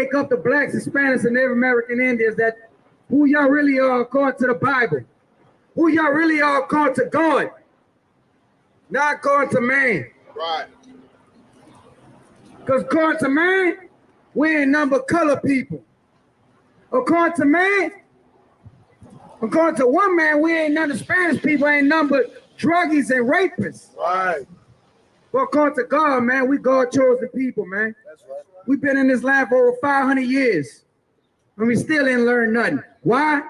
wake up the blacks, Hispanics, and Native American Indians that who y'all really are according to the Bible. Who y'all really are according to God. Not according to man. Right. Because according to man, we ain't number color people. According to man, according to one man, we ain't none of Spanish people, ain't number druggies and rapists. Right. But according to God, man, we God chosen people, man. That's right. We've been in this land for over 500 years. And we still ain't learned nothing. Why?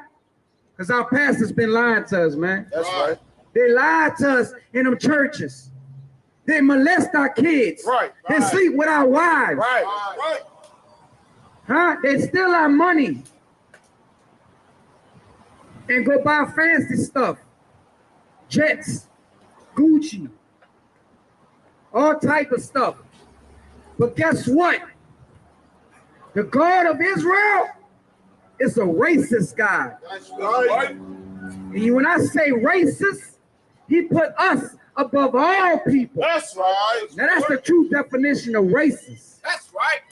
Because our pastors been lying to us, man. That's right. They lied to us in them churches. They molest our kids. Right. They sleep with our wives. Right. Right. Huh? They steal our money and go buy fancy stuff. Jets, Gucci, all type of stuff. But guess what? The God of Israel is a racist God. That's right. And when I say racist, he put us above all people. That's right. Now that's the true definition of racist. That's right.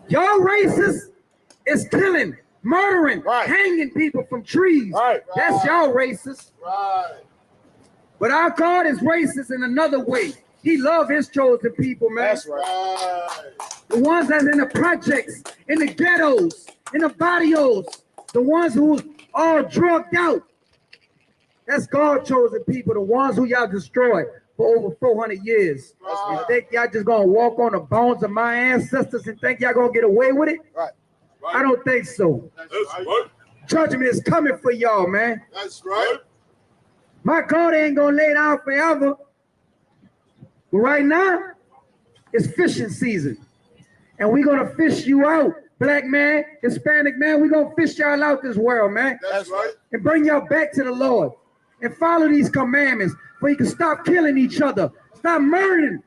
Y'all racist is killing, murdering, Right. hanging people from trees. Right. That's y'all racist. Right. But our God is racist in another way. He loves his chosen people, man. That's right. The ones that's in the projects, in the ghettos, in the barrios, the ones who are drugged out. That's God chosen people, the ones who y'all destroyed for over 400 years. You think y'all just gonna walk on the bones of my ancestors and think y'all gonna get away with it? Right. I don't think so. That's right. Judgment is coming for y'all, man. That's right. My God ain't gonna lay down forever. But right now, it's fishing season. And we're gonna fish you out. Black man, Hispanic man, we're gonna fish y'all out this world, man. That's right. And bring y'all back to the Lord. And follow these commandments so you can stop killing each other. Stop murdering.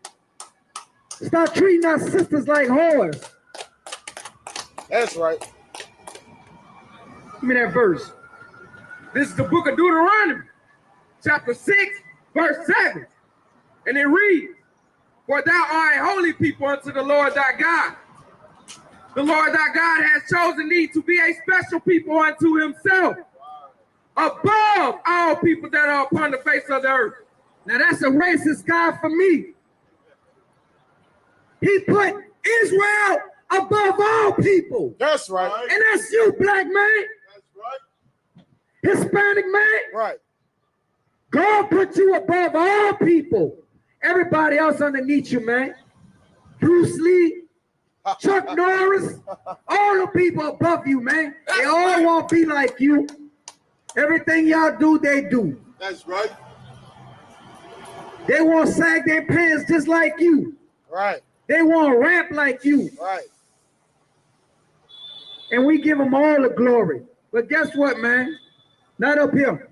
Stop treating our sisters like whores. That's right. Give me that verse. This is the book of Deuteronomy, chapter 6, verse 7. And it reads, "For thou art a holy people unto the Lord thy God. The Lord thy God has chosen thee to be a special people unto himself, above all people that are upon the face of the earth." Now that's a racist God for me. He put Israel above all people. That's right. And that's you, black man. That's right. Hispanic man. Right. God put you above all people. Everybody else underneath you, man. Bruce Lee, Chuck Norris, all the people above you, man. They all won't be like you. Everything y'all do, they do. That's right. They won't sag their pants just like you. Right. They won't rap like you. Right. And we give them all the glory. But guess what, man? Not up here.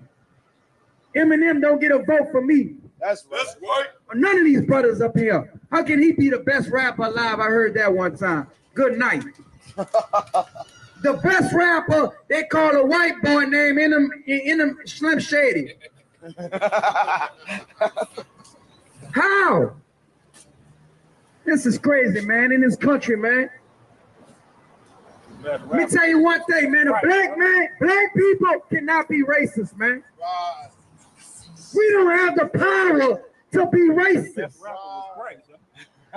Eminem don't get a vote for me. That's right. That's right. None of these brothers up here. How can he be the best rapper alive? I heard that one time. Good night. The best rapper, they call a white boy named Eminem Slim Shady. How? This is crazy, man, in this country, man. Let me tell you one thing, man. Black people cannot be racist, man. Right. We don't have the power to be racist.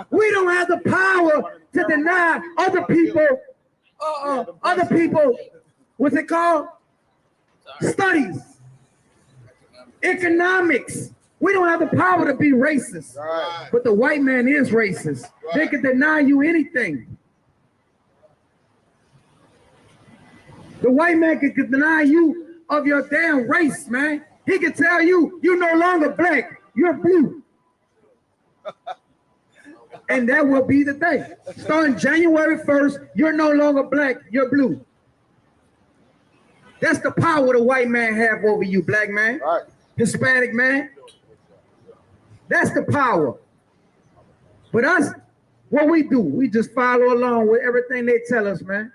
We don't have the power to deny other people, what's it called? Studies, economics. We don't have the power to be racist. Right. But the white man is racist. Right. They can deny you anything. The white man can deny you of your damn race, man. He can tell you, you're no longer black, you're blue. And that will be the thing. Starting January 1st, you're no longer black, you're blue. That's the power the white man have over you, black man. Right. Hispanic man. That's the power. But us, what we do, we just follow along with everything they tell us, man.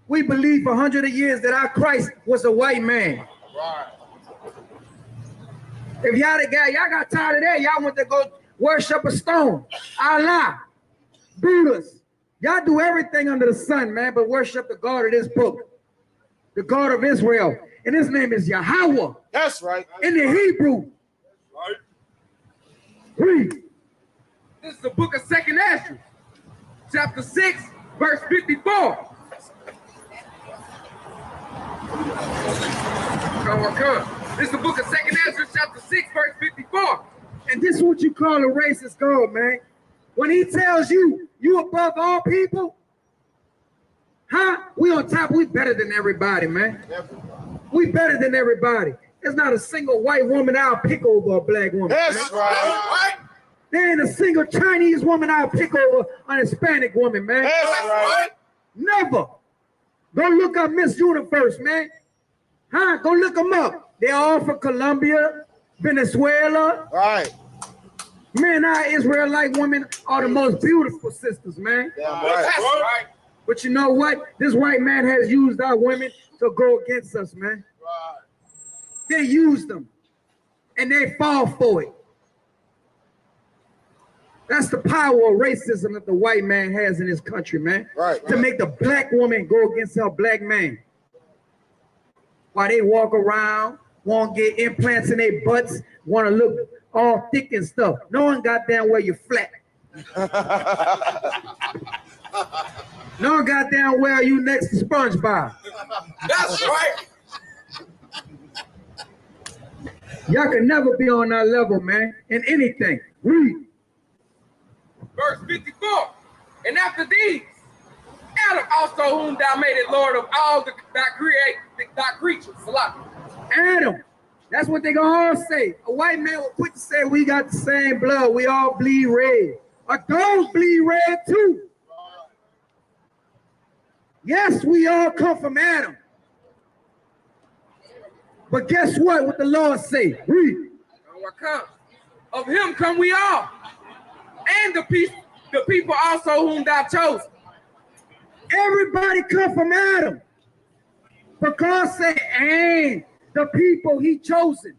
We believe for hundreds of years that our Christ was a white man. Right. If y'all got tired of that, y'all went to go worship a stone, Allah, Buddhas, Y'all do everything under the sun, man, but worship the God of this book, the God of Israel. And his name is Yahweh. That's right. In the Hebrew. Right. Read. This is the book of 2nd Ezra, chapter 6, verse 54. This is the book of 2nd Ezra, chapter 6, verse 54. And this is what you call a racist God, man. When he tells you, you above all people, huh? We on top, we better than everybody, man. We better than everybody. There's not a single white woman I'll pick over a black woman. That's right. There ain't a single Chinese woman I'll pick over an Hispanic woman, man. That's right. Never. Go look up Miss Universe, man. Huh? Go look them up. They're all from Colombia, Venezuela. Right. Man, our Israelite women are the most beautiful sisters, man. Damn right. That's right. But you know what? This white man has used our women to go against us, man. Right. They use them. And they fall for it. That's the power of racism that the white man has in his country, man. Right. To make the black woman go against her black man. While they walk around, want to get implants in their butts, want to look all thick and stuff. No one goddamn well you're flat. No one goddamn well you next to SpongeBob. That's right. Y'all can never be on that level, man, in anything. Read. Verse 54. And after these, Adam also whom thou made it Lord of all thy creatures. Adam. That's what they gonna all say. A white man will quick to say we got the same blood. We all bleed red. A dog bleed red too. Yes, we all come from Adam. But guess what? What the Lord say? Read. Of him come we all. And the people also whom thou chose. Everybody come from Adam. But God said, and the people he chosen.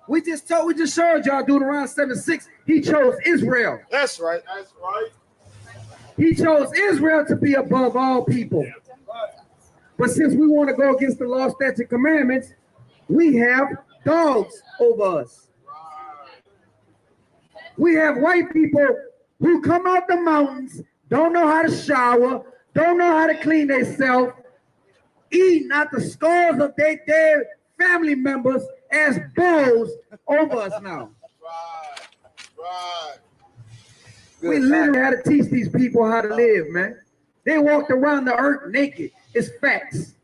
We just showed y'all Deuteronomy 7:6. He chose Israel. That's right. That's right. He chose Israel to be above all people. But since we want to go against the law, statutes, and commandments, we have dogs over us. We have white people who come out the mountains, don't know how to shower, don't know how to clean themselves, eating out the skulls of their dead family members as bulls over us now. Right. We literally had to teach these people how to live, man. They walked around the earth naked. It's facts.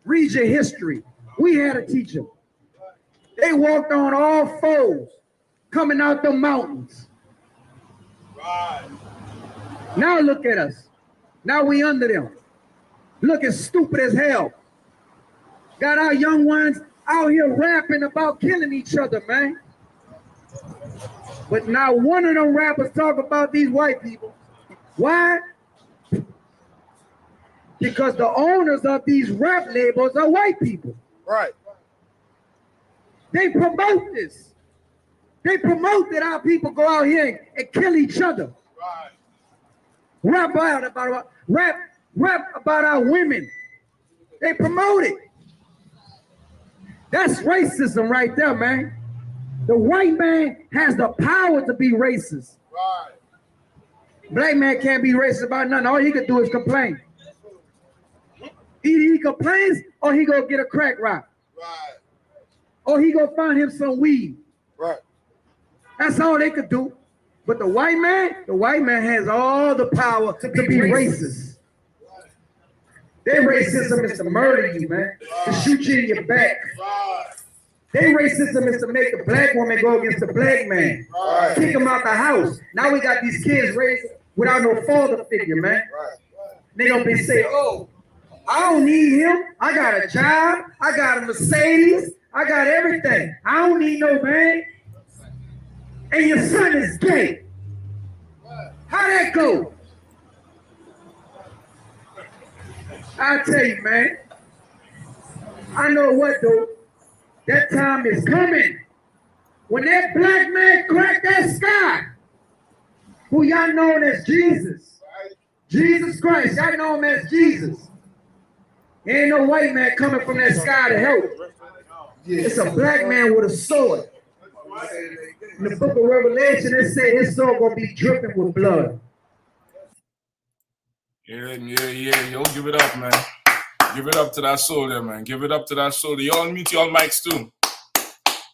Read your history. We had to teach them. They walked on all fours, coming out the mountains. Right. Now look at us. Now we under them. Looking stupid as hell. Got our young ones out here rapping about killing each other, man. But now one of them rappers talk about these white people. Why? Because the owners of these rap labels are white people. Right. They promote this. They promote that our people go out here and kill each other. Right. Rap about our women. They promote it. That's racism right there, man. The white man has the power to be racist. Right. Black man can't be racist about nothing. All he can do is complain. Either he complains or he go get a crack rock. Right. Or he go find him some weed. Right. That's all they could do. But the white man has all the power to be racist. Their racism is to murder you, man. To shoot you in your back. Right. Their racism is to make a black woman go against a black man. Right. Kick them out the house. Now we got these kids raised without no father figure, man. Right. They gonna be saying, oh, I don't need him. I got a job. I got a Mercedes. I got everything. I don't need no man. And your son is gay. How that go? I tell you, man. I know what though. That time is coming. When that black man cracked that sky, who y'all known as Jesus, Jesus Christ, y'all know him as Jesus. He ain't no white man coming from that sky to help. It's a black man with a sword. In the book of Revelation, it said his sword gonna be dripping with blood. Yeah. Yo, give it up, man. Give it up to that soldier, man. Give it up to that soldier. Y'all mute y'all mics too.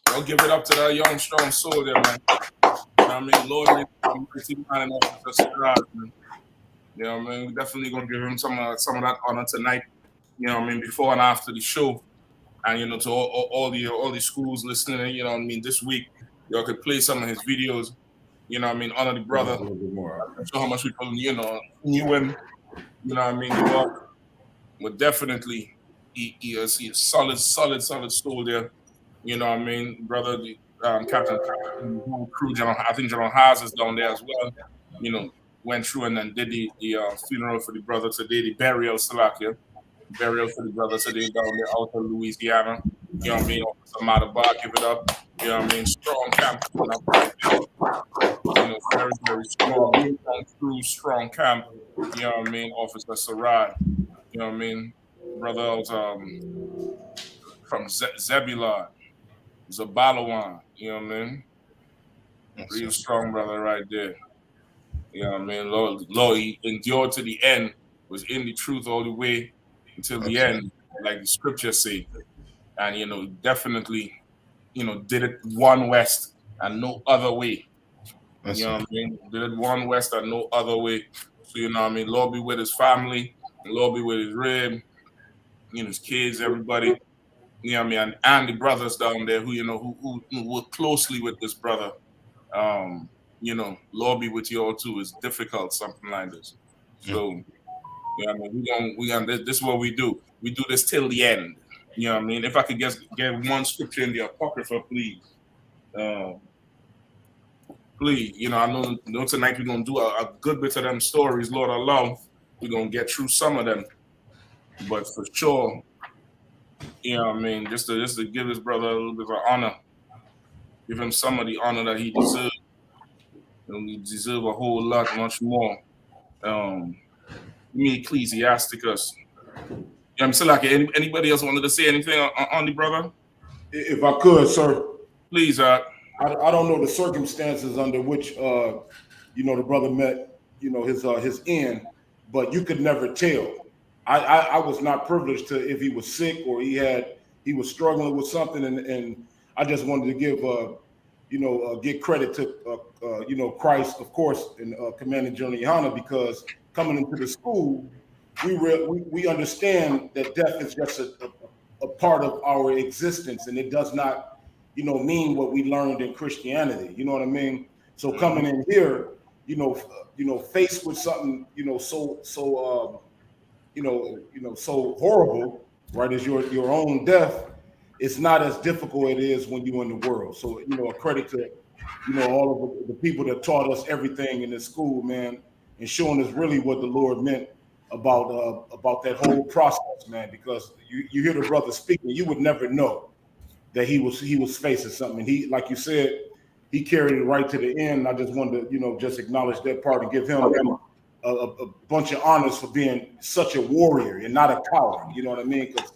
Yo, give it up to that young, strong soldier, man. You know what I mean? Lord, mercy, man, and Officer Siraj, man. You know what I mean? We're definitely gonna give him some of that honor tonight. You know what I mean? Before and after the show. And, you know, to all the schools listening, you know what I mean, this week, y'all could play some of his videos, you know what I mean, honor the brother. I'm sure how much people, you know, knew him, you know what I mean, you are, but definitely, he is a solid soul there, you know what I mean, brother, the Captain, the whole crew, I think General Haas is down there as well, you know, went through and then did the funeral for the brother today, the burial, Salakia. Burial for the brother today down there out of Louisiana. You know what I mean? Officer Matabar, give it up. You know what I mean? Strong camp coming up right there. You know, very, very strong crew, strong camp. You know what I mean? Officer Sarad. You know what I mean? Brother out from Zebulon, Zabalawan. You know what I mean? Real strong brother right there. You know what I mean? Lord, he endured to the end, was in the truth all the way until the end, like the scriptures say. And, you know, definitely, you know, did it one West and no other way. You know what I mean? Did it one West and no other way. So, you know what I mean? Lord be with his family, and Lord be with his rib, you know, his kids, everybody. You know what I mean? And the brothers down there who, you know, who work closely with this brother. You know, Lord be with you all too. It's difficult, something like this. So, you know what I mean? We gonna this is what we do. We do this till the end. You know what I mean? If I could just get one scripture in the Apocrypha, please. Please, you know, I know tonight we're going to do a good bit of them stories, Lord allow. We're going to get through some of them. But for sure, you know what I mean, just to give his brother a little bit of honor, give him some of the honor that he deserves. You know, he deserves a whole lot, much more. Me, Ecclesiasticus. I'm still like, anybody else wanted to say anything on the brother? If I could, sir. Please. I don't know the circumstances under which you know, the brother met, you know, his end, but you could never tell. I was not privileged to if he was sick or he was struggling with something, and I just wanted to give you know, give credit to you know, Christ, of course, and Commanding GEN.YAHANNA, because coming into the school, we understand that death is just a part of our existence, and it does not, you know, mean what we learned in Christianity. You know what I mean? So coming in here, you know, faced with something, you know, so so horrible, right, as your own death, it's not as difficult it is when you're in the world. So, you know, a credit to, you know, all of the people that taught us everything in this school, man, and showing us really what the Lord meant about that whole process, man. Because you hear the brother speaking, you would never know that he was facing something. He, like you said, he carried it right to the end. I just wanted to, you know, just acknowledge that part and give him a bunch of honors for being such a warrior and not a coward. You know what I mean? Because,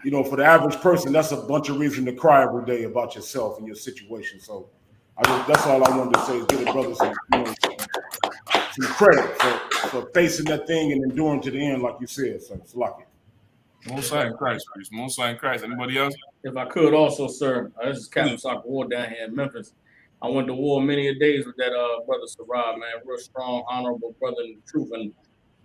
you know, for the average person, that's a bunch of reason to cry every day about yourself and your situation. So that's all I wanted to say is give the brother some, you know, some credit for facing that thing and enduring to the end, like you said. So it's lucky. Most High in Christ, please. Most High in Christ. Anybody else? If I could also, sir, this is Captain Soccer War down here in Memphis. I went to war many a days with that brother Sarab, man, real strong, honorable brother in the truth. And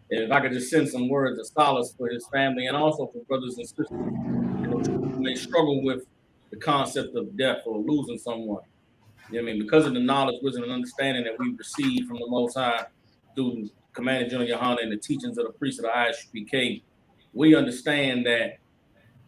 if I could just send some words of solace for his family and also for brothers and sisters in the truth who may struggle with the concept of death or losing someone. You know what I mean? Because of the knowledge, wisdom, and understanding that we've received from the Most High through Commander GEN.YAHANNA and the teachings of the priest of the I.S.U.P.K, we understand that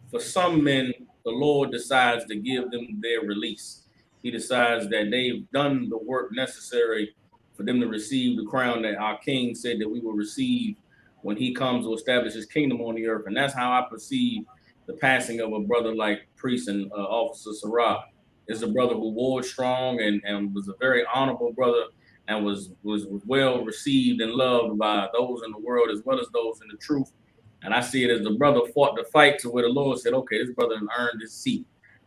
for some men, the Lord decides to give them their release. He decides that they've done the work necessary for them to receive the crown that our King said that we will receive when he comes to establish his kingdom on the earth. And that's how I perceive the passing of a brother like Priest and Officer Sarah. Is a brother who warred strong and was a very honorable brother and was well received and loved by those in the world as well as those in the truth. And I see it as the brother fought the fight to where the Lord said, okay, this brother earned his seat.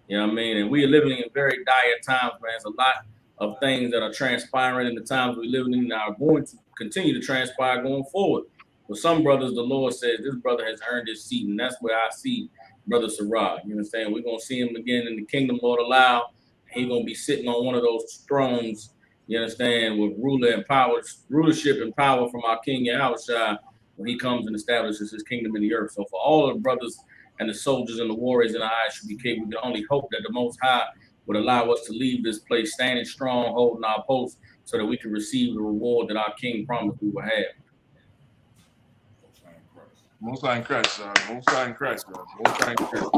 You know what I mean? And we are living in very dire times, man. There's a lot of things that are transpiring in the times we're living in and are going to continue to transpire going forward. For some brothers, the Lord says this brother has earned his seat, and that's where I see Brother Sarah. You know what I'm saying? We're going to see him again in the kingdom, Lord allow. He's going to be sitting on one of those thrones, you understand, with rulership and power from our King Yahushua when he comes and establishes his kingdom in the earth. So for all the brothers and the soldiers and the warriors in the I.S.U.P.K, we can only hope that the Most High would allow us to leave this place standing strong, holding our post, so that we can receive the reward that our King promised we will have. Most High in Christ, Most High in Christ, Most High in Christ.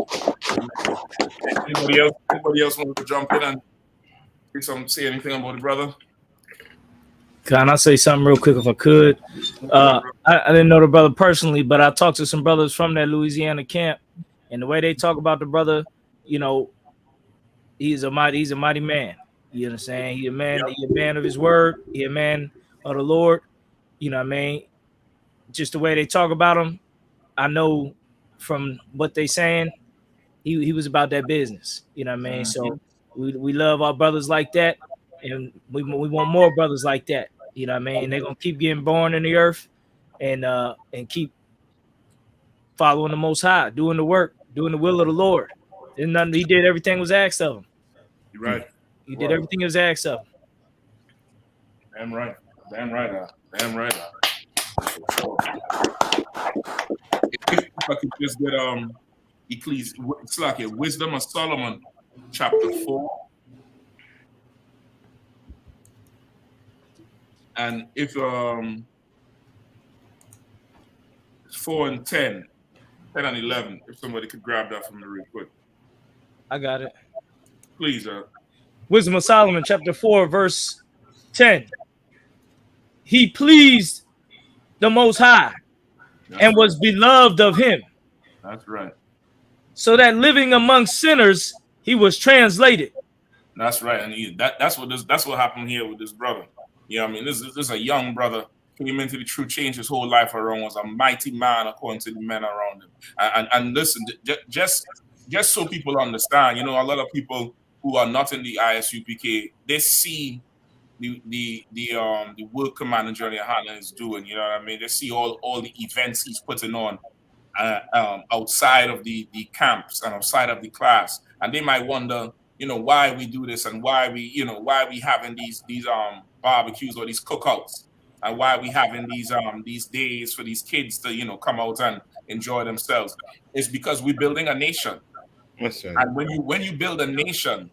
Anybody else want to jump in and say anything about the brother? Can I say something real quick if I could? I didn't know the brother personally, but I talked to some brothers from that Louisiana camp, and the way they talk about the brother, you know, he's a mighty man. You understand? He's a man, he's a man of his word, he's a man of the Lord. You know what I mean? Just the way they talk about him, I know from what they saying, he was about that business. You know what I mean? So we love our brothers like that, and we want more brothers like that. You know what I mean? They're gonna keep getting born in the earth and keep following the Most High, doing the work, doing the will of the Lord. And nothing, he did everything was asked of him. You're right. He did everything was asked of him. Damn right. Damn right. Damn right. If I could just get Wisdom of Solomon, chapter 4. And if 4 and 10 and 11, if somebody could grab that from me real quick. I got it. Please, Wisdom of Solomon, chapter 4, verse 10. He pleased the Most High and was beloved of him. That's right. So that living among sinners, he was translated. That's right. And that's what happened here with this brother. You know what I mean? This is a young brother, came into the truth, changed his whole life around, was a mighty man according to the men around him. And listen, just so people understand, you know, a lot of people who are not in the I.S.U.P.K, they see the work Commander GEN.YAHANNA is doing. You know what I mean? They see all the events he's putting on outside of the camps and outside of the class, and they might wonder, you know, why we do this and why we having these barbecues or these cookouts, and why we having these days for these kids to, you know, come out and enjoy themselves. It's because we're building a nation. And when you build a nation,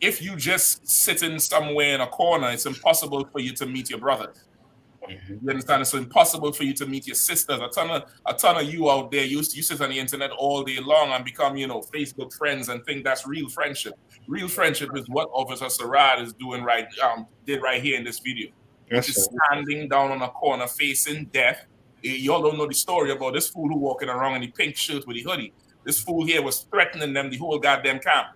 if you just sitting somewhere in a corner, it's impossible for you to meet your brothers. You understand? It's impossible for you to meet your sisters. A ton of you out there, you sit on the internet all day long and become, you know, Facebook friends and think that's real friendship. Real friendship is what Officer Sarad is doing did right here in this video. Which is standing down on a corner facing death. Y'all don't know the story about this fool who walking around in the pink shirt with the hoodie. This fool here was threatening them the whole goddamn camp.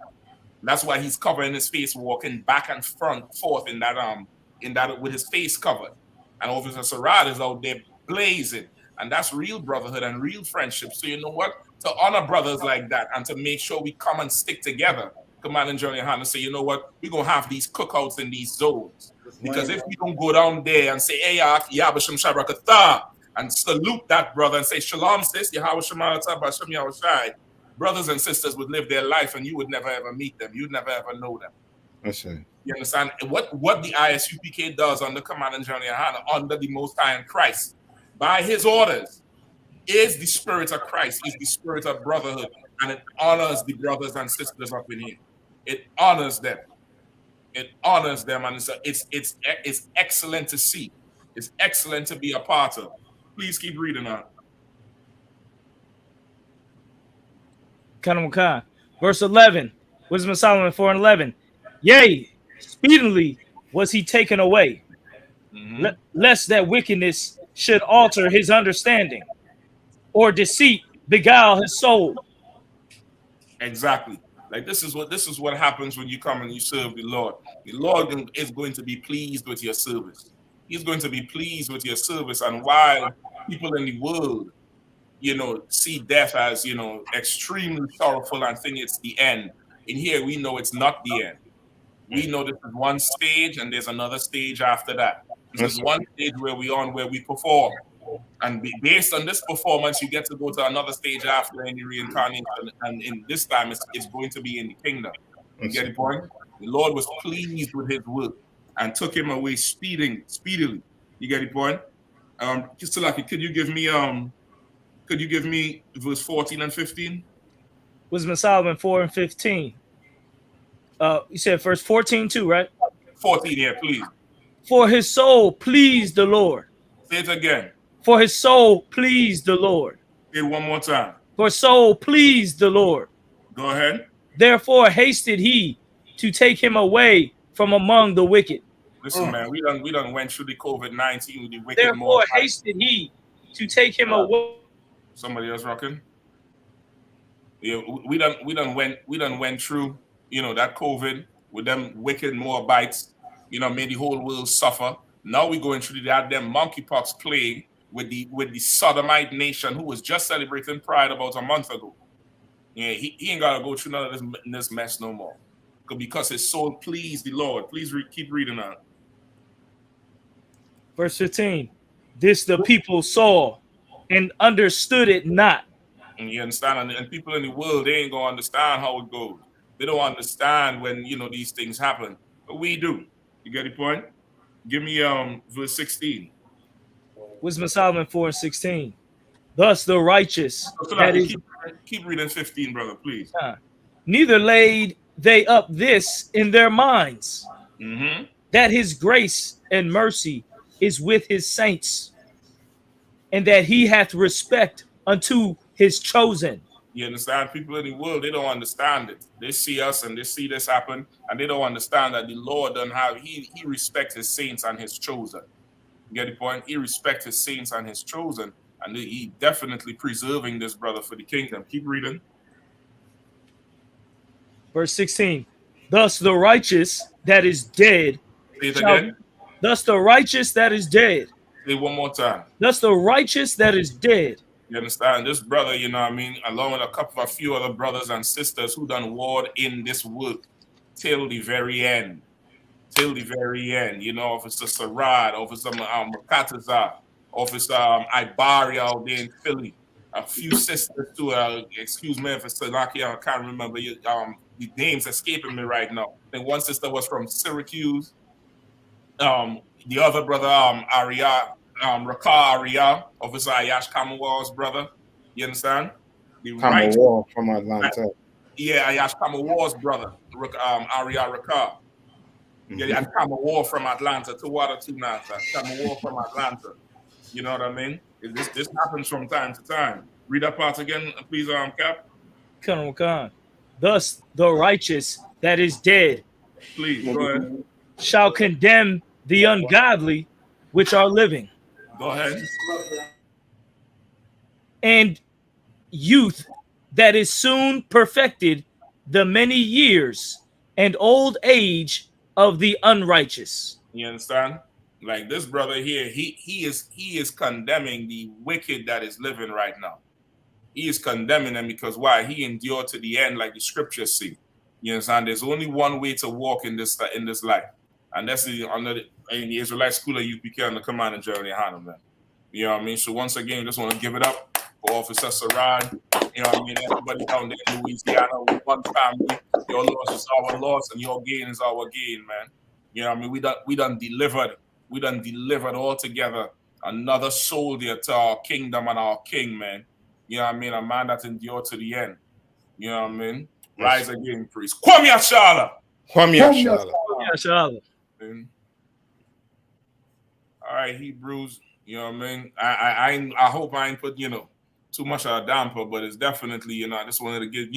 That's why he's covering his face, walking back and forth in that with his face covered. And Officer Sarad is out there blazing. And that's real brotherhood and real friendship. So you know what? To honor brothers like that and to make sure we come and stick together, Commander GEN.YAHANNA say, you know what? We're going to have these cookouts in these zones. Because if we don't go down there and say, hey, Yabashim Shabrakatha, and salute that brother and say, Shalom, sis, brothers and sisters would live their life and you would never ever meet them. You'd never ever know them. That's right. You understand? What the I.S.U.P.K does under Commander GEN.YAHANNA, under the Most High in Christ, by his orders, is the spirit of Christ, is the spirit of brotherhood, and it honors the brothers and sisters up in here. It honors them. It honors them, and it's excellent to see. It's excellent to be a part of. Please keep reading on. Verse 11, Wisdom of Solomon 4 and 11. Yea, speedily was he taken away, lest that wickedness should alter his understanding, or deceit beguile his soul. Exactly. Like this is what happens when you come and you serve the Lord. The Lord is going to be pleased with your service. He's going to be pleased with your service. And while people in the world, see death as, extremely sorrowful and think it's the end, in here we know it's not the end. We know this is one stage and there's another stage after that. This is one stage where we perform. And based on this performance, you get to go to another stage after any reincarnation. And in this time, it's going to be in the kingdom. You get the point? The Lord was pleased with his work and took him away speedily. You get the point? Kistalaki, could you give me verse 14 and 15? Wisdom of Solomon 4 and 15. You said verse 14 too, right? 14, yeah, please. For his soul pleased the Lord. Say it again. For his soul pleased the Lord. Say it one more time. For his soul pleased the Lord. Go ahead. Therefore hasted he to take him away from among the wicked. Listen, man, we done went through the COVID-19 with the wicked. Therefore hasted he to take him away. Somebody else rocking? Yeah, we done went through, that COVID with them wicked Moabites, made the whole world suffer. Now we're going through that damn monkeypox plague with the Sodomite nation who was just celebrating Pride about a month ago. Yeah, he ain't gotta go through none of this mess no more. Because his soul pleased the Lord. Please keep reading on. Verse 15. This the people saw and understood it not. And you understand? And people in the world, they ain't gonna understand how it goes. They don't understand when these things happen. But we do. You get the point? Give me verse 16. Wisdom of Solomon 4 and 16. Thus the righteous. That is, keep reading 15, brother, please. Neither laid they up this in their minds, that his grace and mercy is with his saints, and that he hath respect unto his chosen. You understand? People in the world, they don't understand it. They see us and they see this happen, and they don't understand that the Lord doesn't have, he respects his saints and his chosen. You get the point? He respects his saints and his chosen, and he definitely preserving this brother for the kingdom. Keep reading. Verse 16. Thus the righteous that is dead. Say it again. Thus the righteous that is dead. Say it one more time. Thus the righteous that is dead. You understand? This brother, along with a few other brothers and sisters who done warred in this work till the very end. Till the very end. Officer Sarad, Officer Makataza, Officer Ibari out there in Philly. A few sisters too. Excuse me if it's Salaki, I can't remember the names escaping me right now. I think one sister was from Syracuse. The other brother, Raka Arya, Officer I.S.U.P.K Kamawal's brother. You understand? The Kamawal from Atlanta. Yeah, I.S.U.P.K Kamawal's brother, Arya Raka. Yeah, and Kamawal from Atlanta, Tawada Tunata, Kamawal from Atlanta. You know what I mean? This happens from time to time. Read that part again, please, Cap. Khan. Thus the righteous that is dead, please go ahead, shall condemn the ungodly which are living. Go ahead. And youth that is soon perfected, the many years and old age of the unrighteous. You understand? Like this brother here, he is condemning the wicked that is living right now. He is condemning them because why? He endured to the end, like the scriptures say. You understand? There's only one way to walk in this life, and that's in the Israelite school of UPK on the command of GEN.YAHANNA, man. You know what I mean? So once again, just want to give it up for Officer Sarad. You know what I mean? Everybody down there in Louisiana, with one family. Your loss is our loss, and your gain is our gain, man. You know what I mean? We done delivered all together another soldier to our kingdom and our king, man. You know what I mean? A man that endured to the end. You know what I mean? Rise again, priest. Kwame Ashala. All right, Hebrews. You know what I mean? I hope I ain't put too much of a damper, but it's definitely I just wanted to get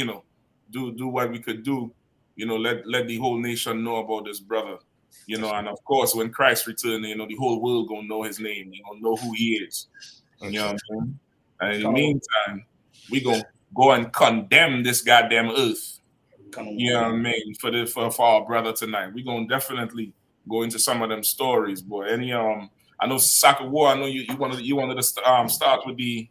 do what we could do. Let the whole nation know about this brother. And of course, when Christ returns, the whole world gonna know his name. They gonna know who he is. You know what I mean? And in the meantime, we gonna go and condemn this goddamn earth. You know what I mean? For our brother tonight. We're gonna definitely go into some of them stories, boy. Any I know Soccer War, I know you wanted to start with the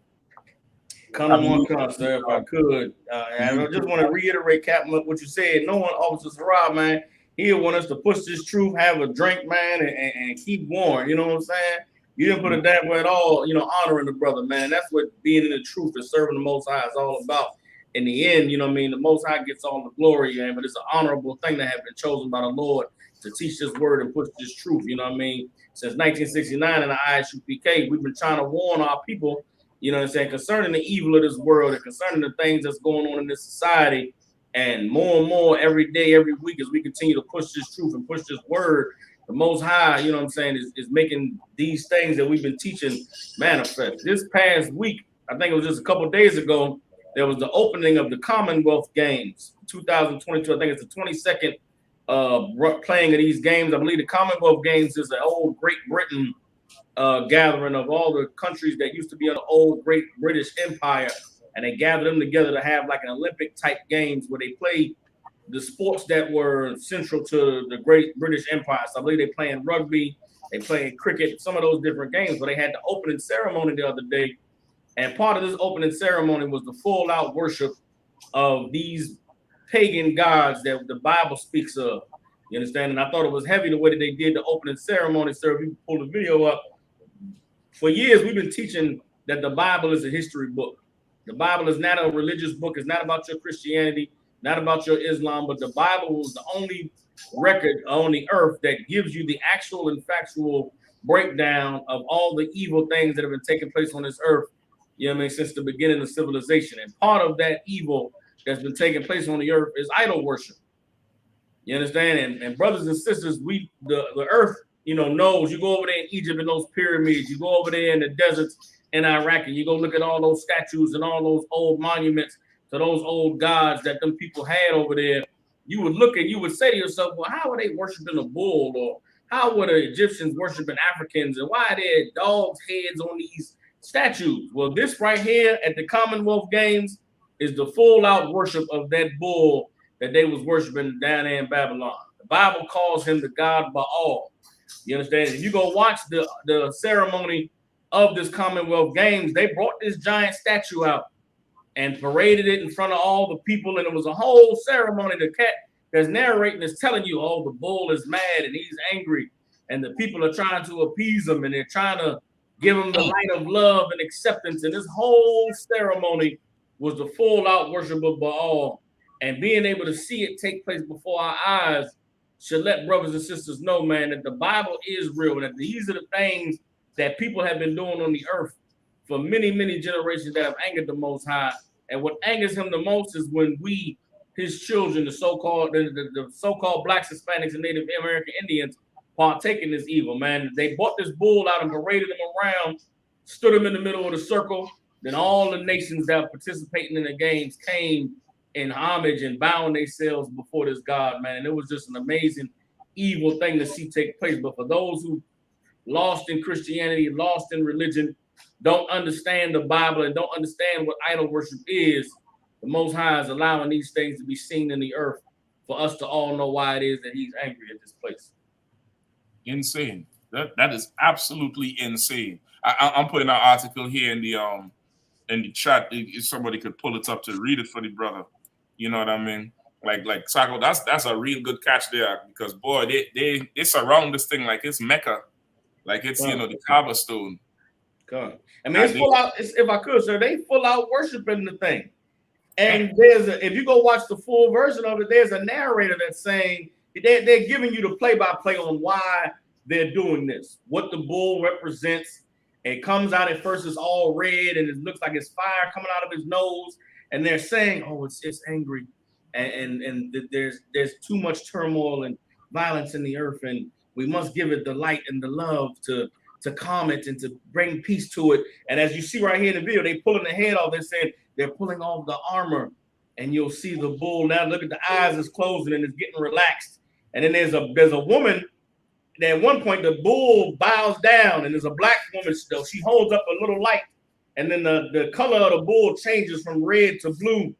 Sir, if I could. And I just want to reiterate, Captain, what you said. No one, Officer Sarah, man, he'll want us to push this truth, have a drink, man, and keep warm. You know what I'm saying? You didn't put it that way at all, you know, honoring the brother, man. That's what being in the truth and serving the Most High is all about. In the end, you know what I mean? The Most High gets all the glory, man, but it's an honorable thing to have been chosen by the Lord to teach this word and push this truth, you know what I mean? Since 1969 in the I.S.U.P.K, we've been trying to warn our people, you know what I'm saying, concerning the evil of this world and concerning the things that's going on in this society. And more every day, every week, as we continue to push this truth and push this word, the Most High, you know what I'm saying, is making these things that we've been teaching manifest. This past week, I think it was just a couple of days ago, there was the opening of the Commonwealth Games, 2022. I think it's the 22nd playing of these games. I believe the Commonwealth Games is an old Great Britain gathering of all the countries that used to be on the old Great British Empire, and they gathered them together to have like an Olympic type games where they play the sports that were central to the Great British Empire. So I believe they playing rugby, they playing cricket, some of those different games. But they had the opening ceremony the other day, and part of this opening ceremony was the full out worship of these pagan gods that the Bible speaks of. You understand? And I thought it was heavy the way that they did the opening ceremony. Sir, if you pull the video up, for years we've been teaching that the Bible is a history book. The Bible is not a religious book. It's not about your Christianity, not about your Islam, but the Bible was the only record on the earth that gives you the actual and factual breakdown of all the evil things that have been taking place on this earth, you know what I mean, since the beginning of civilization. And part of that evil that's been taking place on the earth is idol worship. You understand? And brothers and sisters, the earth, you know, knows. You go over there in Egypt in those pyramids, you go over there in the deserts in Iraq, and you go look at all those statues and all those old monuments to those old gods that them people had over there. You would look and you would say to yourself, well, how are they worshiping a bull? Or how were the Egyptians worshiping Africans? And why are there dogs' heads on these statues? Well, this right here at the Commonwealth Games is the full out worship of that bull that they was worshiping down there in Babylon. The Bible calls him the god Baal. You understand? If you go watch the ceremony of this Commonwealth Games, they brought this giant statue out and paraded it in front of all the people, and it was a whole ceremony. The cat that's narrating is telling you, oh, the bull is mad and he's angry, and the people are trying to appease him, and they're trying to give him the light of love and acceptance. And this whole ceremony was the full out worship of Baal, and being able to see it take place before our eyes should let brothers and sisters know, man, that the Bible is real, and that these are the things that people have been doing on the earth for many, many generations that have angered the Most High. And what angers him the most is when we, his children, the so-called Blacks, Hispanics, and Native American Indians, partake in this evil, man. They brought this bull out and paraded him around, stood him in the middle of the circle. Then all the nations that are participating in the games came in homage and bowing themselves before this God, man. And it was just an amazing, evil thing to see take place. But for those who lost in Christianity, lost in religion, don't understand the Bible and don't understand what idol worship is, the Most High is allowing these things to be seen in the earth for us to all know why it is that he's angry at this place. Insane. That is absolutely insane. I'm putting an article here in the chat. If somebody could pull it up to read it for the brother. You know what I mean? Like Sako, that's a real good catch there, because boy, they surround this thing like it's Mecca, like it's you know, the Kaaba stone. God. I mean, it's full out. If I could, sir, they full out worshiping the thing. And if you go watch the full version of it, there's a narrator that's saying they're giving you the play-by-play on why they're doing this, what the bull represents. It comes out at first, it's all red, and it looks like it's fire coming out of his nose. And they're saying, oh, it's angry, and there's too much turmoil and violence in the earth, and we must give it the light and the love to calm it and to bring peace to it. And as you see right here in the video, they pulling the head off. They're saying they're pulling off the armor, and you'll see the bull now. Look at the eyes is closing and it's getting relaxed. And then there's a woman. At one point, the bull bows down, and there's a black woman still. She holds up a little light, and then the color of the bull changes from red to blue.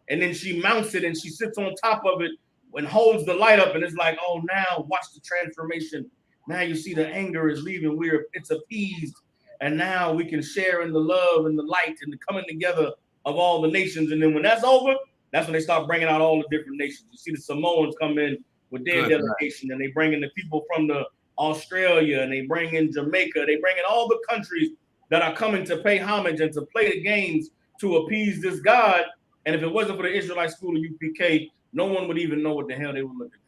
and then she mounts it and she sits on top of it and holds the light up, and it's like, oh, now watch the transformation. Now you see the anger is leaving, it's appeased, and now we can share in the love and the light and the coming together of all the nations. And then when that's over, that's when they start bringing out all the different nations. You see the Samoans come in with their delegation, and they bring in the people from the Australia, and they bring in Jamaica, they bring in all the countries that are coming to pay homage and to play the games to appease this God. And if it wasn't for the Israelite school of UPK, no one would even know what the hell they were looking at.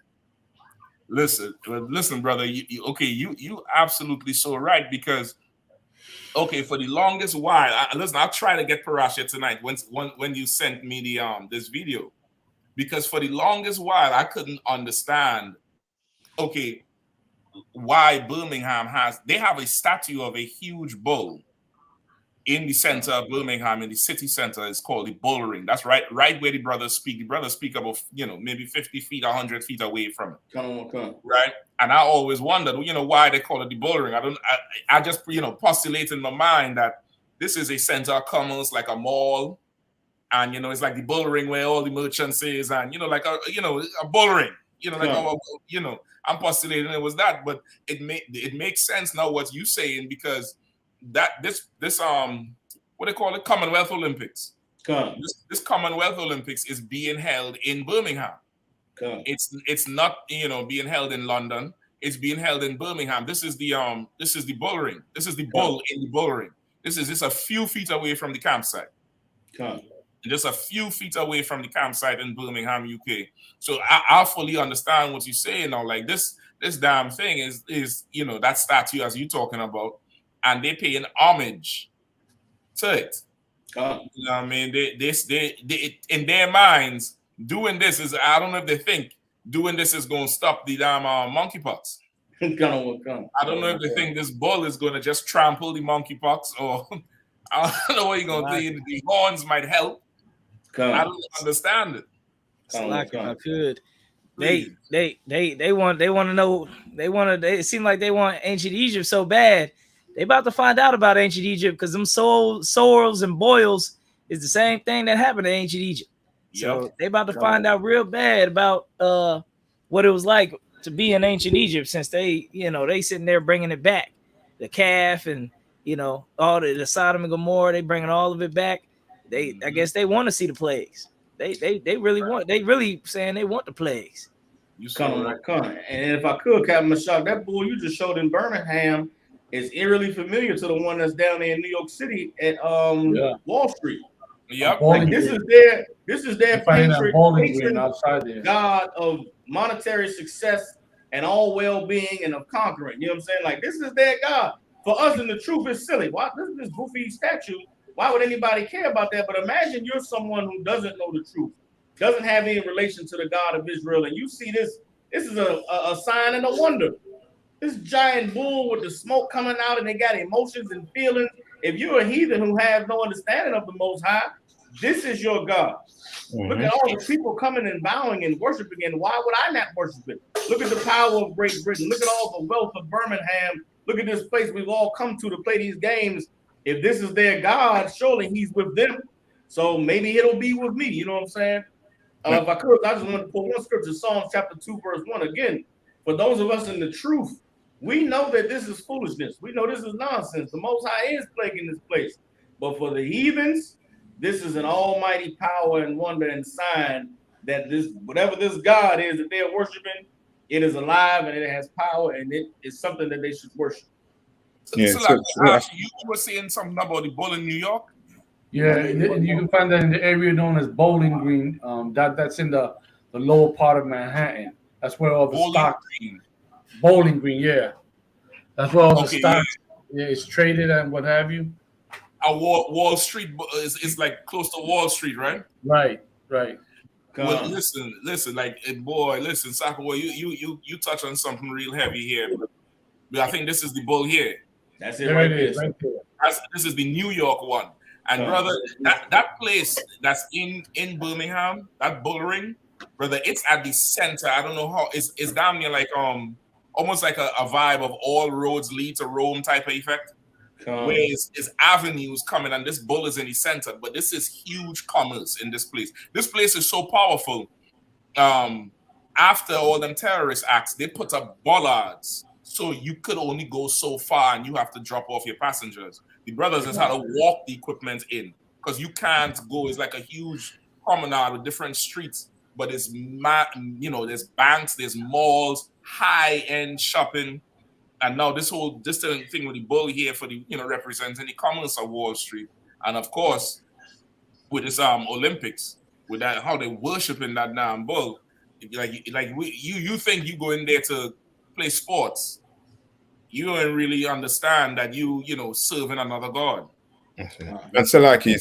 Listen, brother. You absolutely so right, because for the longest while, I'll try to get Parasha tonight when you sent me the this video, because for the longest while I couldn't understand why Birmingham have a statue of a huge bull in the center of Birmingham, in the city center. It's called the Bull Ring. That's right where the brothers speak. The brothers speak about, maybe 50 feet, 100 feet away from it. Come on. Right? And I always wondered, why they call it the Bull Ring. I just, postulate in my mind that this is a center of commerce, like a mall. And, it's like the Bull Ring where all the merchants is, and, like a bull ring, I'm postulating it was that, but it makes sense now what you're saying, because that this what they call it, Commonwealth Olympics. This Commonwealth Olympics is being held in Birmingham. It's not being held in London. It's being held in Birmingham. This is the bull ring. This is the bull in the bull ring. This is just a few feet away from the campsite. Just a few feet away from the campsite in Birmingham, UK. So I fully understand what you're saying now. Like this damn thing is that statue as you're talking about, and they paying homage to it. You know what I mean? They in their minds, doing this is, I don't know if they think doing this is going to stop the damn monkeypox. I don't know if they think this bull is going to just trample the monkeypox, or I don't know what you're going to do. The horns might help. I don't understand it. Like if I could. They want to know. It seems like they want ancient Egypt so bad. They about to find out about ancient Egypt, because them sores and boils is the same thing that happened to ancient Egypt. So they about to find out real bad about what it was like to be in ancient Egypt, since they sitting there bringing it back, the calf and all the Sodom and Gomorrah. They bringing all of it back. I guess they want to see the plagues. They really want. They really saying they want the plagues. Come on. And if I could, Captain Mashak, that bull you just showed in Birmingham is eerily familiar to the one that's down there in New York City at Wall Street. Yep. Like this is their patron outside there. God of monetary success and all well-being and of conquering. You know what I'm saying? Like, this is their God. For us, and the truth is silly. Why this goofy statue? Why would anybody care about that? But imagine you're someone who doesn't know the truth, doesn't have any relation to the God of Israel, and you see this. This is a sign and a wonder. This giant bull with the smoke coming out, and they got emotions and feelings. If you're a heathen who has no understanding of the Most High, this is your God. Look at all the people coming and bowing and worshiping, and why would I not worship it? Look at the power of Great Britain. Look at all the wealth of Birmingham. Look at this place we've all come to play these games. If this is their God, surely he's with them. So maybe it'll be with me. You know what I'm saying? If I could, I just want to pull one scripture, Psalms chapter 2, verse 1. Again, for those of us in the truth, we know that this is foolishness. We know this is nonsense. The Most High is plaguing this place. But for the heathens, this is an almighty power and wonder and sign that this, whatever this God is that they're worshiping, it is alive and it has power, and it is something that they should worship. You were saying something about the bull in New York? Yeah, you can find that in the area known as Bowling Green. That's in the lower part of Manhattan. That's where all the stock. Bowling Green, yeah. That's where all the stock is traded and what have you. Wall Street is like close to Wall Street, right? Right. Well, listen, like, boy, listen, Saka, boy, you touch on something real heavy here. But I think this is the bull here. That's it, right there. This is the New York one. And brother, that place that's in Birmingham, that bull ring, brother, it's at the center. I don't know how it's down near like almost like a vibe of all roads lead to Rome type of effect. where his avenues coming, and this bull is in the center. But this is huge commerce in this place. This place is so powerful. After all them terrorist acts, they put up bollards so you could only go so far, and you have to drop off your passengers. The brothers just had to walk the equipment in because you can't go. It's like a huge promenade with different streets, but it's there's banks, there's malls, high-end shopping. And now this thing with the bull here for the representing the commerce of Wall Street, and of course with this Olympics, with that how they worshiping that damn bull, you think you go in there to play sports, you don't really understand that you serving another god. And Salaki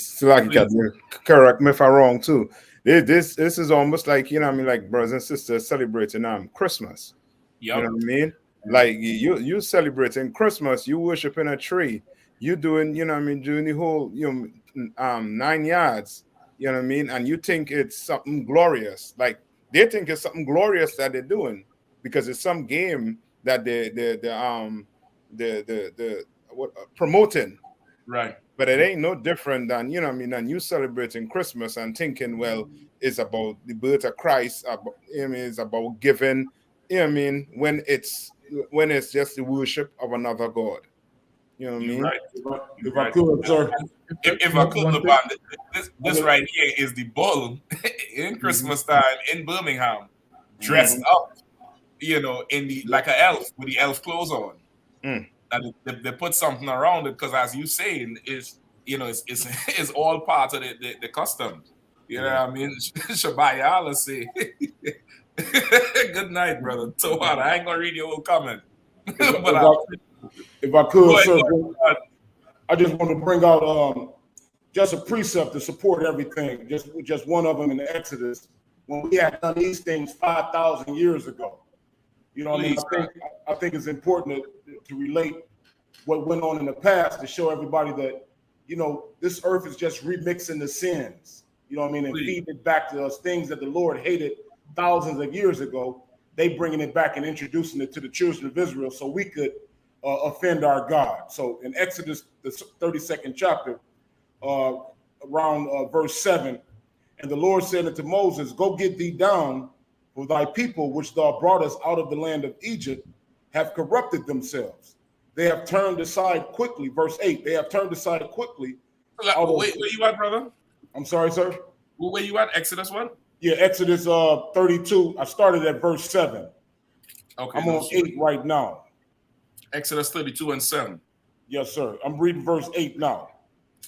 can correct me if I'm wrong too. This is almost like like brothers and sisters celebrating Christmas. Yep. You know what I mean? Like you celebrating Christmas, you worshiping a tree, you doing doing the whole 9 yards, you know what I mean, and you think it's something glorious. Like they think it's something glorious that they're doing because it's some game that they promoting, right? But it ain't no different than than you celebrating Christmas and thinking, well, it's about the birth of Christ. It's about giving. When it's just the worship of another god. You know what I mean? Right. If I could, sir. If I could, LeBron, this right here is the bull in Christmas time in Birmingham, dressed up, in the like an elf with the elf clothes on. And they put something around it because, as you saying, it's all part of the customs. You know what I mean? Shabayala say. Good night, brother. So what? I ain't gonna read your whole comment. If I could, sir, I just want to bring out just a precept to support everything. Just one of them in the Exodus when we had done these things 5,000 years ago. You know what I mean? I think it's important to relate what went on in the past to show everybody that this earth is just remixing the sins. You know what I mean? And feeding it back to us things that the Lord hated thousands of years ago. They bringing it back and introducing it to the children of Israel so we could offend our God. So in Exodus, the 32nd chapter, around verse 7, and the Lord said unto Moses, go get thee down, for thy people, which thou broughtest out of the land of Egypt, have corrupted themselves. They have turned aside quickly. Verse 8, they have turned aside quickly. Where you at, brother? I'm sorry, sir? Where you at? Exodus what? Yeah, Exodus 32. I started at verse 7. Okay. I'm on 8 right now. Exodus 32 and 7. Yes, sir. I'm reading verse 8 now.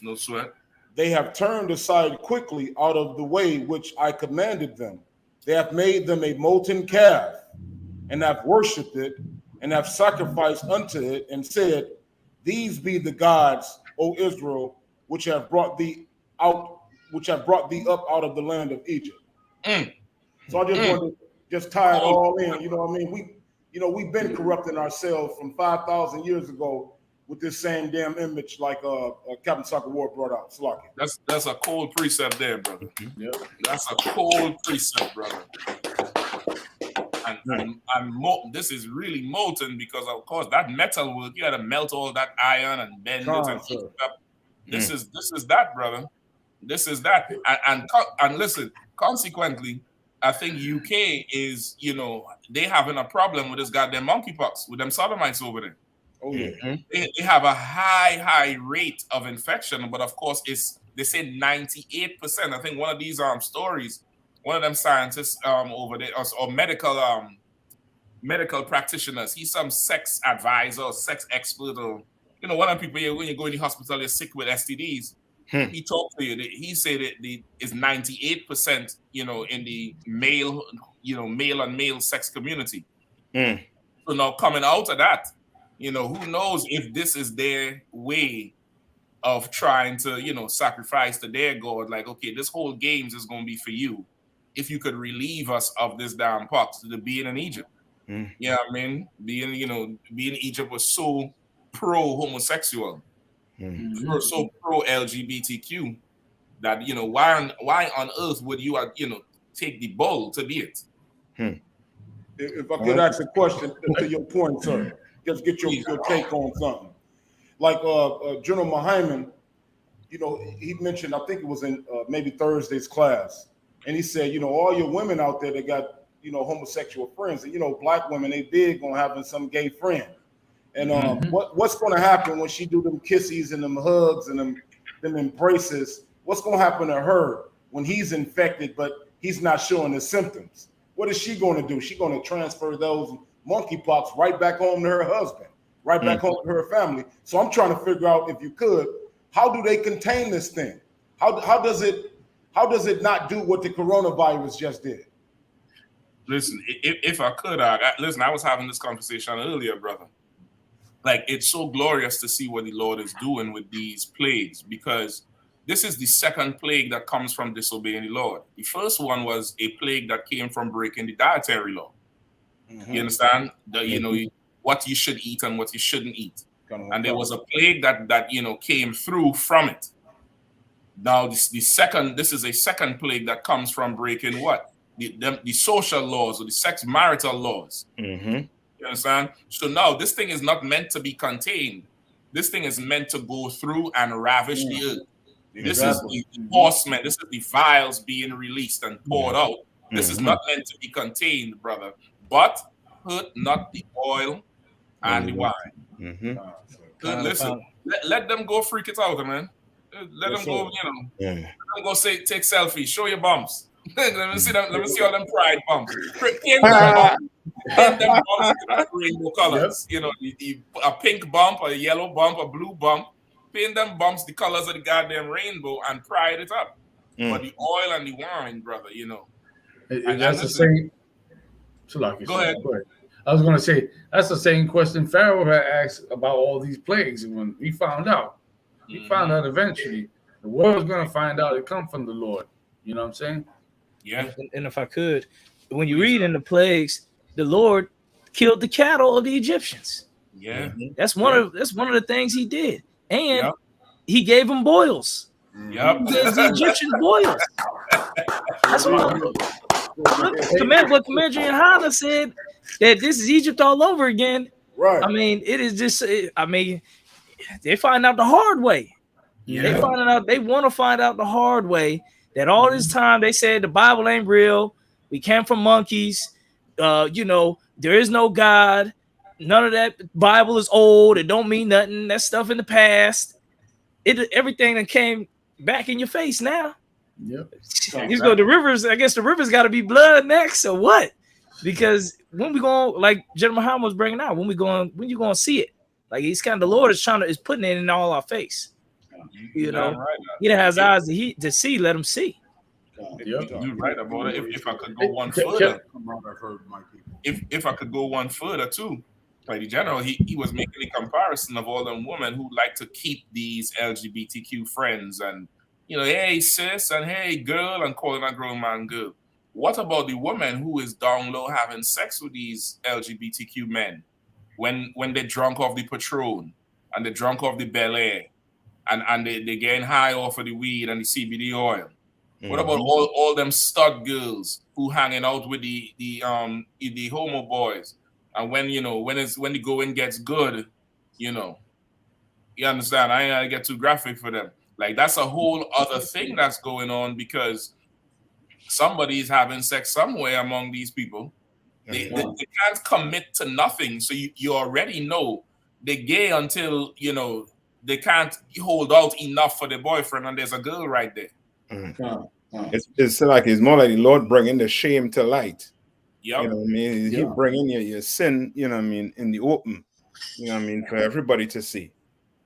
No sweat. They have turned aside quickly out of the way which I commanded them. They have made them a molten calf, and have worshipped it, and have sacrificed unto it, and said, these be the gods, O Israel, which have brought thee up out of the land of Egypt. So I just wanted to tie it all in. You know what I mean? We've been corrupting ourselves from 5,000 years ago with this same damn image, like Captain Soccer War brought out. Slaki. That's a cold precept there, brother. Yep. That's a cold precept, brother. And this is really molten because, of course, that metal work, you had to melt all that iron and bend it and heat it up. This is that, brother. This is that. And listen, consequently, I think UK is, they having a problem with this goddamn monkeypox, with them sodomites over there. Oh, yeah. They have a high rate of infection, but of course, they say 98%. I think one of these stories, one of them scientists over there, or medical practitioners, he's some sex advisor or sex expert, or one of the people when you go in the hospital, you're sick with STDs. He talked to you. He said that it's 98%, in the male on male sex community. So now coming out of that, who knows if this is their way of trying to, sacrifice to their God. Like, okay, this whole games is going to be for you. If you could relieve us of this damn pox, to being in Egypt. Yeah, I mean, being in Egypt was so pro-homosexual. You're so pro-LGBTQ that why on earth would you take the bull to be it? If I could ask a question to your point, sir, just get your take on something. like General Muhammad, you know, he mentioned, I think it was in maybe Thursday's class, and he said, you know, all your women out there that got, you know, homosexual friends, and you know, black women, they big on having some gay friend. And what's going to happen when she do them kisses and them hugs and them embraces? What's going to happen to her when he's infected, but he's not showing the symptoms? What is she going to do? She's going to transfer those monkeypox right back home to her husband, right back home to her family. So I'm trying to figure out, if you could, how do they contain this thing? How does it not do what the coronavirus just did? Listen, if I could, listen, I was having this conversation earlier, brother. Like, it's so glorious to see what the Lord is doing with these plagues, because this is the second plague that comes from disobeying the Lord. The first one was a plague that came from breaking the dietary law. You understand? You know, what you should eat and what you shouldn't eat. And there was a plague that you know, came through from it. Now this is a second plague that comes from breaking what? The social laws or the sex marital laws. You understand? So now this thing is not meant to be contained. This thing is meant to go through and ravish the earth. This is the enforcement. This is the vials being released and poured out. This is not meant to be contained, brother. But hurt not the oil and the wine. Listen, let them go freak it out, man. Let them go, you know. Let them go take selfies. Show your bumps. Let me see them. Let me see all them pride bumps. Paint them bumps in rainbow colors. You know, a pink bump, a yellow bump, a blue bump. Paint them bumps the colors of the goddamn rainbow and pride it up. But the oil and the wine, brother, you know. And that's the same. Go ahead. I was going to say, that's the same question Pharaoh had asked about all these plagues. And when we found out, eventually the world's going to find out it come from the Lord. You know what I'm saying? Yeah. And if I could, when you read in the plagues, the Lord killed the cattle of the Egyptians. Yeah. That's one of the things he did. And he gave them boils. He gave the Egyptians boils. That's what Commander GEN.YAHANNA said, that this is Egypt all over again. Right. I mean, it is just, I mean, they find out the hard way. They want to find out the hard way that all this time they said the Bible ain't real. We came from monkeys. You know, there is no God. None of that Bible is old. It don't mean nothing. That stuff in the past. Everything that came back in your face now. Yep. You go the rivers. I guess the rivers got to be blood next or what? Because when we going, like General Muhammad was bringing out, when you going to see it? Like he's kind of, the Lord is putting it in all our face. You know, he that has eyes to see, let him see. You're right about it. If I could go one further, if I could go one further too, like the general, he was making a comparison of all them women who like to keep these LGBTQ friends and, you know, hey sis and hey girl and calling a grown man girl. What about the woman who is down low having sex with these LGBTQ men when they drunk off the Patron and they drunk off the Bel Air and they getting high off of the weed and the CBD oil? What about all them stud girls who hanging out with the homo boys? And when the going gets good, you know, you understand? I ain't gotta get too graphic for them. Like that's a whole other thing that's going on because somebody's having sex somewhere among these people. They can't commit to nothing. So you already know they're gay until, you know, they can't hold out enough for their boyfriend and there's a girl right there. It's like it's more like the Lord bringing the shame to light. Yep. You know what I mean? He bringing your sin, you know what I mean, in the open, you know what I mean, for everybody to see.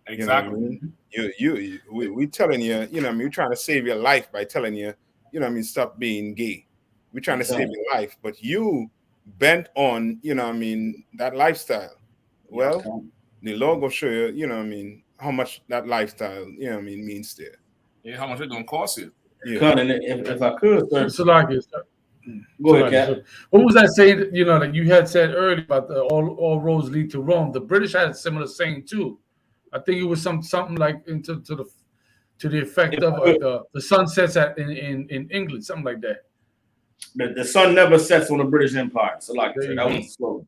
Exactly. You know what I mean? We telling you, you know what I mean, we're trying to save your life by telling you, you know what I mean, stop being gay. We're trying to save your life, but you bent on, you know what I mean, that lifestyle. Well, the Lord will show you, you know what I mean, how much that lifestyle, you know what I mean, means there. Yeah, how much it's gonna cost you. Yeah. If I could, sir. Go ahead, Cap. What was that saying, you know, that you had said earlier about the all roads lead to Rome? The British had a similar saying too. I think it was something like to the effect of the sun sets in England, something like that. The sun never sets on the British Empire. So like that was the slogan.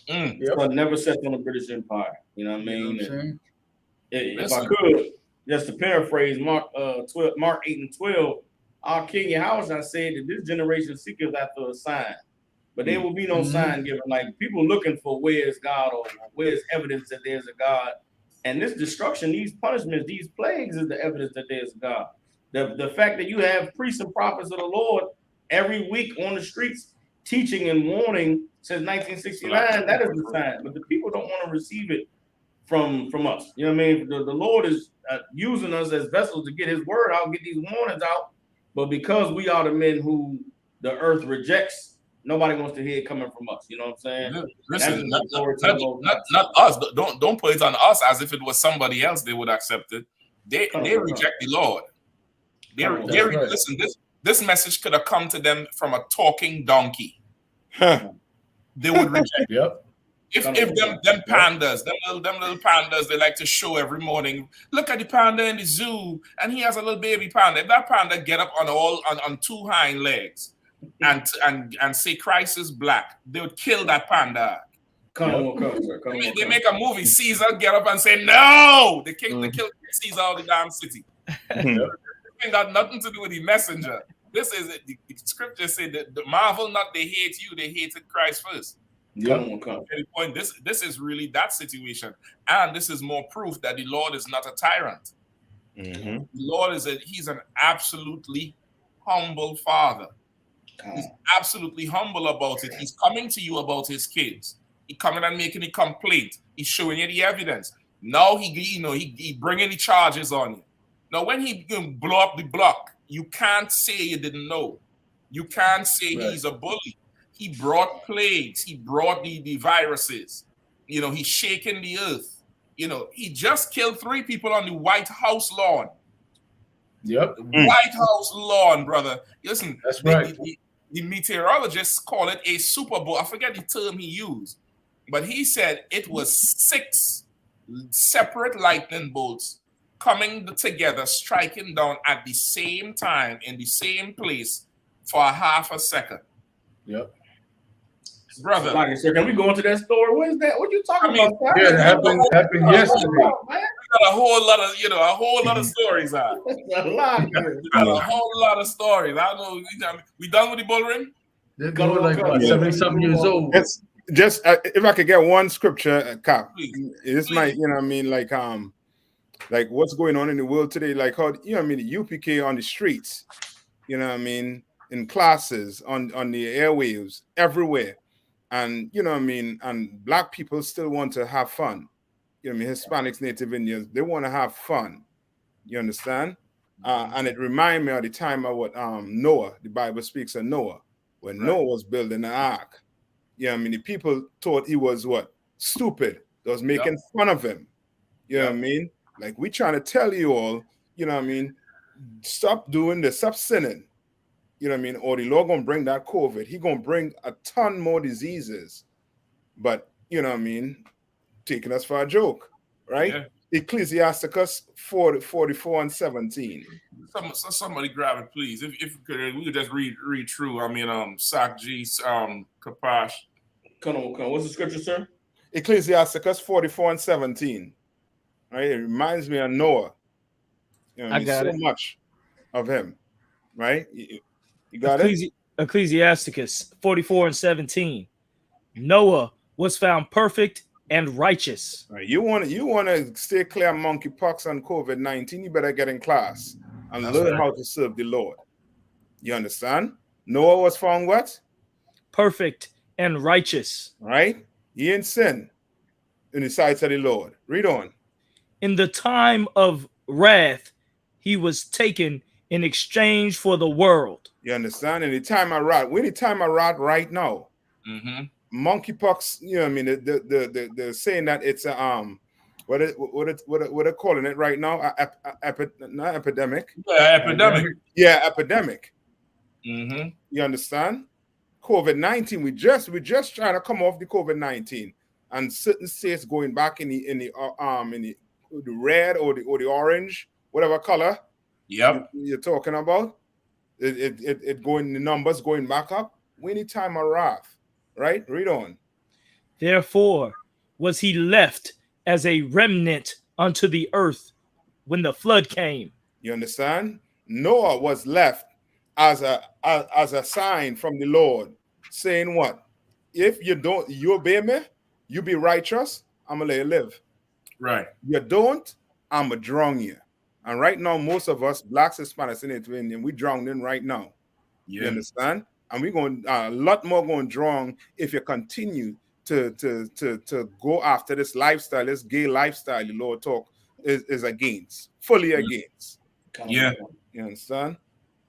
The sun never sets on the British Empire. You know what I mean? if I could, just to paraphrase Mark 8:12, our King Yahweh said that this generation seeketh after a sign, but there will be no sign given. Like people looking for where is God or where is evidence that there's a God. And this destruction, these punishments, these plagues is the evidence that there's a God. The fact that you have priests and prophets of the Lord every week on the streets teaching and warning since 1969, that is the sign. But the people don't want to receive it from us. You know what I mean? The Lord is using us as vessels to get his word out, get these warnings out. But because we are the men who the earth rejects, nobody wants to hear it coming from us. You know what I'm saying? Listen, not us. Don't put it on us as if it was somebody else they would accept it. They reject the Lord. Listen, this message could have come to them from a talking donkey. They would reject it. If them pandas, them little pandas, they like to show every morning. Look at the panda in the zoo, and he has a little baby panda. If that panda get up on two hind legs and say Christ is black, they would kill that panda. They make a movie. Caesar get up and say no. They kill Caesar out of the damn city. It got nothing to do with the messenger. This is the scripture said that the marvel not they hate you, they hated Christ first. Point. This is really that situation, and this is more proof that the Lord is not a tyrant. The Lord he's an absolutely humble father. He's absolutely humble about it. He's coming to you about his kids. He coming and making a complaint. He's showing you the evidence. Now he bringing the charges on you. Now when he blow up the block, you can't say you didn't know. You can't say he's a bully. He brought plagues. He brought the viruses. He's shaking the earth. He just killed 3 people on the White House lawn. Yep. White House lawn, brother. Listen, that's right. The meteorologists call it a Super Bowl. I forget the term he used, but he said it was 6 separate lightning bolts coming together, striking down at the same time in the same place for a half a second. Yep. Brother, so can we go into that story? What is that? What you talking about? Yeah, it happened yesterday. We got a whole lot of stories out. A lot. We got a whole lot of stories. I know we done with the bull ring. They're going like 70-something years old. It's just if I could get one scripture, Cap. This might, like what's going on in the world today, like how the UPK on the streets, in classes, on the airwaves, everywhere. And and black people still want to have fun. Hispanics, Native Indians, they want to have fun. You understand? And it reminds me of the time of what Noah, the Bible speaks of Noah, when Noah was building the ark. The people thought he was what? Stupid. They was making fun of him. You know what I mean? Like we trying to tell you all, stop doing this, stop sinning. Or the Lord gonna bring that COVID. He gonna bring a ton more diseases. But taking us for a joke, right? Yeah. Ecclesiasticus 44 and 17. Somebody grab it, please. If we could just read through. Sak G, Kapash. Come on. What's the scripture, sir? Ecclesiasticus 44 and 17. Right? It reminds me of Noah. I got so much of him, right? You got it? Ecclesiasticus 44 and 17. Noah was found perfect and righteous. Right. You want to stay clear of monkeypox and COVID-19, you better get in class and learn how to serve the Lord. You understand? Noah was found what? Perfect and righteous. Right? He ain't sin in the sight of the Lord. Read on. In the time of wrath, he was taken in exchange for the world. You understand? In the time of wrath, we're in the time of wrath right now. Monkeypox, they're saying that it's what they're calling it right now, not epidemic. Yeah, epidemic. Yeah, epidemic. You understand? COVID-19, we just trying to come off the COVID-19, and certain states going back in the red or the orange, whatever color. Yep. You're talking about it going, the numbers going back up. We need time of wrath, right? Read on. Therefore was he left as a remnant unto the earth when the flood came. You understand? Noah was left as a sign from the Lord, saying what? If you obey me, you be righteous, I'm gonna let you live. Right. You don't, I'm gonna drown you. And right now, most of us, blacks, Hispanics, and Indian, we drowning right now. Yeah. You understand? And we're going a lot more going drown if you continue to go after this lifestyle, this gay lifestyle the Lord talk is against, fully against. Yeah. You understand?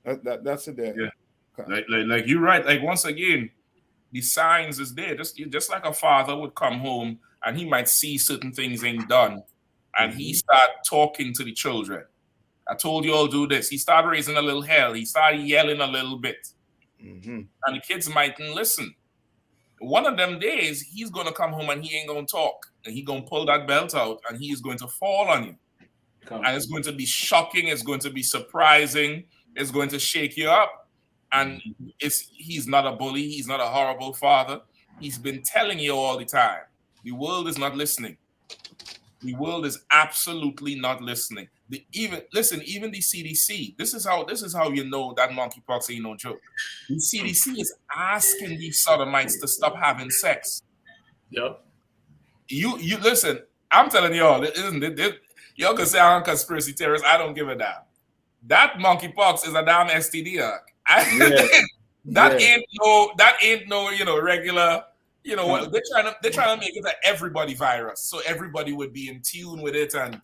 That's it there. Yeah. Like you're right. Like once again, the signs is there. Just like a father would come home and he might see certain things ain't done, and he start talking to the children. I told you all do this. He started raising a little hell. He started yelling a little bit, and the kids mightn't listen. One of them days, he's gonna come home and he ain't gonna talk, and he gonna pull that belt out, and he is going to fall on you, and it's going to be shocking. It's going to be surprising. It's going to shake you up, and he's not a bully. He's not a horrible father. He's been telling you all the time. The world is not listening. The world is absolutely not listening. Even the CDC. This is how you know that monkeypox ain't no joke. The CDC is asking these sodomites to stop having sex. Yep. You listen. I'm telling y'all, y'all can say I'm a conspiracy theorist. I don't give a damn. That monkeypox is a damn STD. That ain't no regular. What they're trying to make it an everybody virus, so everybody would be in tune with it, and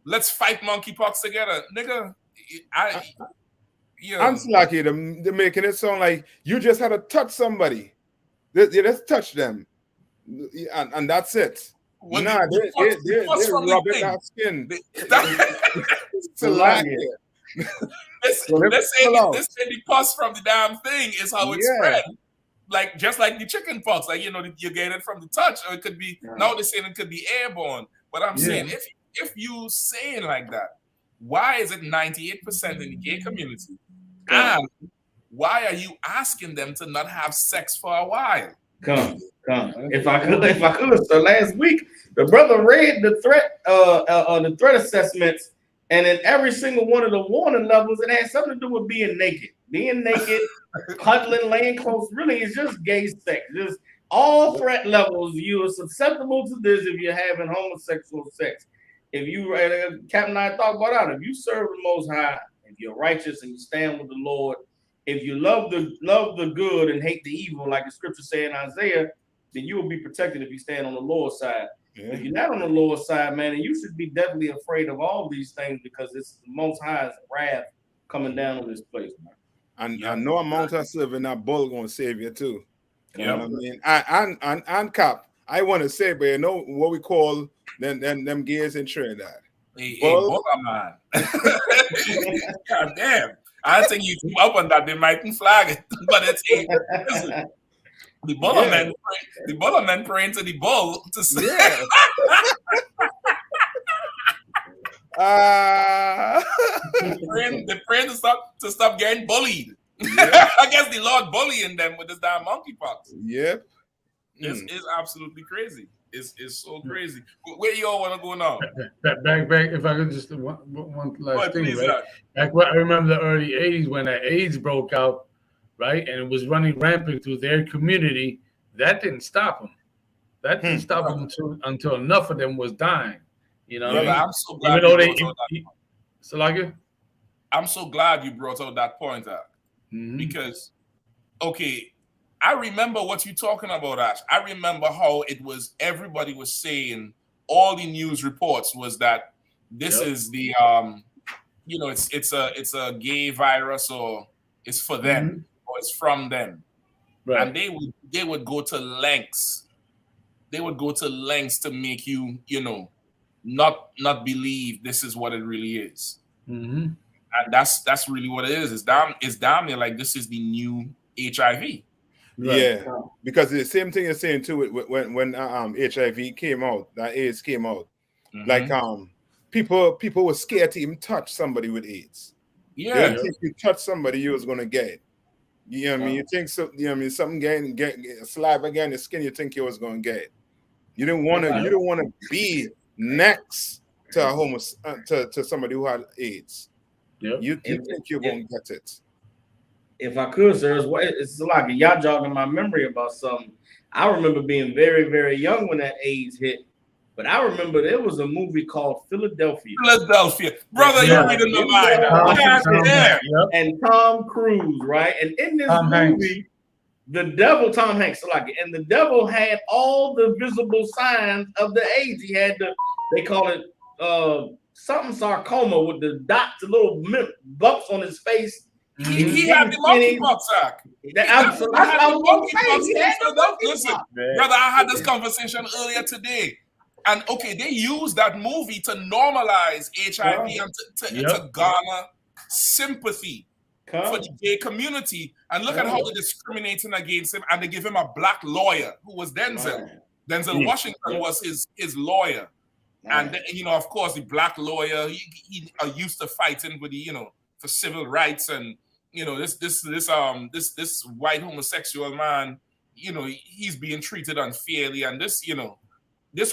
let's fight monkeypox together, nigga. I'm lucky they're making it sound like you just had to touch somebody. You just touch them, and that's it. Well, they're rubbing that skin. Let's say the pus from the damn thing is how it spread. Like just like the chicken pox, like you get it from the touch, or it could be now they're saying it could be airborne. But I'm saying if you say it like that, why is it 98% in the gay community? And why are you asking them to not have sex for a while? Come. If I could. So last week the brother read the threat assessments, and in every single one of the warning levels, it had something to do with being naked. Being naked, cuddling, laying close, really is just gay sex. Just all threat levels, you are susceptible to this if you're having homosexual sex. If you, Captain and I talked about that, if you serve the Most High, if you're righteous and you stand with the Lord, if you love the good and hate the evil, like the scripture say in Isaiah, then you will be protected if you stand on the Lord's side. If you're not on the Lord's side, man, then you should be definitely afraid of all these things, because it's the Most High's wrath coming down on this place, man. And I know amount of serving that bull gonna save you too. You know what I mean? And Cap, I want to say, but you know what we call them gays in Trinidad? Hey, man. God damn. I think you keep up on that, they mightn't flag it, but it's the buller men. The buller men praying to the bull to say. They're praying to stop getting bullied. I guess the Lord bullying them with this damn monkeypox. Yep. It's absolutely crazy. It's so crazy. Where you all want to go now? Back. If I could just one last thing, right? Back I remember the early '80s when the AIDS broke out, right, and it was running rampant through their community. That didn't stop them. That didn't stop them until enough of them was dying. You know, I'm so glad. I'm so glad you brought out that point out, because I remember what you're talking about, Ash. I remember how it was. Everybody was saying, all the news reports was that this is the it's a gay virus, or it's for them, or it's from them, right? And they would go to lengths. They would go to lengths to make you not believe this is what it really is. And that's really what it is. It's damn near like this is the new HIV. Right. Yeah, because the same thing you're saying too when HIV came out, that AIDS came out, like people were scared to even touch somebody with AIDS. Yeah, if you touch somebody, you was gonna get it. You know what I mean? You think so? You know what I mean? Something get saliva again, the skin, you think you was gonna get it. You didn't want to be next to a to somebody who had AIDS. Yep. You think you're going to get it? If I could, sir, it's like y'all jogging my memory about something. I remember being very, very young when that AIDS hit, but I remember there was a movie called Philadelphia. Brother, you're reading the mind. And Tom Cruise, right? And in this movie, the devil, Tom Hanks, and the devil had all the visible signs of the AIDS. He had they call it something sarcoma with the dots, the little bumps on his face. He had the monkeypox, Zach. Listen, brother, I had this conversation earlier today. And okay, they used that movie to normalize HIV and to garner sympathy for the gay community. And look at how they're discriminating against him. And they give him a black lawyer who was Denzel. Denzel Washington was his lawyer. And you know, of course, the black lawyer, he used to fighting with the, for civil rights, and this white homosexual man, he's being treated unfairly, and this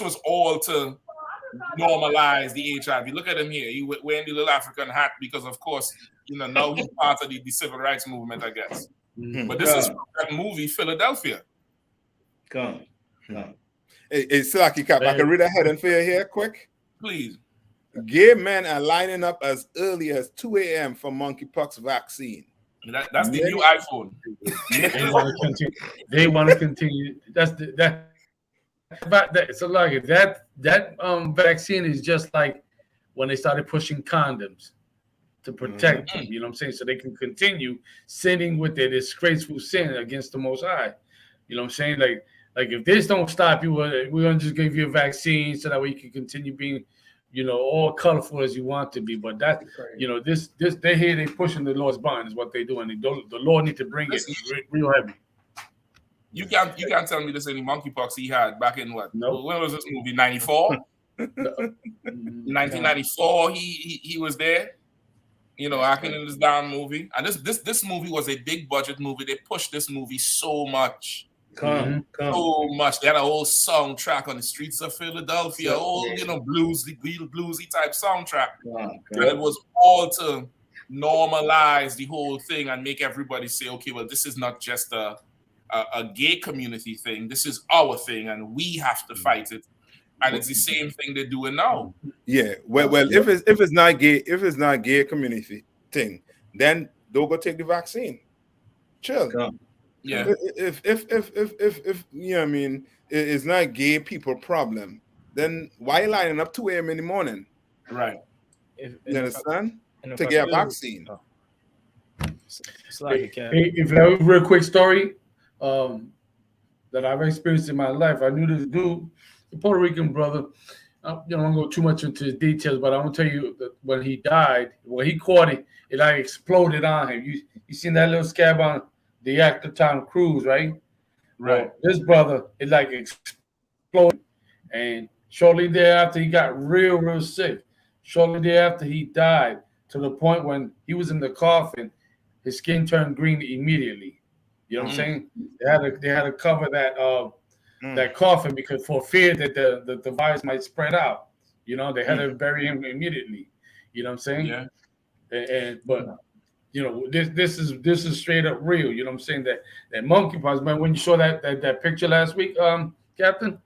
was all to normalize the HIV. Look at him here. He wearing the little African hat because, of course, now he's part of the civil rights movement, I guess. But this is that movie, Philadelphia. Come. Hey, Silaki Cap, I can read ahead and for you here quick. Please. Gay men are lining up as early as 2 a.m. for monkeypox vaccine. That's the new iPhone. They want to continue. That's so like that vaccine is just like when they started pushing condoms to protect them, you know what I'm saying? So they can continue sinning with their disgraceful sin against the Most High. You know what I'm saying? Like if this don't stop you, we're gonna just give you a vaccine so that way you can continue being, all colorful as you want to be. But that, this they pushing the Lord's bond is what they do, and the Lord need to bring it real heavy. You can't tell me this any monkeypox he had back in what? Nope. When was this movie? 94? 1994. He was there. Acting in this damn movie. And this movie was a big budget movie. They pushed this movie so much. So much. They had a whole soundtrack on the streets of Philadelphia, bluesy type soundtrack. And it was all to normalize the whole thing and make everybody say, okay, well, this is not just a gay community thing. This is our thing, and we have to fight it. And it's the same thing they're doing now. Yeah. Well, if it's not gay community thing, then don't go take the vaccine. Chill. Yeah. If it's not gay people problem, then why lining up 2 a.m. in the morning? Right. You understand? To get a vaccine. If I have a real quick story that I've experienced in my life, I knew this dude, a Puerto Rican brother. I don't go too much into the details, but I'm gonna tell you that when he died, when he caught it, it like exploded on him. You seen that little scab on the actor Tom Cruise, right? Right. Well, this brother, it like exploded, and shortly thereafter he got real sick. Shortly thereafter he died, to the point when he was in the coffin, his skin turned green immediately. You know what I'm saying? They had to cover that coffin because for fear that the virus might spread out. They had to bury him immediately. You know what I'm saying? Yeah. But this is straight up real. You know what I'm saying? That monkeypox, man. When you saw that picture last week, Captain.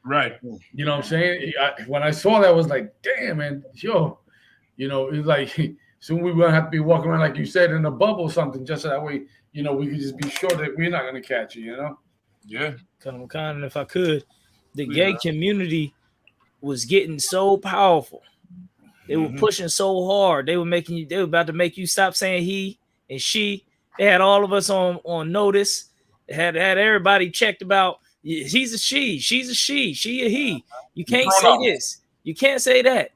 Right. You know what I'm saying? When I saw that, I was like, damn, man, it's like soon we're gonna have to be walking around, like you said, in a bubble or something, just so that way, we could just be sure that we're not gonna catch it. Yeah. Kind if I could, the gay community was getting so powerful. They were pushing so hard. They were about to make you stop saying he and she. They had all of us on notice. They had everybody checked about. He's a she, she's a she a he. You can't say this. You can't say that.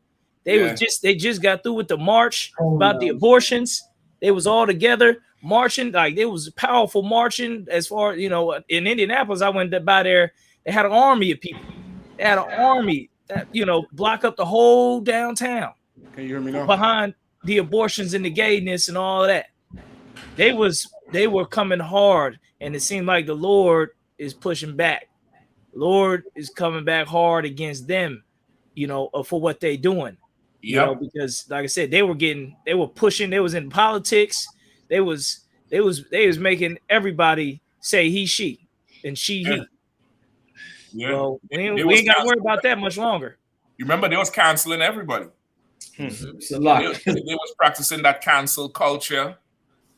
They just got through with the march about the abortions. They was all together marching. Like there was powerful marching. As far in Indianapolis, I went by there. They had an army of people. They had an army that block up the whole downtown. Can you hear me now? Behind the abortions and the gayness and all of that. They were coming hard, and it seemed like the Lord is pushing back. Lord is coming back hard against them. for what they doing. Because like I said, they were pushing, they was in politics, they was making everybody say he, she, and she, he. Yeah. Well, we ain't got to worry about that much longer. You remember they was canceling everybody. It's a lot. They was practicing that cancel culture.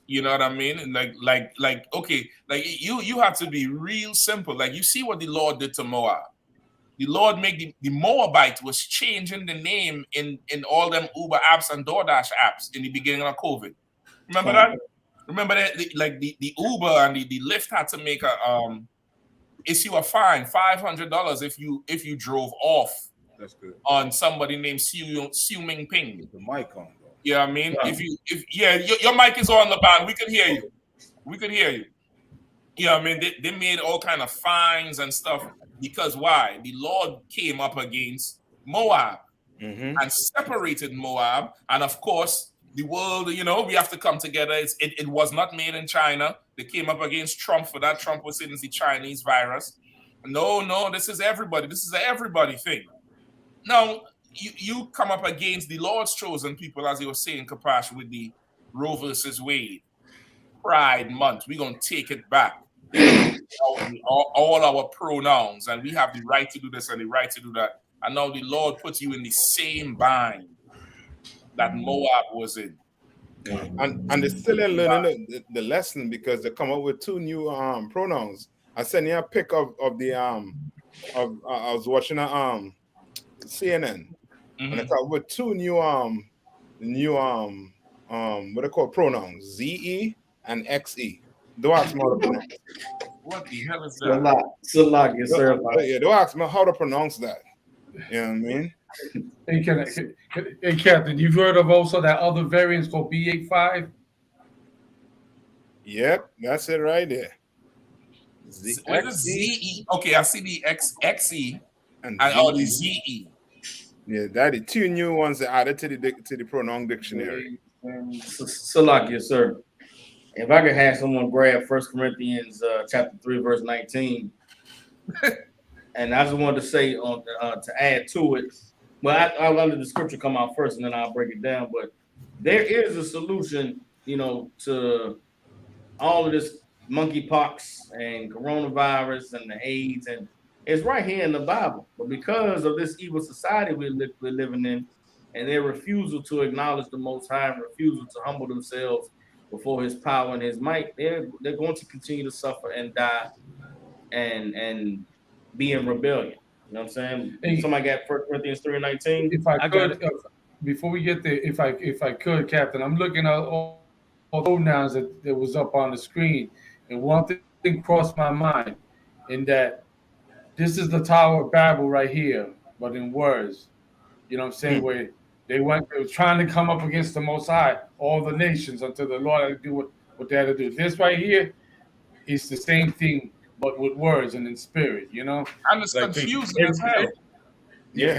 You know what I mean? And like okay, like you have to be real simple. Like you see what the Lord did to Moab. The Lord made the Moabite was changing the name in all them Uber apps and DoorDash apps in the beginning of COVID. Remember that? Remember that the Uber and the Lyft had to make issue a fine $500 if you drove off. That's good. On somebody named Xiu Ming Ping. With the mic on though. Yeah, I mean, your mic is on, LeBan. We can hear you. We can hear you. Yeah, I mean, they made all kind of fines and stuff because why? The Lord came up against Moab and separated Moab, and of course, the world. We have to come together. It was not made in China. They came up against Trump for that. Trump was saying it's the Chinese virus. No, this is everybody. This is an everybody thing. Now, you come up against the Lord's chosen people, as you were saying, Kapash, with the Roe versus Wade Pride Month. We're going to take it back. All our pronouns, and we have the right to do this and the right to do that. And now the Lord puts you in the same bind that Moab was in. And they're still learning the lesson because they come up with 2 new pronouns. I sent you a pic of the I was watching CNN and they come up with 2 new what they call pronouns, ZE and XE. Don't ask me how to pronounce. What the hell is that? Salak, yes, sir. Yeah, don't ask me how to pronounce that. You know what I mean? Hey, Captain, you've heard of also that other variants called B85? Yep, that's it right there. What is ZE? Okay, I see the XE and the ZE. Yeah, that is 2 new ones that added to the pronoun dictionary. Salak, yes, sir. If I could have someone grab 1 Corinthians chapter 3, verse 19, and I just wanted to say to add to it. Well, I'll let the scripture come out first, and then I'll break it down. But there is a solution, to all of this monkeypox and coronavirus and the AIDS, and it's right here in the Bible. But because of this evil society we're living in, and their refusal to acknowledge the Most High, and refusal to humble themselves before His power and His might, they're going to continue to suffer and die, and be in rebellion. You know what I'm saying? Hey, somebody got 1 Corinthians 3:19. If I could, before we get there, if I could, Captain, I'm looking at all pronouns that was up on the screen, and one thing crossed my mind, in that this is the Tower of Babel right here, but in words. You know what I'm saying? Where they were trying to come up against the Most High, all the nations, until the Lord had to do what they had to do. This right here is the same thing, but with words and in spirit, And it's like confusing as hell. Yeah,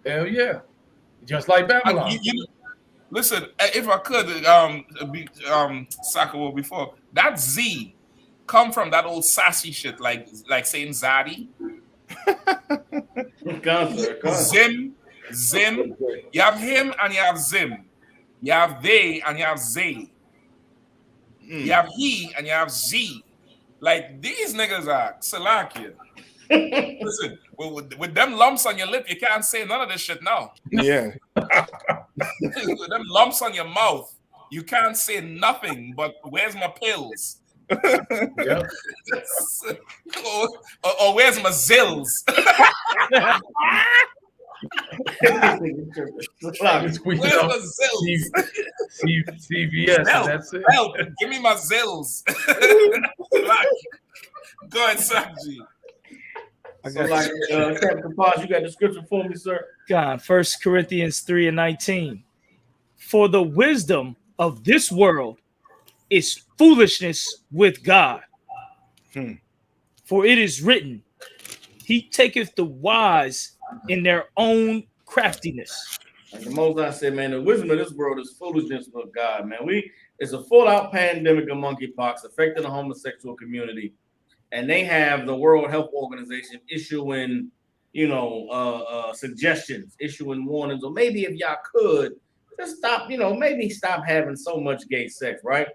hell yeah. Just like Babylon. Listen, if I could, Sakawa before, that Z come from that old sassy shit, like saying Zaddy. Zim. You have him and you have Zim. You have they and you have Zay. You have he and you have Z. Like, these niggas are Salakia. Listen, with them lumps on your lip, you can't say none of this shit now. Yeah. With them lumps on your mouth, you can't say nothing but, where's my pills? Yep. or where's my zills? Where's my zills? CVS, that's it. Help, give me my zills. Go ahead, Sakji. Captain Paz, you got the scripture for me, sir? God, 1 Corinthians 3:19. For the wisdom of this world is foolishness with God. For it is written, He taketh the wise in their own craftiness. Like the Most High said, man, the wisdom of this world is foolishness with God, man. It's a full-out pandemic of monkeypox affecting the homosexual community. And they have the World Health Organization issuing suggestions, issuing warnings, or maybe if y'all could just stop, maybe stop having so much gay sex, right?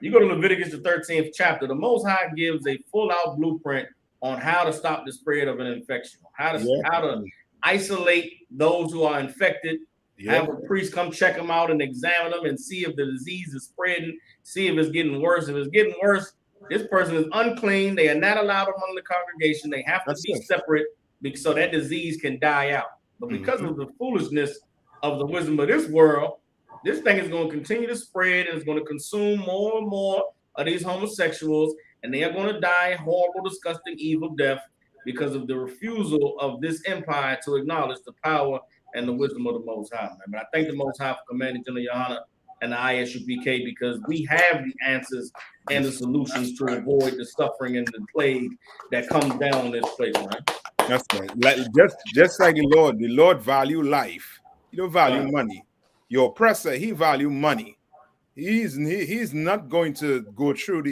You go to Leviticus the 13th chapter, the Most High gives a full-out blueprint on how to stop the spread of an infection, how to isolate those who are infected, have a priest come check them out and examine them and see if the disease is spreading, see if it's getting worse. If it's getting worse, this person is unclean. They are not allowed among the congregation. They have to be separate so that disease can die out. But because of the foolishness of the wisdom of this world, this thing is going to continue to spread and it's going to consume more and more of these homosexuals, and they are going to die horrible, disgusting, evil death because of the refusal of this empire to acknowledge the power and the wisdom of the Most High. But I thank the Most High for commanding Gen.YAHANNA and the I.S.U.P.K because we have the answers and the solutions to avoid the suffering and the plague that comes down on this place, right? That's right. Like, just like the Lord value life. He don't value money. Your oppressor, he value money. He's not going to go through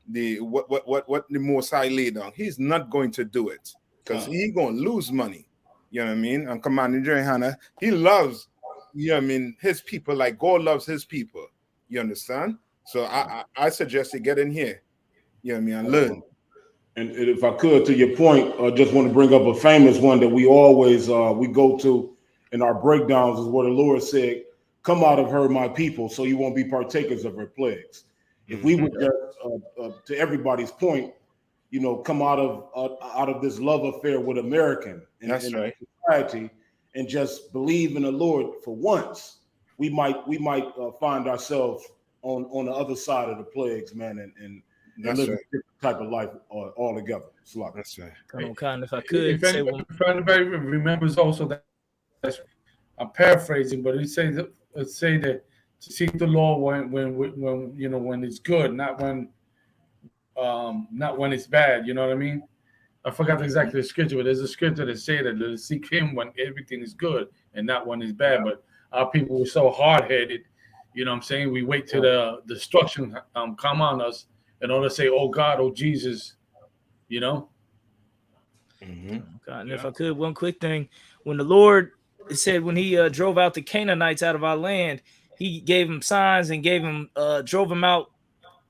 what the Most High laid down. He's not going to do it because he's going to lose money. You know what I mean? And Commander Gen.YAHANNA, he loves, his people like God loves his people. You understand? So I suggest you get in here. You know what I mean? And learn. And if I could, to your point, I just want to bring up a famous one that we always we go to in our breakdowns is where the Lord said, "Come out of her, my people, so you won't be partakers of her plagues." If we would just, to everybody's point, come out of this love affair with American and society, and just believe in the Lord for once, we might find ourselves on the other side of the plagues, man, and live a different type of life altogether. That's right. If I could say one. If anybody remembers also that I'm paraphrasing, but it say that to seek the Lord when it's good, not when it's bad. You know what I mean? I forgot exactly the scripture, but there's a scripture that say that to seek Him when everything is good and not when it's bad. But our people were so hard-headed. You know what I'm saying? We wait till the destruction come on us in order to say, "Oh God, oh Jesus," God, and if I could, one quick thing. When the Lord said when he drove out the Canaanites out of our land, he gave them signs and drove them out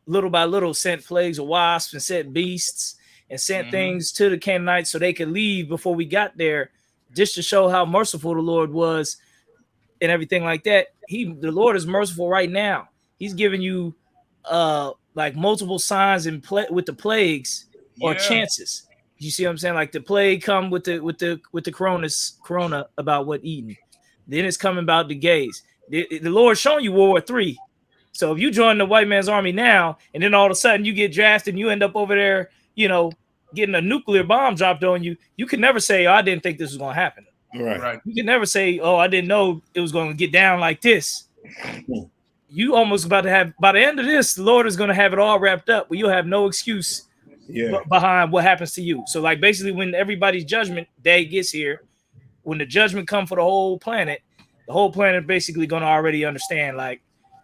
little by little, sent plagues of wasps and sent beasts and sent things to the Canaanites so they could leave before we got there, just to show how merciful the Lord was and everything like that. The Lord is merciful right now. He's giving you like multiple signs and with the plagues or chances. You see what I'm saying? Like the plague come with the corona about what eating. Then it's coming about the gays. The Lord showing you World War III. So if you join the white man's army now, and then all of a sudden you get drafted and you end up over there, getting a nuclear bomb dropped on you, you can never say, "Oh, I didn't think this was going to happen." Right. You can never say, "Oh, I didn't know it was going to get down like this." You almost about to have, by the end of this, the Lord is going to have it all wrapped up where you'll have no excuse behind what happens to you. So like basically when everybody's judgment day gets here, when the judgment come for the whole planet basically going to already understand, like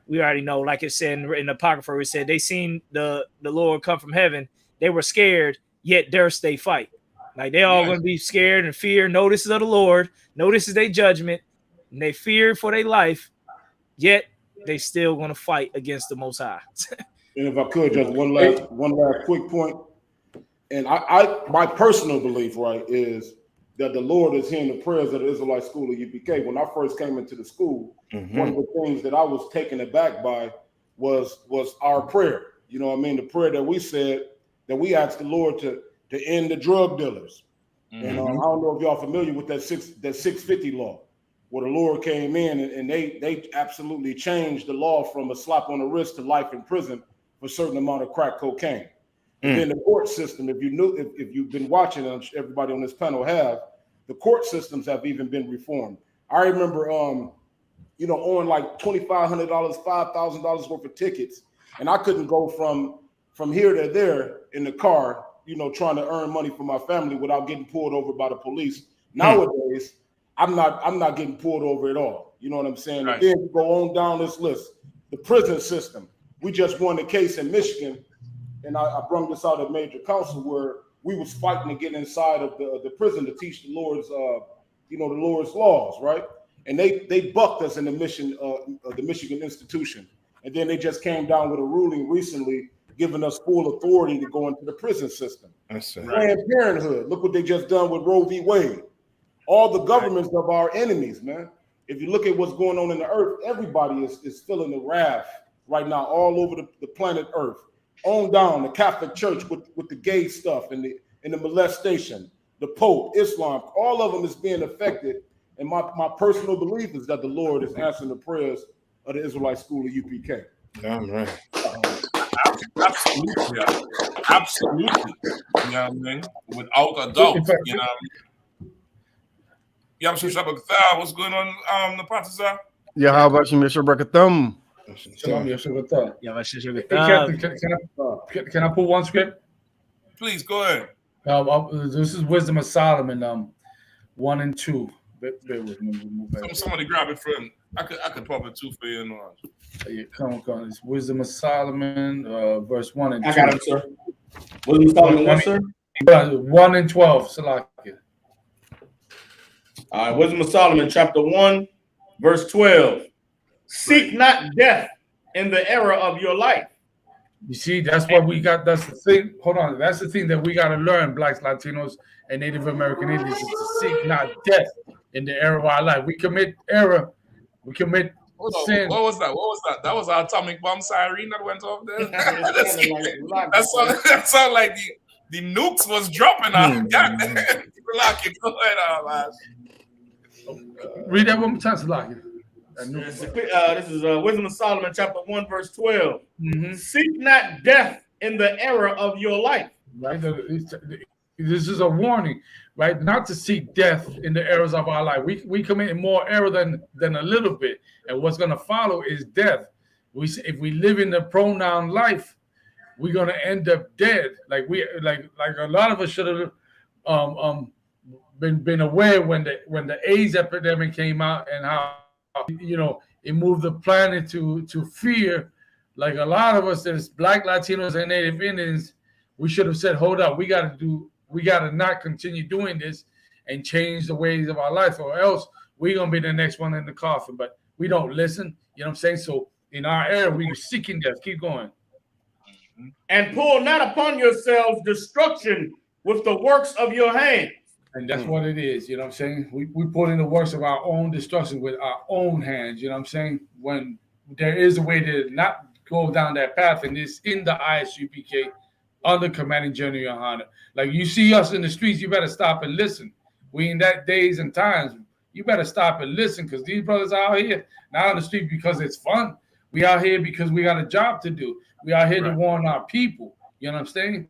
we already know, like it said in the Apocrypha, it said they seen the Lord come from heaven. They were scared, yet durst they fight. Like they all going to be scared and fear. No, this is of the Lord. No, this is their judgment. And they fear for their life, yet they still going to fight against the Most High. And if I could, just one last quick point. And my personal belief, right, is that the Lord is hearing the prayers of the Israelite school of U.P.K. When I first came into the school, one of the things that I was taken aback by was our prayer. You know what I mean? The prayer that we said, that we asked the Lord to end the drug dealers. And I don't know if y'all familiar with that 650 law, where the Lord came in and they absolutely changed the law from a slap on the wrist to life in prison for a certain amount of crack cocaine. And then the court system, if you've been watching, and everybody on this panel have, the court systems have even been reformed. I remember, on like $2,500, $5,000 worth of tickets, and I couldn't go from here to there in the car, trying to earn money for my family without getting pulled over by the police. Nowadays, I'm not getting pulled over at all. You know what I'm saying? Right. And then go on down this list. The prison system. We just won a case in Michigan, and I brought this out at Major Council where we was fighting to get inside of the prison to teach the Lord's, the Lord's laws, right? And they bucked us in the Michigan institution. And then they just came down with a ruling recently giving us full authority to go into the prison system. Planned Parenthood, look what they just done with Roe v. Wade. All the governments of our enemies, man. If you look at what's going on in the earth, everybody is feeling the wrath right now all over the planet Earth. On down, the Catholic Church with the gay stuff and the molestation, the Pope, Islam, all of them is being affected. And my personal belief is that the Lord is answering the prayers of the Israelite school of UPK. Damn right. Absolutely. Absolutely. You know what I mean? Without a doubt. You know what I mean? What's going on, the Patazar? Yeah, how about you, Mr. Brakathum? Shalom, Yeshua. Yeah, my shit. Can I put one script? Please go ahead. This is Wisdom of Solomon, 1 and 2. Bear with me. Somebody grab it for him. I could pop it too for you. Yeah, come on. It's Wisdom of Solomon, verse 1 and 2. I got him, sir. Wisdom of Solomon, what, sir? 1 and 12. Salakia. All right, Wisdom of Solomon, chapter 1, verse 12. Seek not death in the era of your life. You see, that's what we got. That's the thing. Hold on. That's the thing that we got to learn, Blacks, Latinos, and Native American Indians, is to seek not death in the era of our life. We commit error. We commit sin. What was that? That was our atomic bomb siren that went off there. That sounded like the nukes was dropping out. Go ahead, man. Read that one more time, Salakia. This is Wisdom of Solomon, chapter 1, verse 12. Seek not death in the era of your life. Right. This is a warning, right? Not to seek death in the eras of our life. We commit more error than a little bit, and what's going to follow is death. If we live in the pronoun life, we're going to end up dead. Like a lot of us should have been aware when the AIDS epidemic came out and how it moved the planet to fear. Like a lot of us, there's Black, Latinos, and Native Indians, we should have said, hold up, we got to not continue doing this and change the ways of our life, or else we're gonna be the next one in the coffin. But we don't listen, you know what I'm saying? So in our era, we were seeking death. Keep going. And pull not upon yourselves destruction with the works of your hands. And that's what it is, you know what I'm saying? We put in the works of our own destruction with our own hands, you know what I'm saying? When there is a way to not go down that path, and it's in the I.S.U.P.K. under commanding GEN.YAHANNA. Like you see us in the streets, you better stop and listen. We in that days and times, you better stop and listen, because these brothers are out here not on the street because it's fun. We out here because we got a job to do. We out here to warn our people, you know what I'm saying?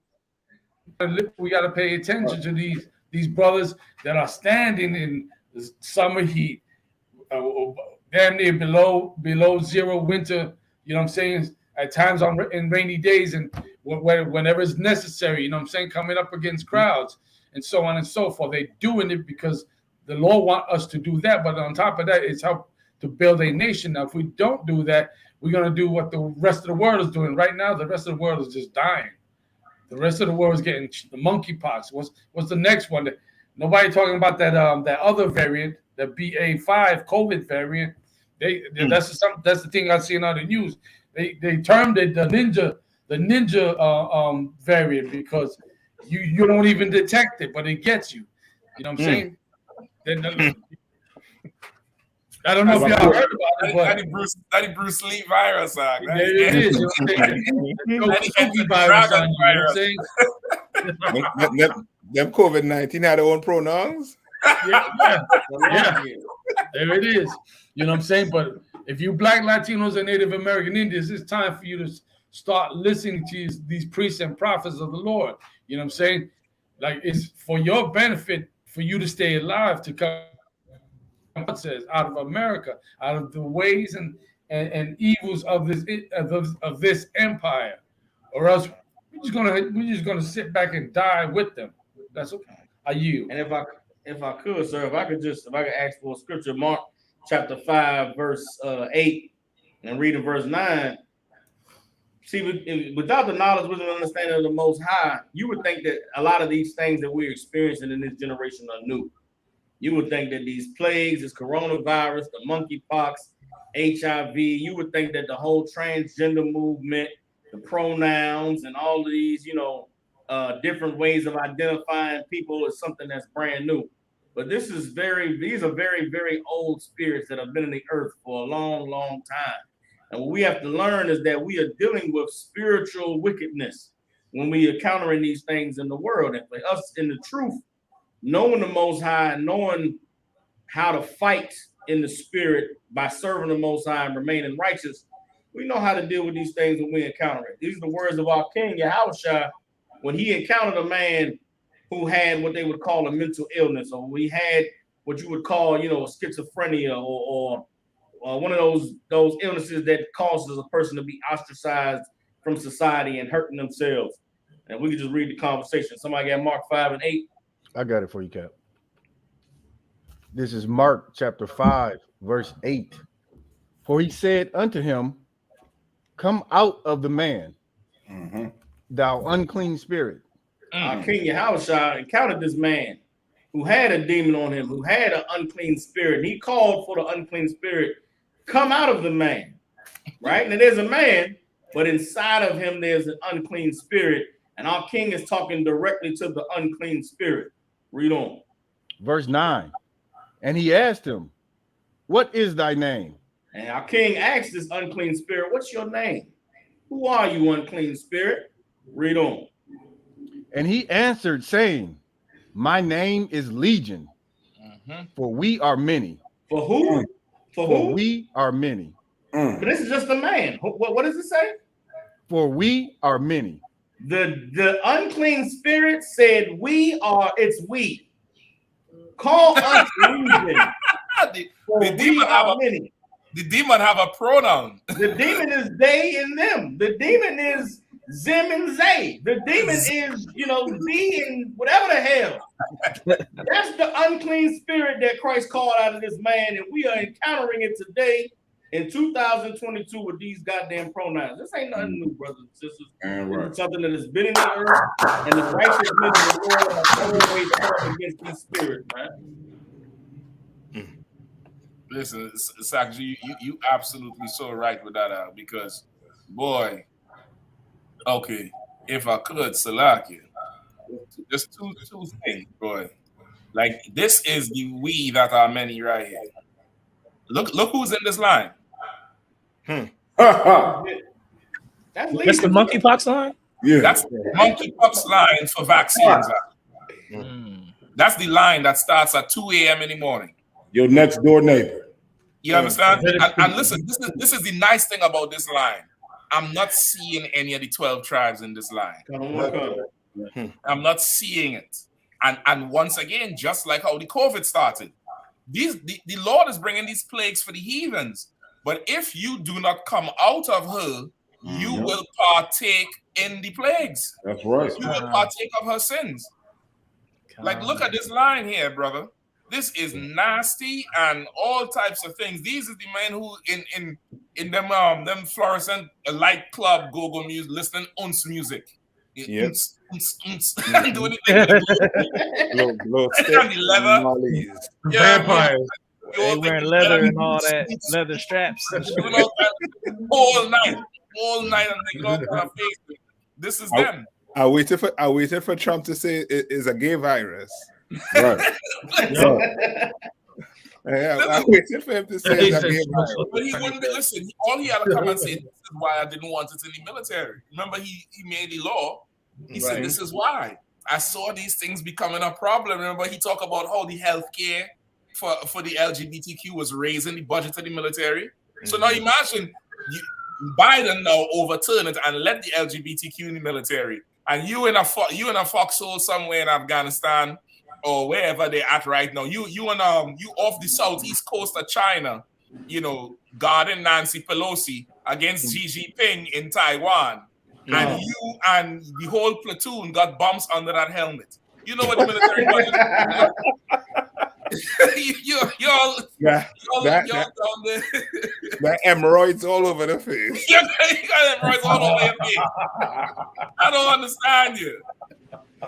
We got to pay attention to these brothers that are standing in the summer heat, damn near below zero winter, you know what I'm saying? At times in rainy days and whenever it's necessary, you know what I'm saying? Coming up against crowds and so on and so forth. They're doing it because the Lord wants us to do that. But on top of that, it's help to build a nation. Now, if we don't do that, we're going to do what the rest of the world is doing. Right now, the rest of the world is just dying. The rest of the world is getting the monkeypox. What's the next one? Nobody talking about that other variant, the BA.5 COVID variant. That's the thing I see on the news. They termed it the ninja variant because you don't even detect it, but it gets you. You know what I'm saying? I don't know if y'all heard about it, but that Bruce Lee virus. It is. You know Them COVID-19 had their own pronouns. Yeah. There it is. You know what I'm saying? But if you Black, Latinos, and Native American Indians, it's time for you to start listening to these priests and prophets of the Lord. You know what I'm saying? Like, it's for your benefit for you to stay alive, to come, God says, out of America, out of the ways and evils of this empire, or else we're just gonna sit back and die with them. That's okay. Are you? And if I could, sir, if I could ask for a scripture, Mark chapter 5, verse 8, and read in verse 9. See, without the knowledge, wisdom, and understanding of the Most High, you would think that a lot of these things that we're experiencing in this generation are new. You would think that these plagues, this coronavirus, the monkeypox, HIV, you would think that the whole transgender movement, the pronouns, and all of these, different ways of identifying people is something that's brand new. But these are very, very old spirits that have been in the earth for a long, long time. And what we have to learn is that we are dealing with spiritual wickedness when we are encountering these things in the world. And for us in the truth, knowing the Most High, knowing how to fight in the spirit by serving the Most High and remaining righteous, we know how to deal with these things when we encounter it. These are the words of our King YAHANNA when he encountered a man who had what they would call a mental illness, or we had what you would call, schizophrenia, or one of those illnesses that causes a person to be ostracized from society and hurting themselves. And we can just read the conversation. Somebody got Mark 5 and 8. I got it for you, Cap. This is Mark chapter 5, verse 8. For he said unto him, come out of the man, thou unclean spirit. Our King YAHANNA encountered this man who had a demon on him, who had an unclean spirit. And he called for the unclean spirit, come out of the man, right? And there's a man, but inside of him, there's an unclean spirit. And our King is talking directly to the unclean spirit. Read on. Verse 9. And he asked him, what is thy name? And our King asked this unclean spirit, what's your name? Who are you, unclean spirit? Read on. And he answered, saying, my name is Legion, for we are many. For who? For who? We are many. But this is just a man. What does it say? For we are many. The unclean spirit said, it's we. Call us Legion. The demon have a pronoun. The demon is they and them. The demon is Zim and Zay. The demon is, Z and whatever the hell. That's the unclean spirit that Christ called out of this man, and we are encountering it today in 2022 with these goddamn pronouns. This ain't nothing new, brothers and sisters. It's something that has been in the earth, and the righteousness of the Lord has always come against these spirits, man. Listen, Sakji, you absolutely so right with that, because, boy, okay, if I could, Salaki, just two things, boy. Like, this is the we that are many right here. Look who's in this line. That's the monkeypox line? Yeah. That's the monkeypox line for vaccines. That's the line that starts at 2 a.m. in the morning. Your next door neighbor. You understand? And listen, this is the nice thing about this line. I'm not seeing any of the 12 tribes in this line. I'm not seeing it. And once again, just like how the COVID started, the Lord is bringing these plagues for the heathens. But if you do not come out of her, you will partake in the plagues. That's right. You will partake of her sins. Like, look at this line here, brother. This is nasty and all types of things. These are the men who in them fluorescent light club go music, listening uns music. Yes. Doing it. Blow And the leather. Vampires. They wearing leather and all that, leather straps. all night, and making all kind of faces. This is them. I waited for Trump to say it is a gay virus. Right. Yeah, I waited for him to say it's a gay virus. But he wouldn't listen. All he had to come and say, this is why I didn't want it in the military. Remember, he made the law. He said, this is why. I saw these things becoming a problem. Remember, he talked about how the healthcare for the LGBTQ was raising the budget of the military. So now imagine Biden now overturn it and let the LGBTQ in the military. And you in a foxhole somewhere in Afghanistan or wherever they're at right now. You off the southeast coast of China, guarding Nancy Pelosi against GEN.YAHANNA in Taiwan. And you and the whole platoon got bumps under that helmet. You know what the military budget is? y'all that down there. that hemorrhoids all over the face. You got hemorrhoids all over your face. I don't understand you.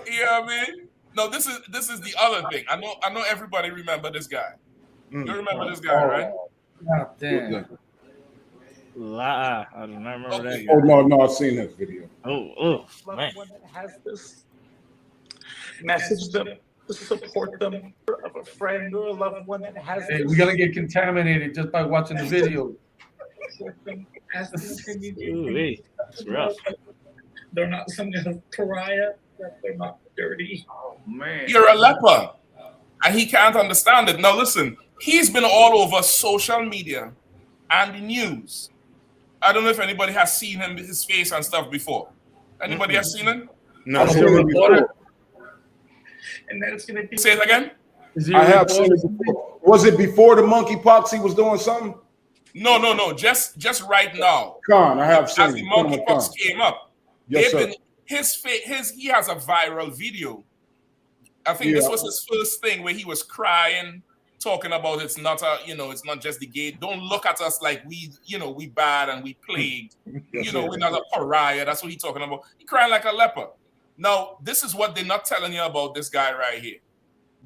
You know what I mean? No, this is the other thing. I know everybody remember this guy. You remember this guy, right? God damn. I do not remember that guy. Oh no, I've seen that video. Oh man. One that has this message them to support them of a friend or a loved one that has Hey, this. we're gonna get contaminated just by watching the video. As this opinion, Ooh, it's rough. they're not some kind of pariah, that they're not dirty. Oh man. You're a leper, and he can't understand it. Now listen, he's been all over social media and the news. I don't know if anybody has seen him, his face and stuff before. Anybody has seen him? No, I've seen it before. And then it's going to be. Say it again. I have seen it before. Was it before the monkeypox? He was doing something. No. Just right now. Khan, I have seen As the it. monkeypox came up, Yes, sir. he has a viral video. I think this was his first thing where he was crying, talking about it's not just the gay. Don't look at us like we bad and we plagued. We're not a pariah. That's what he's talking about. He crying like a leper. Now, this is what they're not telling you about this guy right here.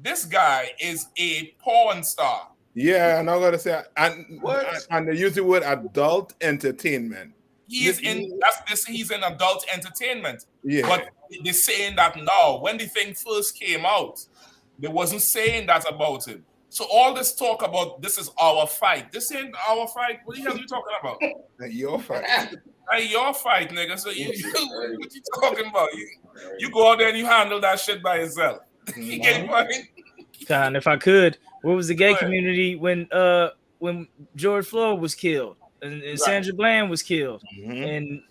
This guy is a porn star. Yeah, and I'm gonna say, and they use the word adult entertainment. He's in adult entertainment. Yeah. But they're saying that now. When the thing first came out, they wasn't saying that about him. So all this talk about this is our fight. This ain't our fight. What the hell are you talking about? Your fight. Hey, your fight, nigga. So what you talking about? You go out there and you handle that shit by yourself. You get money? Con, if I could, what was the gay community when George Floyd was killed and Sandra Bland was killed and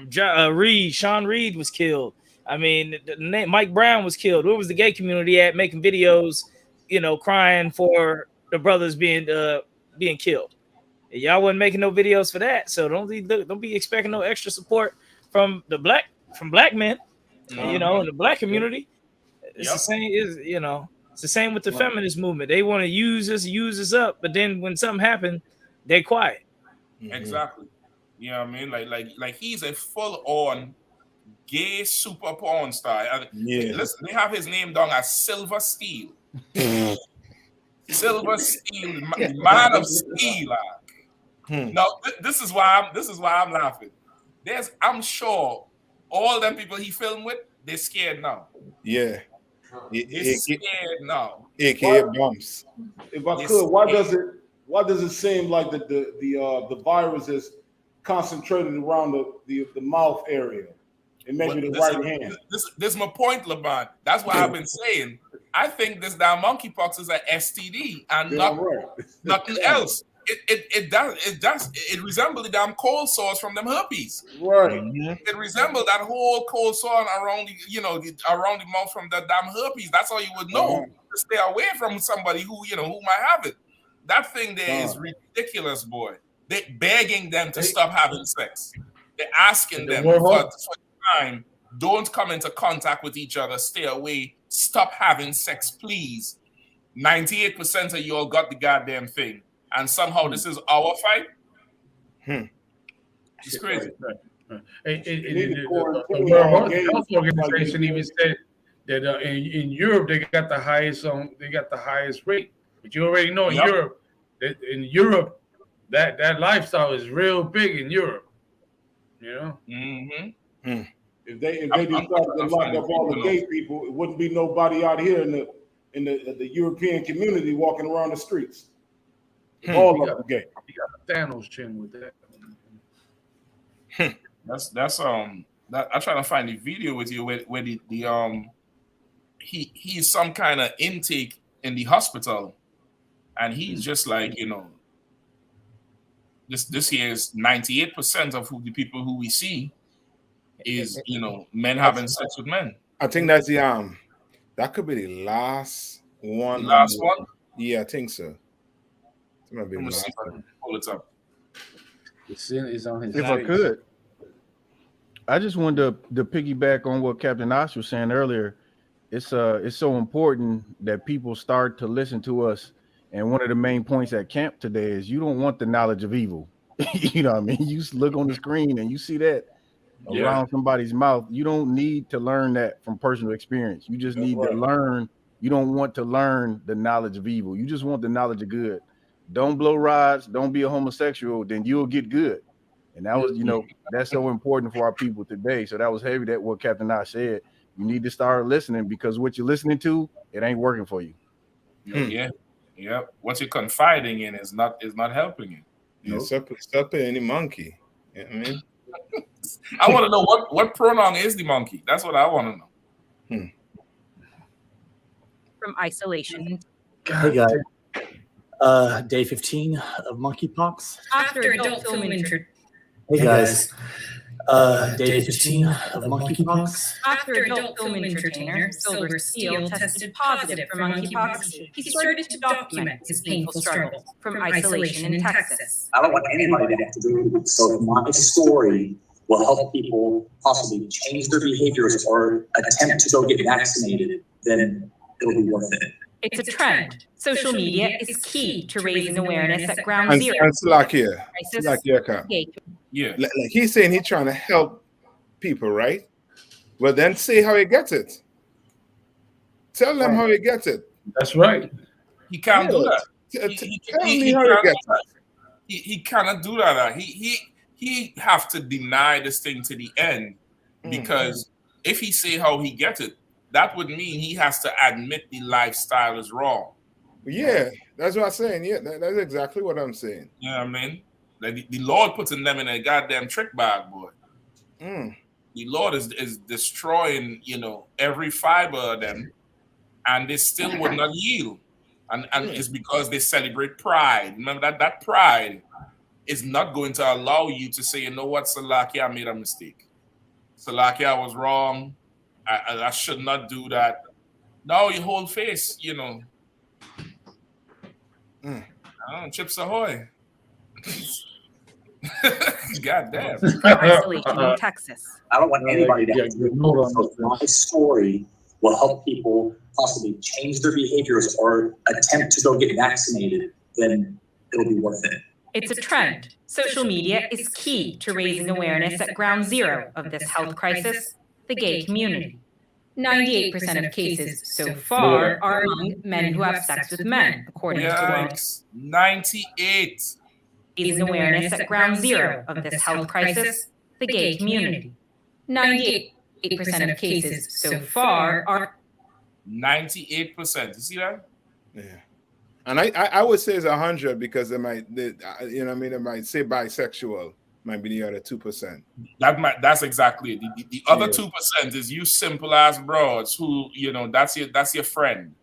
Sean Reed was killed? I mean, Mike Brown was killed. Where was the gay community at making videos, crying for the brothers being killed? Y'all wasn't making no videos for that, so don't be expecting no extra support from black men, in the black community. It's the same. It's the same with the feminist movement. They want to use us up, but then when something happens, they quiet. Exactly. You know what I mean? Like he's a full-on gay super porn star. Listen, they have his name down as Silver Steel. Silver Steel, man of steel. Now, this is why I'm laughing. I'm sure all them people he filmed with, they're scared now. Yeah. They're scared now. AKA bumps. If I could, why does it seem like the virus is concentrated around the mouth area and maybe the right hand? This is my point, Laban. That's why I've been saying. I think this damn monkeypox is an STD and nothing else. It resembles the damn cold sores from them herpes. Right. It resembles that whole cold sore around around the mouth from the damn herpes. That's how you would know to stay away from somebody who might have it. That thing there is ridiculous, boy. They're begging them to stop having sex. They're asking them for time, don't come into contact with each other, stay away, stop having sex, please. 98% of you all got the goddamn thing. And somehow this is our fight. It's crazy. The World Health Organization even said that in Europe they got the highest rate. But you already know in Europe that lifestyle is real big in Europe. If they decided to lock up all the gay people, it wouldn't be nobody out here in the European community walking around the streets. All of them gay. You got a Thanos chin with that. I'm trying to find the video with you where he's some kind of intake in the hospital, and he's just like this here is 98% of the people who we see is men having sex with men. I think that's the that could be the last one. Last one? Yeah, I think so. Let me see if I can pull it up. It's on his If I could, I just wanted to piggyback on what Captain Osh was saying earlier. it's so important that people start to listen to us. And one of the main points at camp today is you don't want the knowledge of evil. You know what I mean? You look on the screen and you see that around somebody's mouth. You don't need to learn that from personal experience. You just need to learn. You don't want to learn the knowledge of evil. You just want the knowledge of good. Don't blow rods. Don't be a homosexual. Then you'll get good. And that was, that's so important for our people today. So that was heavy, that what Captain I said. You need to start listening, because what you're listening to, it ain't working for you. Yeah. What you're confiding in is not helping you. Yeah, stop it, any monkey. You know what I mean? I want to know what pronoun is the monkey. That's what I want to know. From isolation. Hey guys, day 15 of monkeypox. After adult film intro. Hey guys, day 15 of monkeypox. After adult film entertainer Silver Steel tested positive for monkeypox, he started to document his painful struggle from isolation in Texas. I don't want anybody to have to do it. So if my story will help people possibly change their behaviors or attempt to go get vaccinated, then it'll be worth it. It's a trend. Social media is key to raising awareness at ground zero. And Salakia, yeah. Like he's saying he's trying to help people, right? But then say how he gets it. Tell them how he gets it. That's right. He can't do that. Tell me how he gets it. He cannot do that. He have to deny this thing to the end, because if he say how he gets it, that would mean he has to admit the lifestyle is wrong. Yeah, that's what I'm saying. Yeah, that's exactly what I'm saying. You know what I mean? Like the Lord putting them in a goddamn trick bag, boy. The Lord is destroying, every fiber of them, and they still would not yield. And it's because they celebrate pride. Remember that pride is not going to allow you to say, you know what, Salaki, I made a mistake. Salaki, I was wrong. I should not do that. No, your whole face, Chips Ahoy. God damn. Isolation in Texas. I don't want anybody to have to do it. So if my story will help people possibly change their behaviors or attempt to go get vaccinated, then it'll be worth it. It's a trend. Social media is key to raising awareness at ground zero of this health crisis, the gay community. 98% of cases so far are among men who have sex with men, according to World. 98. Raising awareness at ground zero of this health crisis, the gay community. 98% of cases so far are 98%. You see that? Yeah. And I would say it's 100, because it might, it might say bisexual might be the other 2%. That's exactly it. The other 2% is you simple ass broads who, that's your friend.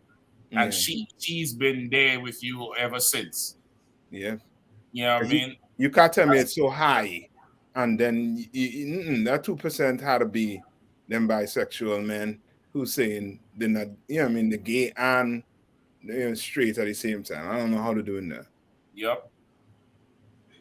And she's been there with you ever since. Yeah. You know what I mean? You can't tell me it's so high, and then that 2% had to be them bisexual men who saying they're not, the gay and straight at the same time. I don't know how to do that. Yep.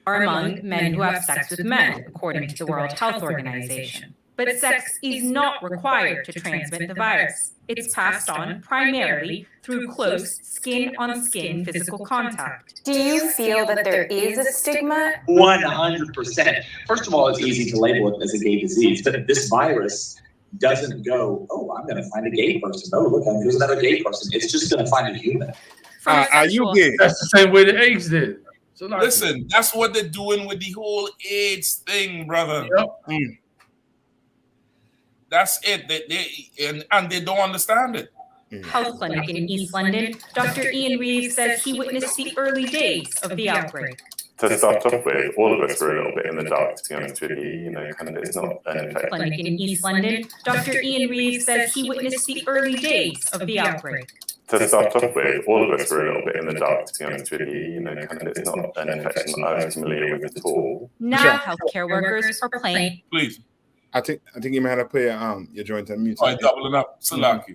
Are among men who have sex with men, according to the World Health Organization. But sex is not required to transmit the virus. It's passed on primarily through close skin-on-skin physical contact. Do you feel that there is a stigma? 100%. First of all, it's easy to label it as a gay disease, but this virus doesn't go, oh, I'm going to find a gay person. Oh, look, there's another gay person. It's just going to find a human. Are you gay? That's the same way the AIDS did. So listen, that's what they're doing with the whole AIDS thing, brother. Yep. That's it. And they don't understand it. Health clinic in East London, Dr. Ian Reeves says he witnessed the early days of the outbreak. To start off with, all of us were a little bit in the dark, to be honest with you. It's not an infection. Clinic in East London, Dr. Ian Reeves says he witnessed the early days of the outbreak. To start off with, all of us were a little bit in the dark, to be honest with you. It's not an infection that I was familiar with at all. Now healthcare workers are playing. Please. I think you might have to play your joint and mute. Doubling up. Salaki.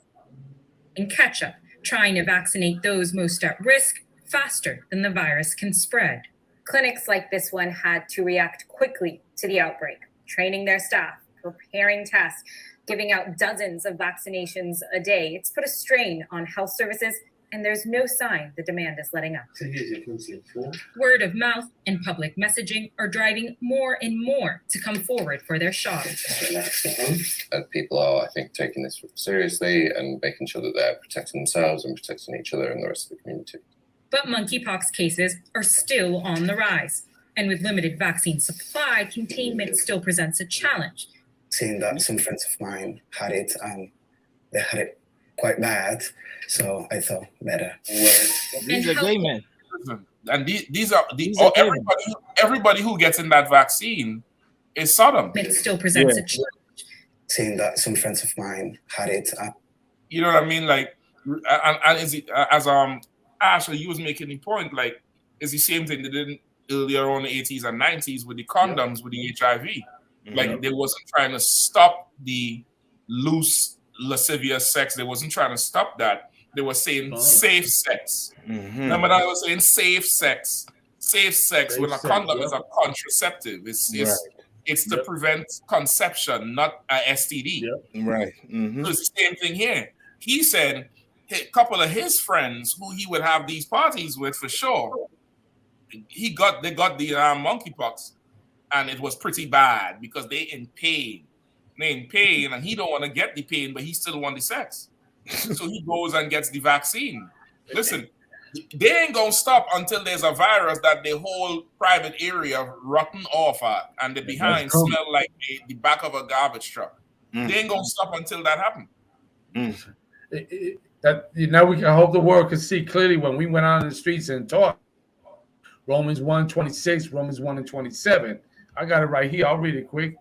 And catch up, trying to vaccinate those most at risk faster than the virus can spread. Clinics like this one had to react quickly to the outbreak, training their staff, preparing tests, giving out dozens of vaccinations a day. It's put a strain on health services, and there's no sign the demand is letting up. Word of mouth and public messaging are driving more and more to come forward for their shots. People are, I think, taking this seriously and making sure that they're protecting themselves and protecting each other and the rest of the community. But monkeypox cases are still on the rise. And with limited vaccine supply, containment still presents a challenge. Seeing that some friends of mine had it and they had it quite bad, so I thought better. These are gay men. And these are everybody who gets in that vaccine is Sodom. It still presents a challenge. Seeing that some friends of mine had it. You know what I mean? Like, and is it, as Ashley, you was making the point, like, it's the same thing they did earlier on in the 80s and 90s with the condoms, with the HIV. Like, they wasn't trying to stop the loose, lascivious sex. They wasn't trying to stop that. They were saying safe sex. Remember that I was saying safe sex. Safe sex when a condom is a contraceptive. It's to prevent conception, not a STD. Right. So it's the same thing here. He said a couple of his friends who he would have these parties with for sure, they got the monkeypox, and it was pretty bad because they in pain. They in pain, and he don't want to get the pain, but he still want the sex. So he goes and gets the vaccine. Listen, they ain't gonna stop until there's a virus that the whole private area rotten off at, and the behind smell like the back of a garbage truck. They ain't gonna stop until that happens. I hope the world can see clearly when we went out in the streets and talked. Romans 1:26, Romans 1:27. I got it right here. I'll read it quick.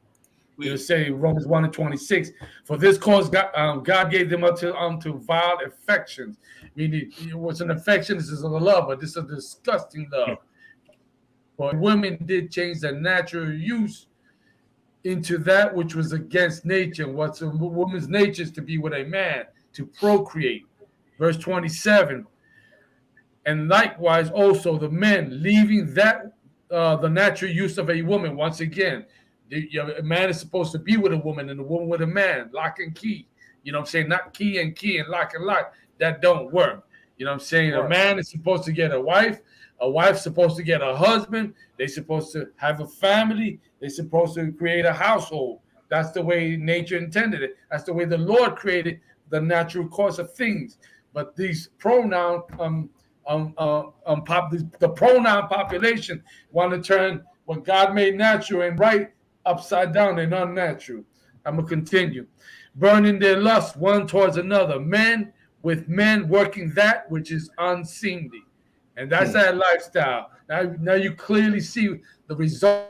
It'll say Romans 1:26. For this cause God gave them unto vile affections. Meaning, what's an affection? This is a love, but this is a disgusting love. For women did change their natural use into that which was against nature. What's a woman's nature is to be with a man, to procreate. Verse 27. And likewise also the men, leaving that the natural use of a woman. Once again, a man is supposed to be with a woman and a woman with a man, lock and key. You know what I'm saying? Not key and lock and lock. That don't work. You know what I'm saying? A man is supposed to get a wife's supposed to get a husband. They're supposed to have a family. They're supposed to create a household. That's the way nature intended it. That's the way the Lord created the natural course of things. But these pronoun the pronoun population want to turn what God made natural and right upside down and unnatural. I'm going to continue. Burning their lust one towards another, men with men working that which is unseemly. And that's that lifestyle. Now you clearly see the result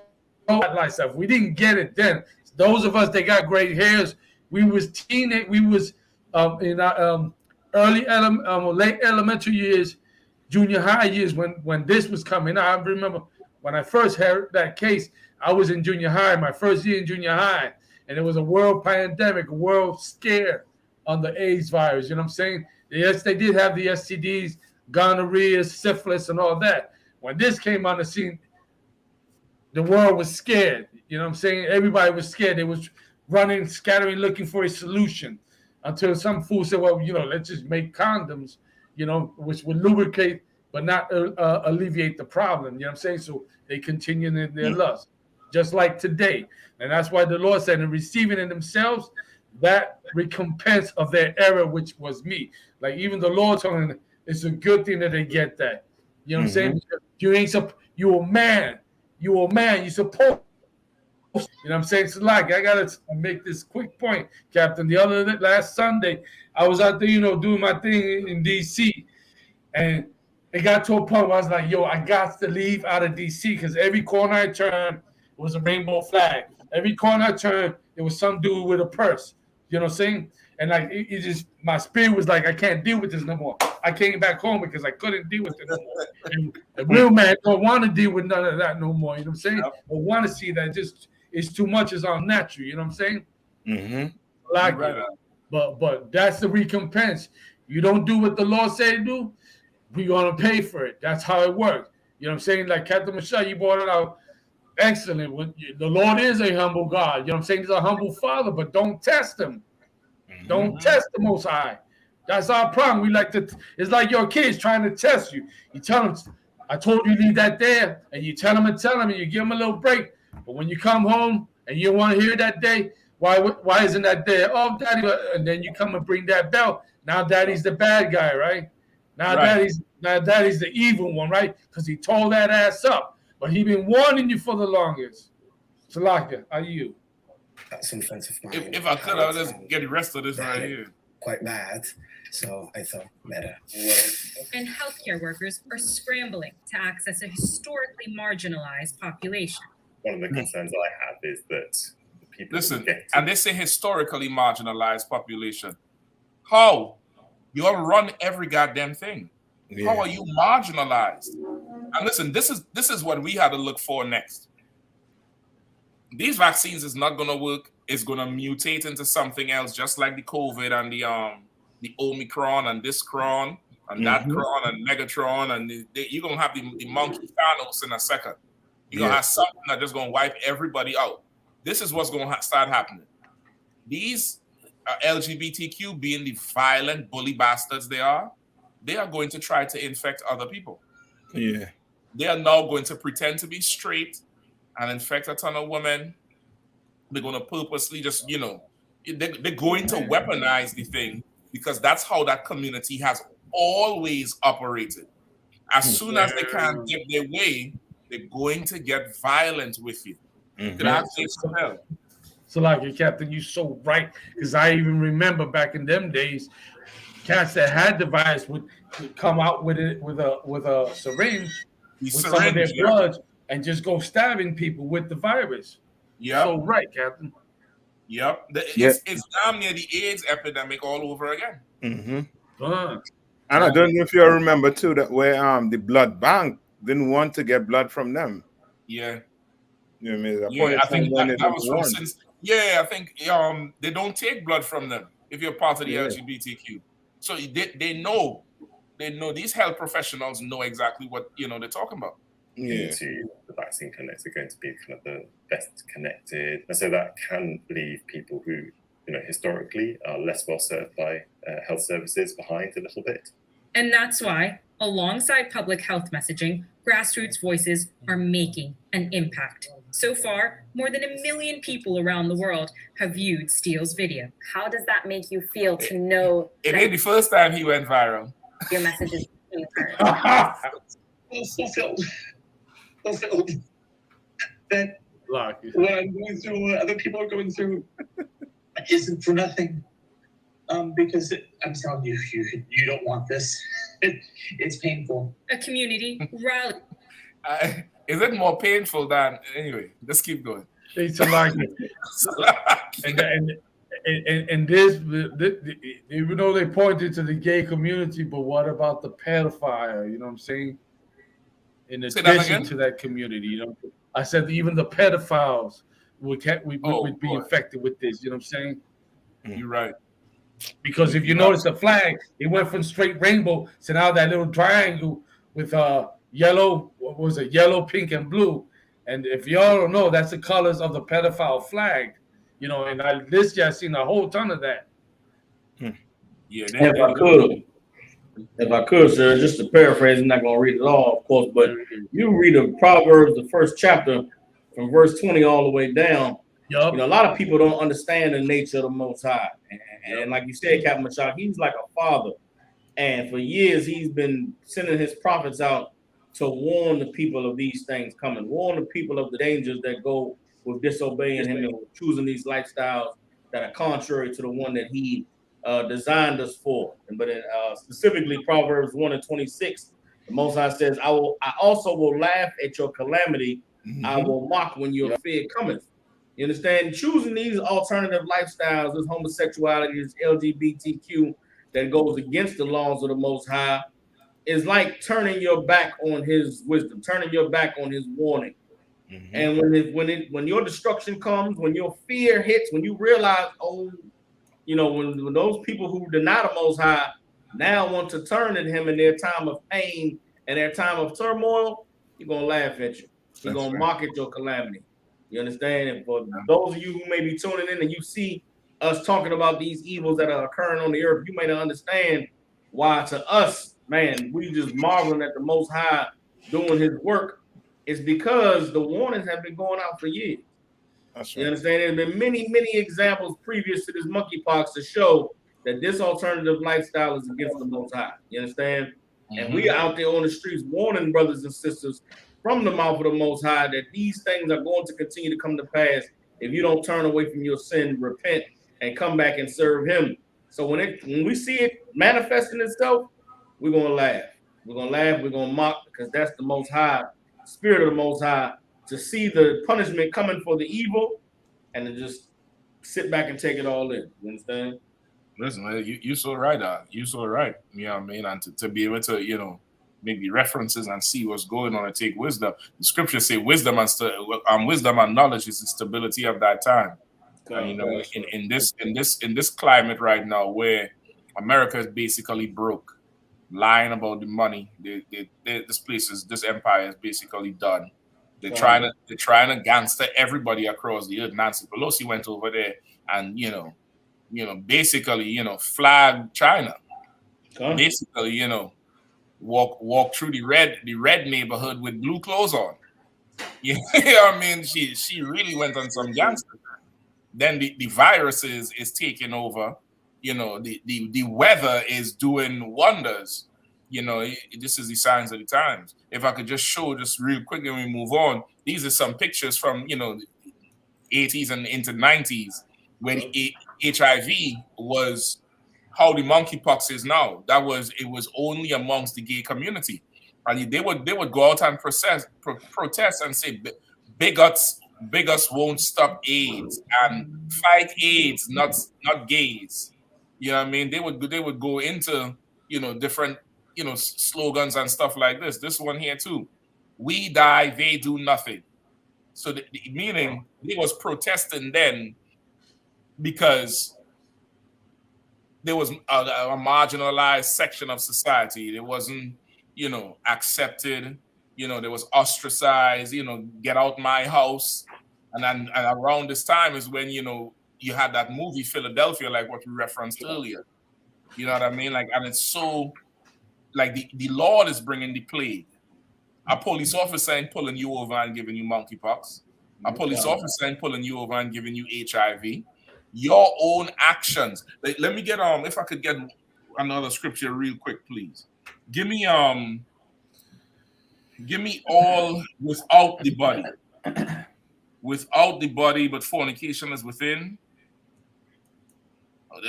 of that lifestyle. If we didn't get it then, those of us that got gray hairs, we was in our late elementary years, junior high years when this was coming. I remember when I first heard that case, I was in junior high, my first year in junior high, and it was a world pandemic, a world scare on the AIDS virus. You know what I'm saying? Yes, they did have the STDs, gonorrhea, syphilis, and all that. When this came on the scene, the world was scared. You know what I'm saying? Everybody was scared. They was running, scattering, looking for a solution until some fool said, well, let's just make condoms, which would lubricate but not alleviate the problem. You know what I'm saying? So they continue in their lust, just like today. And that's why the Lord said, in receiving in themselves that recompense of their error, which was me. Like even the Lord telling them, it's a good thing that they get that. You know what I'm saying? You're a man. You're supposed. You know what I'm saying? So like, I gotta make this quick point, Captain. Last Sunday, I was out there, doing my thing in DC, and it got to a point where I was like, yo, I got to leave out of DC because every corner I turned was a rainbow flag. Every corner I turned, there was some dude with a purse. You know what I'm saying? And like it just, my spirit was like, I can't deal with this no more. I came back home because I couldn't deal with it no more. And the real man don't want to deal with none of that no more. You know what I'm saying? I want to see that just it's too much, it's unnatural. You know what I'm saying? Like right. But that's the recompense. You don't do what the Lord said to do, we're gonna pay for it. That's how it works. You know what I'm saying? Like Captain Michelle, you brought it out excellent. The Lord is a humble God. You know what I'm saying? He's a humble Father, but don't test him. Don't test the Most High. That's our problem. We like to. It's like your kids trying to test you. You tell them, "I told you leave that there," and you tell them, and you give them a little break. But when you come home and you want to hear that day, why isn't that there? Oh, Daddy, and then you come and bring that bell. Now Daddy's the bad guy, right? Now Daddy's the evil one, right? Because he tore that ass up. But he been warning you for the longest. Salaka, are you? That's some friends of mine. If I could, I'll just get the rest of this right here. Quite bad, so I thought better. And healthcare workers are scrambling to access a historically marginalized population. One of the concerns I have is that people listen, and they say historically marginalized population. How? You all run every goddamn thing. Yeah. How are you marginalized? And listen, this is what we had to look for next. These vaccines is not going to work. It's going to mutate into something else, just like the COVID and the Omicron and this cron and that cron and Megatron, and you're going to have the monkey Thanos in a second. You're going to have something that's just going to wipe everybody out. This is what's going to start happening. These LGBTQ, being the violent bully bastards they are going to try to infect other people. Yeah. They are now going to pretend to be straight and infect a ton of women. They're going to purposely just, they're going to weaponize the thing because that's how that community has always operated. As soon as they can't get their way, they're going to get violent with you. So like, Captain, you're so right. Because I even remember back in them days, cats that had the virus would come out with it with a syringe with some of their blood and just go stabbing people with the virus. Yeah. So right, Captain. Yep. It's damn near the AIDS epidemic all over again. And I don't know if you remember too that where the blood bank didn't want to get blood from them. Yeah. You know what I mean? Yeah, I think that was from since. Yeah, I think they don't take blood from them if you're part of the LGBTQ. So they know these health professionals know exactly what they're talking about. Into the vaccine clinics are going to be kind of the best connected, and so that can leave people who historically are less well served by health services behind a little bit. And that's why, alongside public health messaging, grassroots voices are making an impact. So far, more than 1 million people around the world have viewed Steele's video. How does that make you feel to know it ain't the first time he went viral? Your message is being heard. Fulfilled that what I'm going through, what other people are going through, isn't for nothing. Because I'm telling you, you don't want this. It's painful. A community rally. Is it more painful than anyway? Let's keep going. It's like and this, even though they pointed to the gay community, but what about the pedophile? You know what I'm saying? In addition to that community, I said even the pedophiles would be infected with this. You know what I'm saying? You're right. Because if you notice the flag, it went from straight rainbow to now that little triangle with yellow, what was it? Yellow, pink, and blue. And if y'all don't know, that's the colors of the pedophile flag. And this year I've seen a whole ton of that. Yeah. If I could, sir, just to paraphrase, I'm not going to read it all, of course, but you read the Proverbs, the first chapter, from verse 20 all the way down. Yep. A lot of people don't understand the nature of the Most High. And like you said, Captain Mashak, he's like a father. And for years, he's been sending his prophets out to warn the people of these things coming, warn the people of the dangers that go with disobeying him and choosing these lifestyles that are contrary to the one that he designed us for. But specifically Proverbs 1:26, the Most High says, I also will laugh at your calamity. I will mock when your fear cometh. You understand? Choosing these alternative lifestyles, this homosexuality, this LGBTQ that goes against the laws of the Most High is like turning your back on his wisdom, turning your back on his warning. And when your destruction comes, when your fear hits, when you realize, when those people who deny the Most High now want to turn at him in their time of pain and their time of turmoil, he's going to laugh at you. He's going to mock at your calamity. You understand? And for those of you who may be tuning in and you see us talking about these evils that are occurring on the earth, you may not understand why to us, man, we just marveling at the Most High doing his work. It's because the warnings have been going out for years. That's You right. understand? There's been many, many examples previous to this monkeypox to show that this alternative lifestyle is against the Most High. You understand? And we are out there on the streets warning brothers and sisters from the mouth of the Most High that these things are going to continue to come to pass if you don't turn away from your sin, repent, and come back and serve him. So when we see it manifesting itself, we're gonna laugh. We're gonna laugh, we're gonna mock, because that's the Most High, Spirit of the Most High, to see the punishment coming for the evil and to just sit back and take it all in. You understand? Listen, man, you so right, you so right. You know what I mean? And to be able to, you know, maybe references and see what's going on and take wisdom. The scriptures say wisdom and knowledge is the stability of that time. And you know, in this climate right now where America is basically broke, lying about the money, this empire is basically done. They're trying to gangster everybody across the earth. Nancy Pelosi went over there and basically flag China. Basically, walk through the red neighborhood with blue clothes on. You know what I mean? She really went on some gangster. Then the virus is taking over. The weather is doing wonders. This is the signs of the times. If I could just show just real quick and we move on. These are some pictures from the 80s and into 90s when HIV was how the monkeypox is now. It was only amongst the gay community, and they would go out and protest and say bigots won't stop AIDS and fight AIDS, not gays. You know what I mean? They would go into different slogans and stuff like this. This one here too. We die, they do nothing. So meaning they was protesting then because there was a marginalized section of society. It wasn't, accepted. There was ostracized. Get out my house. And around this time is when you had that movie Philadelphia, like what we referenced earlier. You know what I mean? Like, and it's so like the Lord is bringing the plague. A police officer ain't pulling you over and giving you monkeypox. A police officer ain't pulling you over and giving you HIV. Your own actions. Let me get if I could get another scripture real quick, please. Give me all without the body. Without the body, but fornication is within.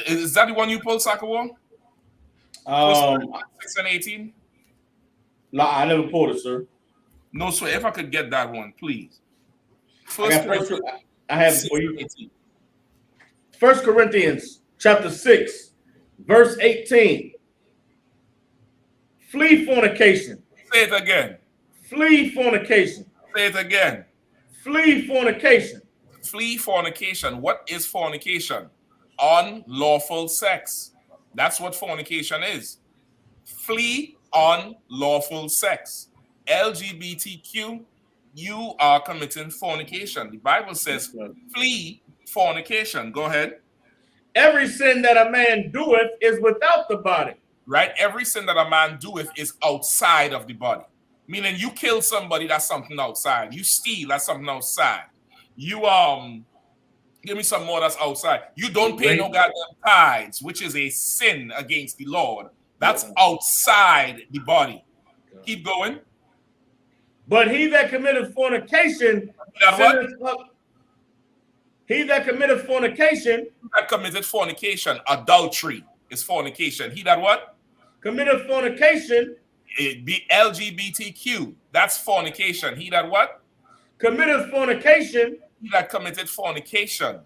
Is that the one you pulled, Sakawa? 6 and 18? No, I never pulled it, sir. No, sir. If I could get that one, please. I have for you. 1 Corinthians chapter 6, verse 18. Flee fornication. Say it again. Flee fornication. Say it again. Flee fornication. Flee fornication. What is fornication? Unlawful sex. That's what fornication is. Flee unlawful sex. LGBTQ, you are committing fornication. The Bible says flee fornication. Go ahead. Every sin that a man doeth is without the body. Right? Every sin that a man doeth is outside of the body. Meaning you kill somebody, that's something outside. You steal, that's something outside. You give me some more, that's outside. You don't pay no goddamn tithes, which is a sin against the Lord. That's outside the body. Keep going. But he that committeth fornication, he that committeth fornication, adultery is fornication. He that what? Committeth fornication. It be LGBTQ. That's fornication. He that what? Committeth fornication. He that committed fornication.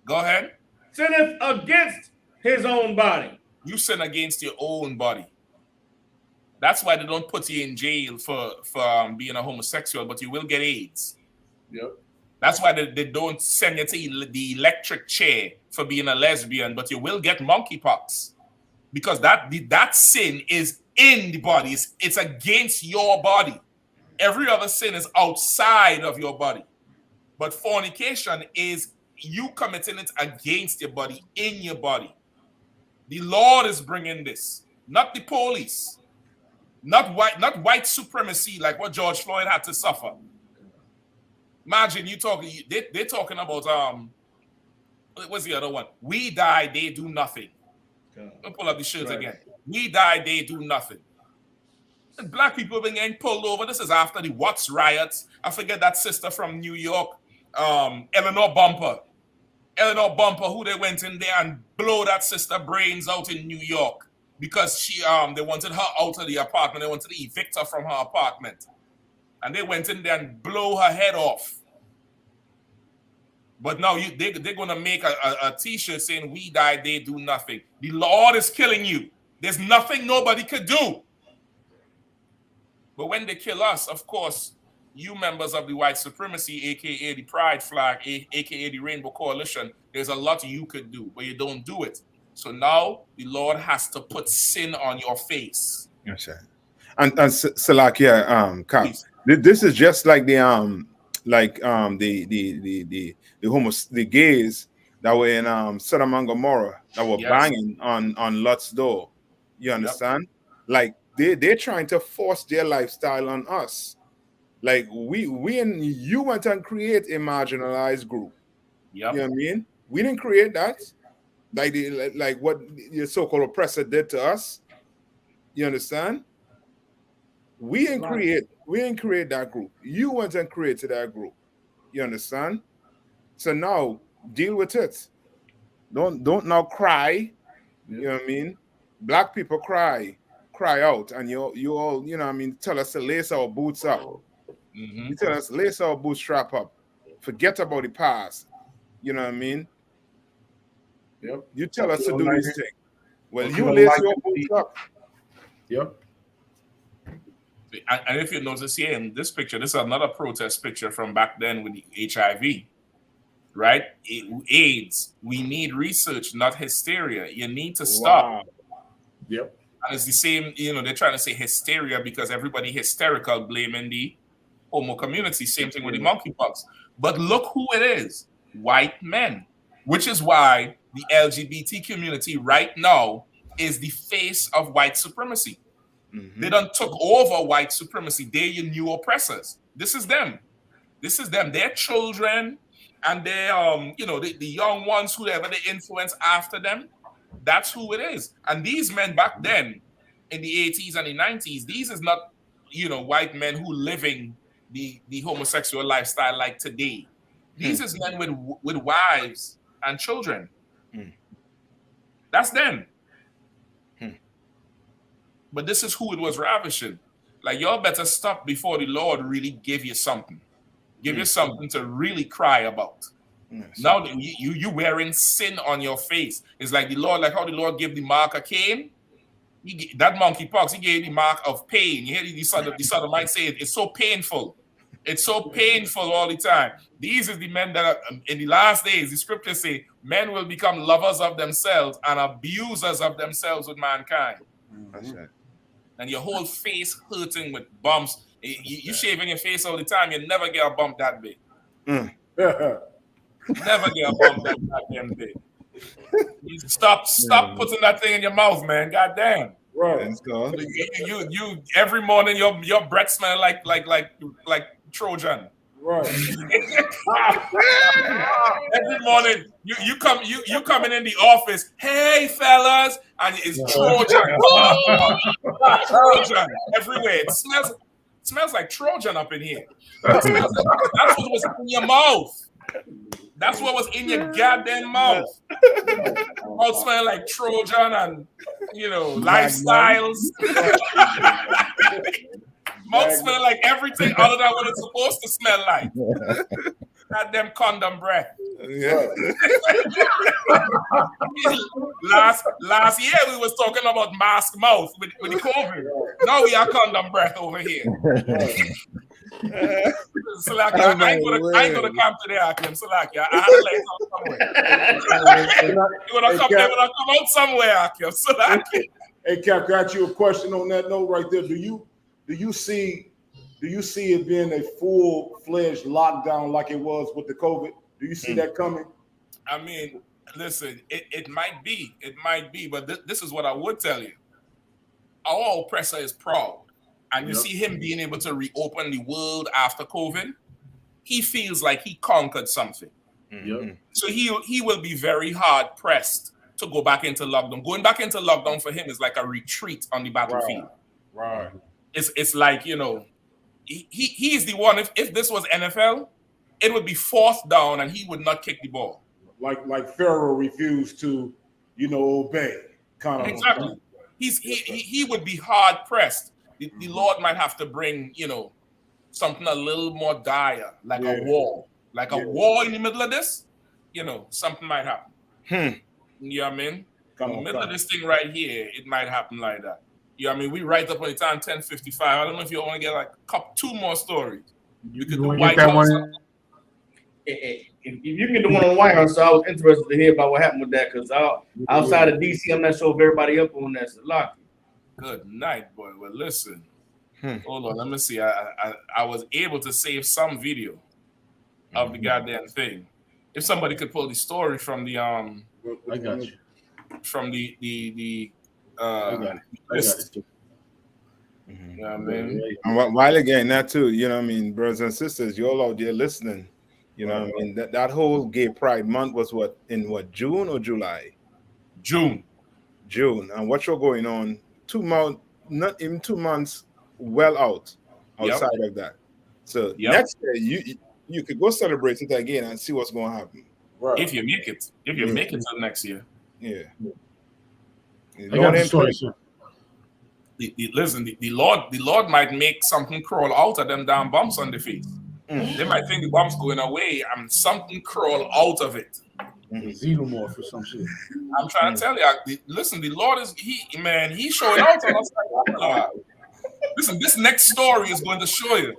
Go ahead. Sinneth against his own body. You sin against your own body. That's why they don't put you in jail for being a homosexual, but you will get AIDS. Yep. That's why they don't send you to the electric chair for being a lesbian, but you will get monkeypox. Because that sin is in the body. It's against your body. Every other sin is outside of your body. But fornication is you committing it against your body, in your body. The Lord is bringing this, not the police, not white supremacy like what George Floyd had to suffer. Imagine you talking, they're talking about what's the other one? We die, they do nothing. I'll pull up the shirts again. We die, they do nothing. And black people been getting pulled over. This is after the Watts riots. I forget that sister from New York, Eleanor Bumper, who they went in there and blow that sister brains out in New York because she they wanted her out of the apartment. They wanted to evict her from her apartment, and they went in there and blow her head off. But now they're going to make a T-shirt saying, we die, they do nothing. The Lord is killing you. There's nothing nobody could do. But when they kill us, of course, you members of the white supremacy, a.k.a. the Pride Flag, a.k.a. the Rainbow Coalition, there's a lot you could do, but you don't do it. So now the Lord has to put sin on your face. Yes, sir. And Salakia, Cap, this is just like the gays that were in Sodom and Gomorrah that were banging on Lot's door. You understand? Like they're trying to force their lifestyle on us. Like we and you went and create a marginalized group. Yep. You know what I mean? We didn't create that. Like what your so-called oppressor did to us. You understand? We didn't create that group. You went and created that group. You understand? So now deal with it. Don't now cry. You know what I mean? Black people cry out, and you all, you know what I mean, tell us to lace our boots up. You tell us lace our bootstrap up. Forget about the past. You know what I mean? Yep. You tell us to do these things. Well, you lace your boots up. Yep. And if you notice here in this picture, this is another protest picture from back then with the HIV, right? AIDS. We need research, not hysteria. You need to stop. Wow. Yep. And it's the same, they're trying to say hysteria because everybody hysterical blaming the homo community. Same thing with the monkeypox. But look who it is. White men. Which is why the LGBT community right now is the face of white supremacy. They done took over white supremacy. They're your new oppressors. This is them. Their children and their the young ones, whoever they influence after them. That's who it is. And these men back then in the 80s and the 90s, these is not white men who living the homosexual lifestyle like today. These is men with wives and children. That's them. But this is who it was ravishing. Like, y'all better stop before the Lord really give you something. Give you something to really cry about. Now you wearing sin on your face. It's like the Lord, like how the Lord gave the mark of Cain. That monkeypox, he gave the mark of pain. You hear the son of might say it's so painful. It's so painful all the time. These are the men that are, in the last days, the scriptures say, men will become lovers of themselves and abusers of themselves with mankind. That's right. And your whole face hurting with bumps. You shaving your face all the time, you never get a bump that big. Never get a bump that goddamn big. You stop putting that thing in your mouth, man. Goddamn. Right. You every morning your breath smell like Trojan. Right. Every morning you coming in the office, hey fellas, and it's Trojan. Trojan everywhere. It smells like Trojan up in here. That's what was in your mouth. That's what was in your goddamn mouth. Mouth smell like Trojan and lifestyles. Mouth smell like everything other than what it's supposed to smell like. Goddamn condom breath. Yeah. Last year we was talking about mask mouth with the COVID. Now we are condom breath over here. Salakia, I ain't gonna come today, Akim. Salakia, I had to let somewhere. They wanna come out somewhere, Akim. Salakia. Hey, Cap, got you a question on that note right there. Do you see it being a full-fledged lockdown like it was with the COVID? Do you see that coming? I mean, listen, it might be, but this is what I would tell you. Our oppressor is proud. And you see him being able to reopen the world after COVID, he feels like he conquered something. So he will be very hard pressed to go back into lockdown. Going back into lockdown for him is like a retreat on the battlefield. Right. It's like, you know, he's the one. If this was NFL, it would be 4th down and he would not kick the ball. Like Pharaoh refused to, obey. Kind of exactly. He would be hard pressed. The Lord might have to bring, something a little more dire, like a war. Like a war in the middle of this, something might happen. You know what I mean? In the middle of this thing right here, it might happen like that. You know what I mean? We right up on the time 10:55. I don't know if you want to get like two more stories. You could do White House. If you can get the one on the White House, so I was interested to hear about what happened with that, because outside of DC, I'm not sure if everybody up on that. So Good night, boy. Well, listen. Hold on, let me see. I was able to save some video of the goddamn thing. If somebody could pull the story from the I got you. From the I got it. You know what I mean? And while again, that too, you know what I mean, brothers and sisters, you all out there listening, you know what I mean? That whole Gay Pride Month was in June or July? June. And what you're going on 2 months, not even 2 months, well outside of that. So next year you could go celebrate it again and see what's going to happen. Right. If you make it. If you make it till next year. Yeah. I got the story, sir. Listen, the Lord might make something crawl out of them damn bumps on the face. They might think the bump's going away and something crawl out of it. Xenomorph or some shit. I'm trying to tell you, listen, the Lord is he showing out on us like, listen, this next story is going to show you.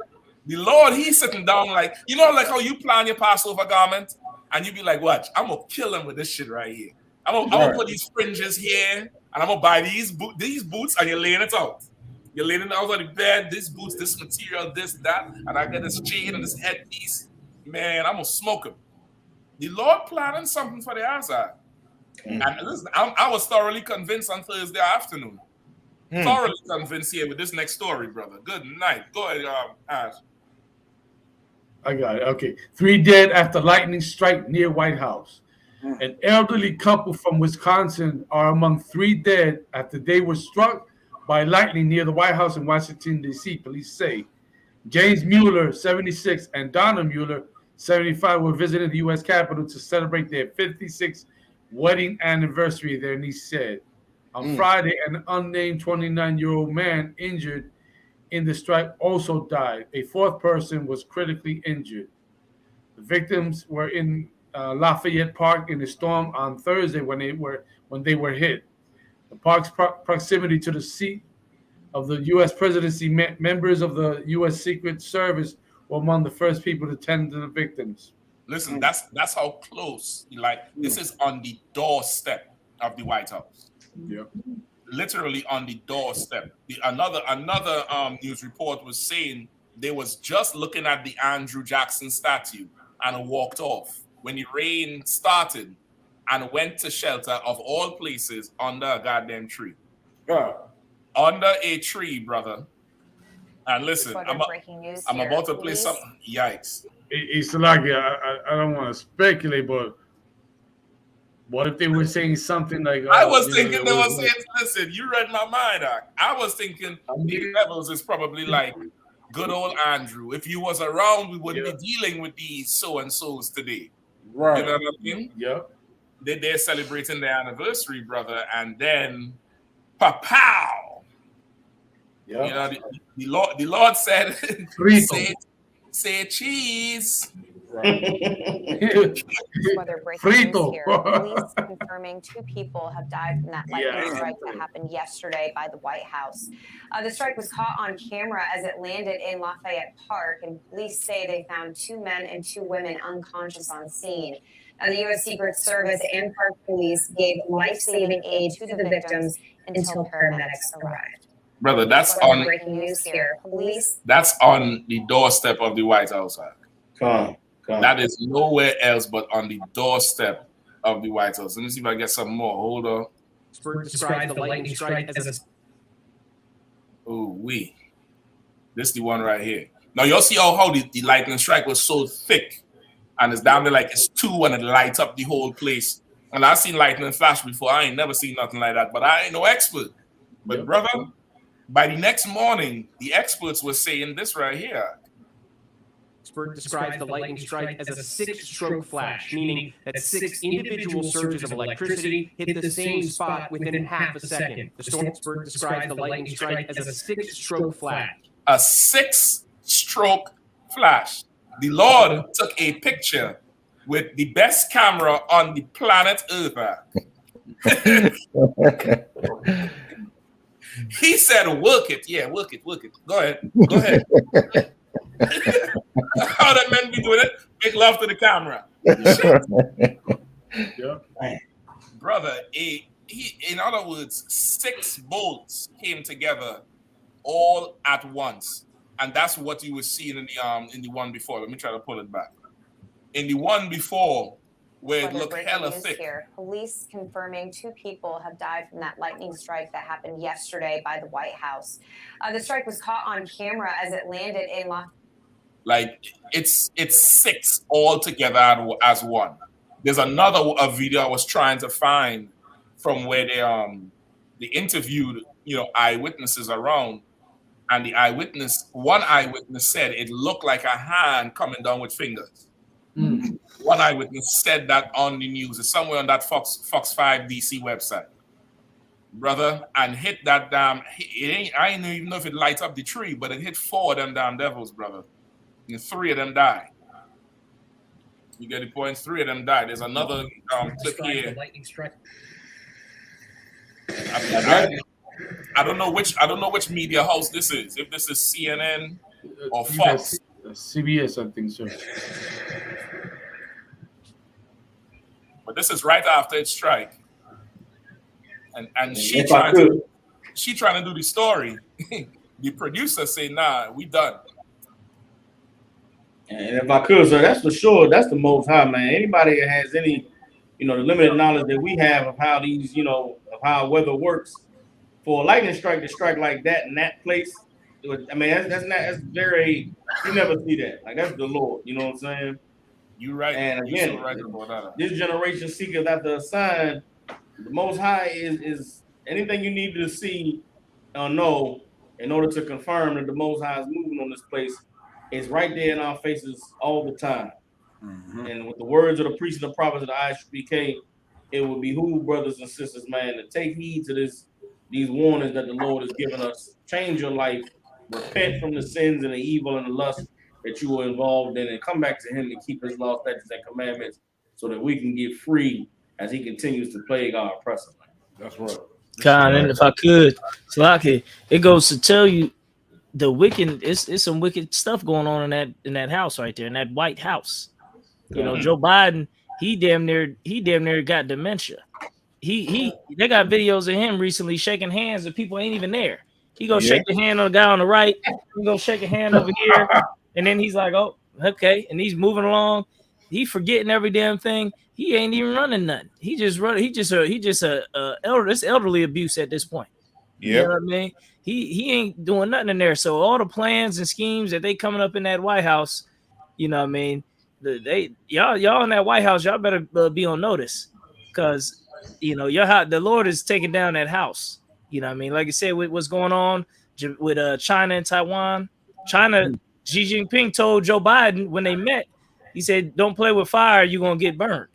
The Lord, he's sitting down like, like how you plan your Passover garment and you be like, watch, I'm going to kill him with this shit right here. I'm gonna put these fringes here and I'm going to buy these boots and you're laying it out. You're laying it out on the bed, this boots, this material, this, that, and I get this chain and this headpiece. Man, I'm going to smoke him. The Lord planning something for the outside. And listen, I was thoroughly convinced on Thursday afternoon. Thoroughly convinced here with this next story, brother. Good night. Go ahead, Ash. I got it. Okay. 3 dead after lightning strike near White House. An elderly couple from Wisconsin are among 3 dead after they were struck by lightning near the White House in Washington, D.C., police say. James Mueller, 76, and Donna Mueller, 75, were visiting the U.S. Capitol to celebrate their 56th wedding anniversary, their niece said. On Friday, an unnamed 29-year-old man injured in the strike also died. A 4th person was critically injured. The victims were in Lafayette Park in the storm on Thursday when they were hit. The park's proximity to the seat of the U.S. presidency meant members of the U.S. Secret Service were among the first people to tend to the victims. Listen, that's how close. This is on the doorstep of the White House. Yeah. Literally on the doorstep. Another news report was saying they was just looking at the Andrew Jackson statue and walked off when the rain started and went to shelter of all places under a goddamn tree. Under a tree, brother. And listen, I'm about to play something. Yikes. It's like, I don't want to speculate, but what if they were saying something like... I was thinking they were saying, listen, you read my mind, Doc. I was thinking the levels is probably like good old Andrew. If you was around, we wouldn't be dealing with these so-and-sos today. Right. You know what I mean? Yep. They're celebrating their anniversary, brother, and then pa-pow! Yep. The Lord said, say cheese. Weather breaking news here. Police confirming 2 people have died from that lightning strike that happened yesterday by the White House. The strike was caught on camera as it landed in Lafayette Park, and police say they found 2 men and 2 women unconscious on scene. The U.S. Secret Service and Park Police gave life-saving aid to the victims until paramedics arrived. Brother, that's on breaking news here. Police. That's on the doorstep of the White House. Come. That is nowhere else but on the doorstep of the White House. Let me see if I get some more. Hold on. Describes the lightning strike as a... Oh, this is the one right here. Now, you'll see how the lightning strike was so thick. And it's down there like it's 2 and it lights up the whole place. And I've seen lightning flash before. I ain't never seen nothing like that. But I ain't no expert. But brother, by the next morning, the experts were saying this right here. Describes the lightning strike as a 6-stroke flash, meaning that 6 individual surges of electricity hit the same spot within half a second. The storm expert describes the lightning strike as a 6-stroke flash. A 6-stroke flash. The Lord took a picture with the best camera on the planet Earth. He said, work it. Yeah, work it. Go ahead. How that men be doing it? Make love to the camera. Brother, in other words, 6 bolts came together all at once. And that's what you were seeing in the one before. Let me try to pull it back. In the one before, where it looked hella thick. Here. Police confirming 2 people have died from that lightning strike that happened yesterday by the White House. The strike was caught on camera as it landed in Like it's 6 all together as one. There's another video I was trying to find from where they interviewed eyewitnesses around. And one eyewitness said it looked like a hand coming down with fingers. One eyewitness said that on the news. It's somewhere on that Fox 5 DC website. Brother, and hit that damn... I don't even know if it lights up the tree, but it hit 4 of them damn devils, brother. And 3 of them died. You get the point? 3 of them died. There's another clip here. Lightning strike. I don't know which media house this is. If this is CNN or Fox. CBS, I think so. But this is right after its strike. And she trying to do the story. The producer say, nah, we done. And if I could, sir, that's for sure. That's the Most High, man. Anybody that has any, the limited knowledge that we have of how these, of how weather works, for a lightning strike to strike like that in that place, I mean, that's very, you never see that. Like, that's the Lord, you know what I'm saying? You're right. And again, so right about that. This generation seeketh after a sign. The Most High is anything you need to see or know in order to confirm that the Most High is moving on this place. Is right there in our faces all the time. And with the words of the priests and the prophets of the I.S.U.P.K, it would behoove brothers and sisters, man, to take heed to these warnings that the Lord has given us. Change your life, repent from the sins and the evil and the lust that you were involved in, and come back to Him and keep His laws, statutes, and commandments, so that we can get free as He continues to plague our oppressor. That's right. God, and if I could, Salaki, it goes to tell you the wicked. It's some wicked stuff going on in that house right there, in that White House. Joe Biden, he damn near got dementia. They got videos of him recently shaking hands and people ain't even there. He go shake the hand on the guy on the right. He go shake a hand over here, and then he's like, "Oh, okay," and he's moving along. He forgetting every damn thing. He ain't even running nothing. He just elderly abuse at this point. Yeah, you know what I mean. He ain't doing nothing in there. So all the plans and schemes that they coming up in that White House, you know what I mean. Y'all in that White House, y'all better be on notice, because the Lord is taking down that house. You know what I mean? Like I said, with what's going on with China and Taiwan. China, Xi Jinping told Joe Biden when they met, he said, "Don't play with fire, you're gonna get burned."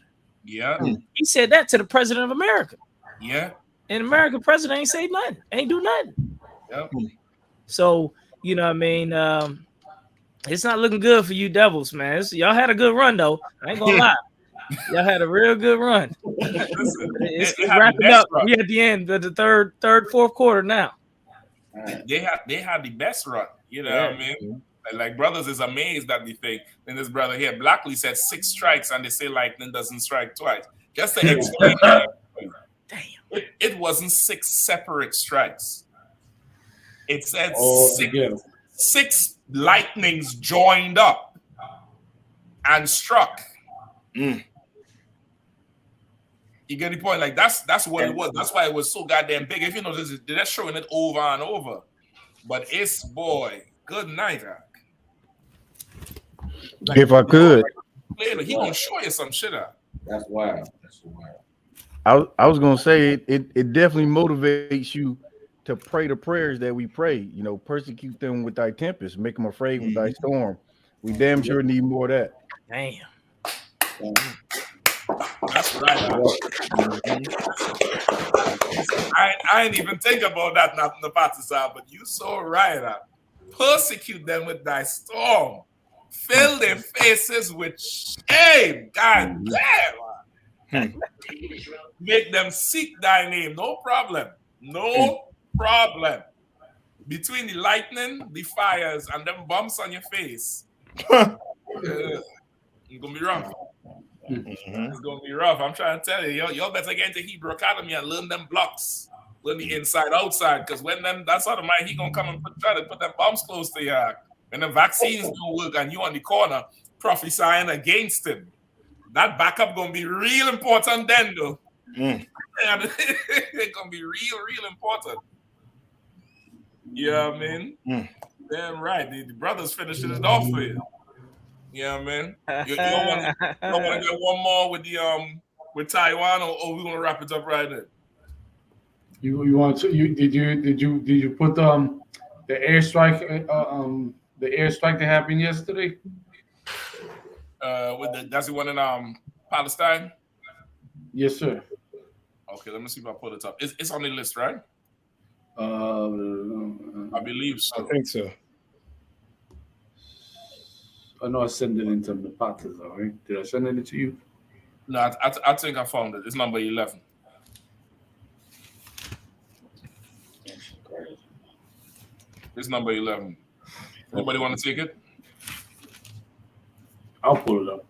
Yeah. He said that to the president of America. Yeah. And American president ain't say nothing, ain't do nothing. Yep. So, you know what I mean? It's not looking good for you devils, man. Y'all had a good run, though. I ain't gonna lie. Y'all had a real good run. It's wrapping up. We at the end of the third, fourth quarter now. They had the best run. You know what I mean? Like brothers is amazed at the thing. Then this brother here, Blackley, said 6 strikes, and they say lightning doesn't strike twice. Just to explain that, it wasn't 6 separate strikes. It said 6 lightnings joined up and struck. You get the point? Like that's what it was. That's why it was so goddamn big. If you notice, they're showing it over and over. But it's boy, good night. Like, if I could, he gonna show you some shit. That's wild. That's wild. I was gonna say it definitely motivates you to pray the prayers that we pray. You know, persecute them with thy tempest, make them afraid with thy storm. We damn sure need more of that. Damn. That's right. I ain't even think about that, not in the partisan, but you so right. Persecute them with thy storm. Fill their faces with shame. God damn. Make them seek thy name. No problem. No problem. Between the lightning, the fires, and them bumps on your face, it's gonna be rough. It's gonna be rough. I'm trying to tell you, y'all better get into Hebrew Academy and learn them blocks, learn the inside outside. Because when that's out of mind, he gonna come and try to put them bombs close to you. When the vaccines don't work and you on the corner prophesying against him, that backup gonna be real important then, though. It's gonna be real important. Yeah, man. Damn right. The brothers finishing it off for you. Yeah, man. You want to get one more with the with Taiwan, or we gonna wrap it up right there? You want to? Did you put the airstrike the airstrike that happened yesterday? That's the one in Palestine. Yes, sir. Okay, let me see if I put it up. It's on the list, right? I believe so. I think so. I know I sent it into the Patas, all right? Did I send it to you? No, I think I found it. It's number 11. It's number 11. Anybody want to take it? I'll pull it up.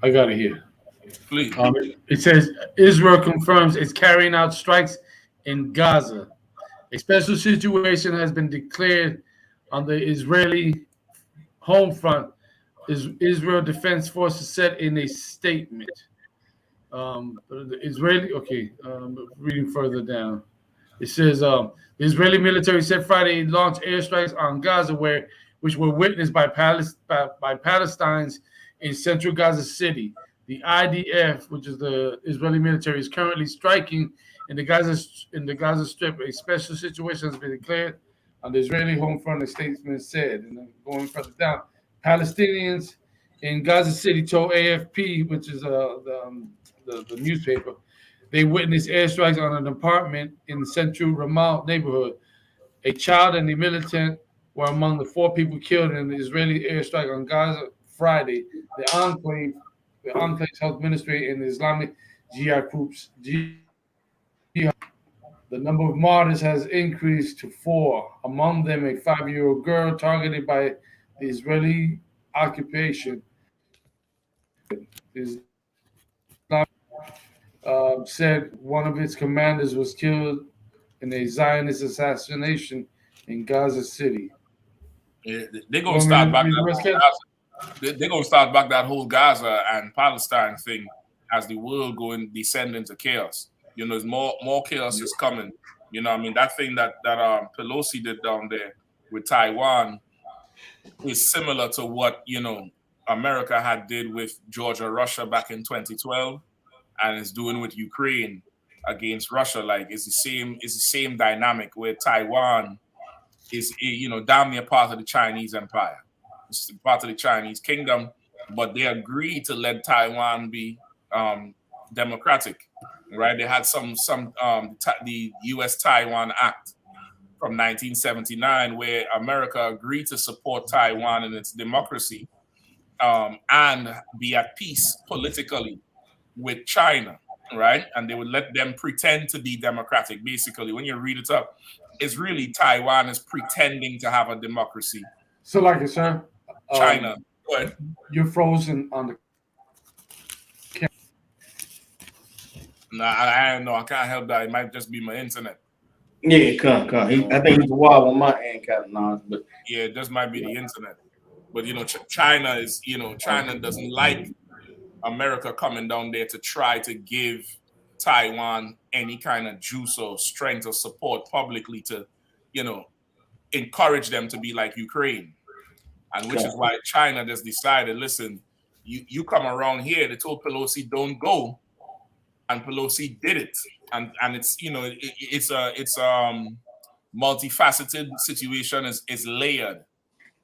I got it here. Please. It says Israel confirms it's carrying out strikes in Gaza. A special situation has been declared on the Israeli home front. Israel Defense Forces said in a statement. The Israeli, reading further down. It says the Israeli military said Friday it launched airstrikes on Gaza, which were witnessed by Palestinians in central Gaza City. The IDF, which is the Israeli military, is currently striking in the Gaza Strip. A special situation has been declared on the Israeli home front, the statement said. And then going further down, Palestinians in Gaza City told AFP, which is the newspaper, they witnessed airstrikes on an apartment in the central Ramallah neighborhood. A child and a militant were among the 4 people killed in the Israeli airstrike on Gaza Friday. The Enclave's health ministry and the Islamic Jihad groups. The number of martyrs has increased to 4. Among them, a 5-year-old girl targeted by the Israeli occupation. Said one of its commanders was killed in a Zionist assassination in Gaza City. Yeah, they're gonna start back they're gonna start back that whole Gaza and Palestine thing as the world descend into chaos. You know, there's more chaos is coming. You know, I mean, that thing that Pelosi did down there with Taiwan is similar to what, you know, America had did with Georgia, Russia back in 2012, and is doing with Ukraine against Russia. Like, it's the same dynamic where Taiwan is, you know, damn near part of the Chinese empire. It's part of the Chinese kingdom, but they agreed to let Taiwan be democratic, right? They had the U.S. Taiwan Act from 1979, where America agreed to support Taiwan in its democracy and be at peace politically with China, right? And they would let them pretend to be democratic. Basically, when you read it up, it's really Taiwan is pretending to have a democracy. So, like I said, China. Go ahead. You're frozen on the camera. Nah, I don't know. I can't help that. It might just be my internet. Yeah, come. I think it's wild on my end, Captain Nas, but yeah, it just might be the internet. But China doesn't like America coming down there to try to give Taiwan any kind of juice or strength or support publicly to, encourage them to be like Ukraine. And which is why China just decided, listen, you come around here, they told Pelosi don't go, and Pelosi did it. And it's it's a multifaceted situation, is layered.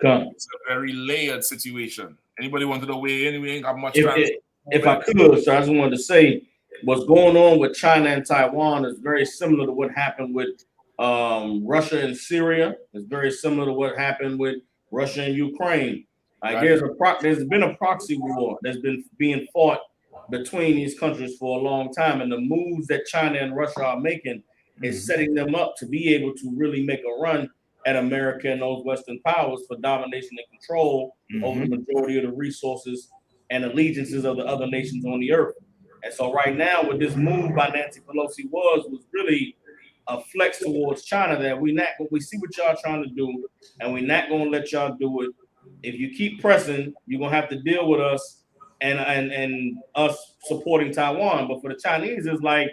It's a very layered situation. Anybody want to weigh in? We ain't got much time. If I could, so I just wanted to say what's going on with China and Taiwan is very similar to what happened with Russia and Syria. It's very similar to what happened with Russia and Ukraine. There's been a proxy war that's been being fought between these countries for a long time, and the moves that China and Russia are making is setting them up to be able to really make a run at America and those Western powers for domination and control over the majority of the resources and allegiances of the other nations on the earth. And so right now, what this move by Nancy Pelosi was really a flex towards China that we see what y'all trying to do, and we're not gonna let y'all do it. If you keep pressing, you're gonna have to deal with us and us supporting Taiwan. But for the Chinese, it's like,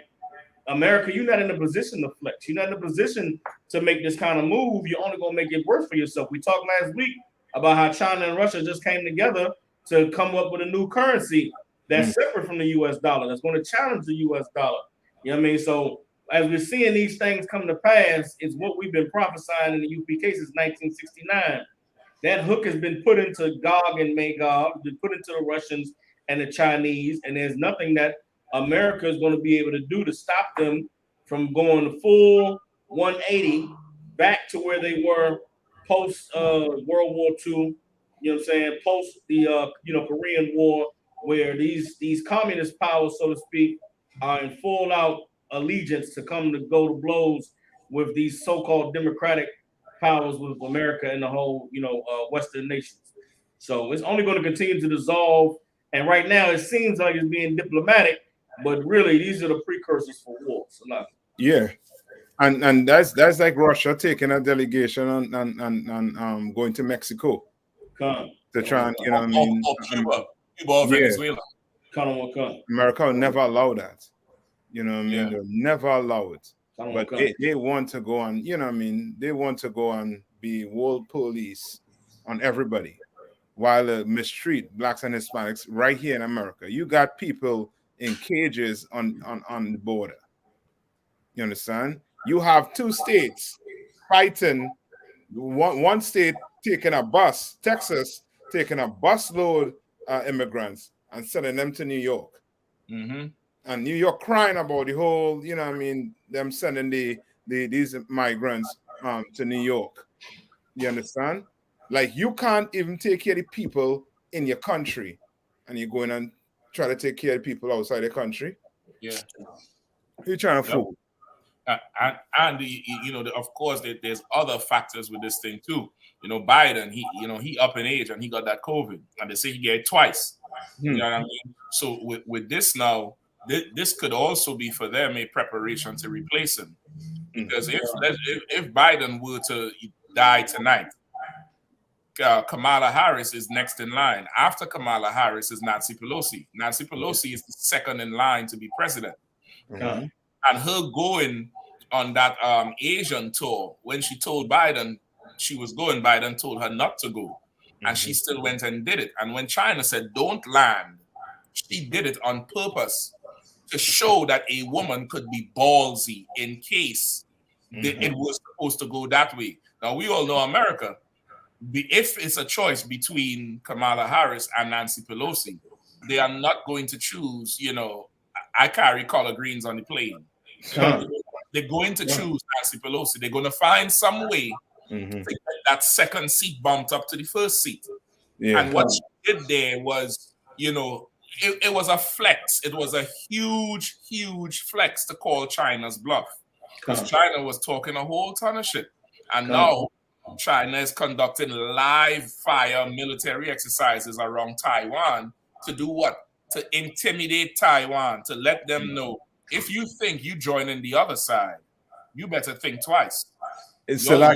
America, you're not in a position to flex. You're not in a position to make this kind of move. You're only gonna make it worse for yourself. We talked last week about how China and Russia just came together to come up with a new currency that's separate from the US dollar, that's going to challenge the US dollar. You know what I mean? So as we're seeing these things come to pass, it's what we've been prophesying in the UPK since 1969. That hook has been put into Gog and Magog, been put into the Russians and the Chinese, and there's nothing that America is going to be able to do to stop them from going the full 180 back to where they were post World War II. You know what I'm saying? Post the Korean War, where these communist powers, so to speak, are in full out allegiance to come to go to blows with these so-called democratic powers with America and the whole Western nations. So it's only going to continue to dissolve. And right now, it seems like it's being diplomatic, but really, these are the precursors for war. So yeah. And that's like Russia taking a delegation and going to Mexico to try and Cuba or Venezuela. America will never allow that. You know what I mean? They'll never allow it. But they want to go on, they want to go and be world police on everybody while mistreat blacks and Hispanics right here in America. You got people in cages on the border. You understand? You have two states fighting, one state taking a bus, Texas taking a busload immigrants and sending them to New York. And New York crying about the whole, them sending these migrants to New York. You understand? Like, you can't even take care of the people in your country, and you're going and try to take care of people outside the country. Yeah. You're trying to fool. And of course, there's other factors with this thing too. Biden, he up in age and he got that COVID, and they say he get it twice. You know what I mean? So with this now, this could also be for them a preparation to replace him, because if Biden were to die tonight, Kamala Harris is next in line. After Kamala Harris is Nancy Pelosi. Nancy Pelosi is the second in line to be president. And her going on that Asian tour, when she told Biden she was going, Biden told her not to go. And she still went and did it. And when China said, don't land, she did it on purpose to show that a woman could be ballsy in case it was supposed to go that way. Now, we all know America. If it's a choice between Kamala Harris and Nancy Pelosi, they are not going to choose, I carry collard greens on the plane. They're going to choose Nancy Pelosi. They're going to find some way to get that second seat bumped up to the first seat. And what she did there was, it was a flex. It was a huge, huge flex to call China's bluff, because China was talking a whole ton of shit. And now China is conducting live fire military exercises around Taiwan to do what? To intimidate Taiwan, to let them know, if you think you joining the other side, you better think twice. You're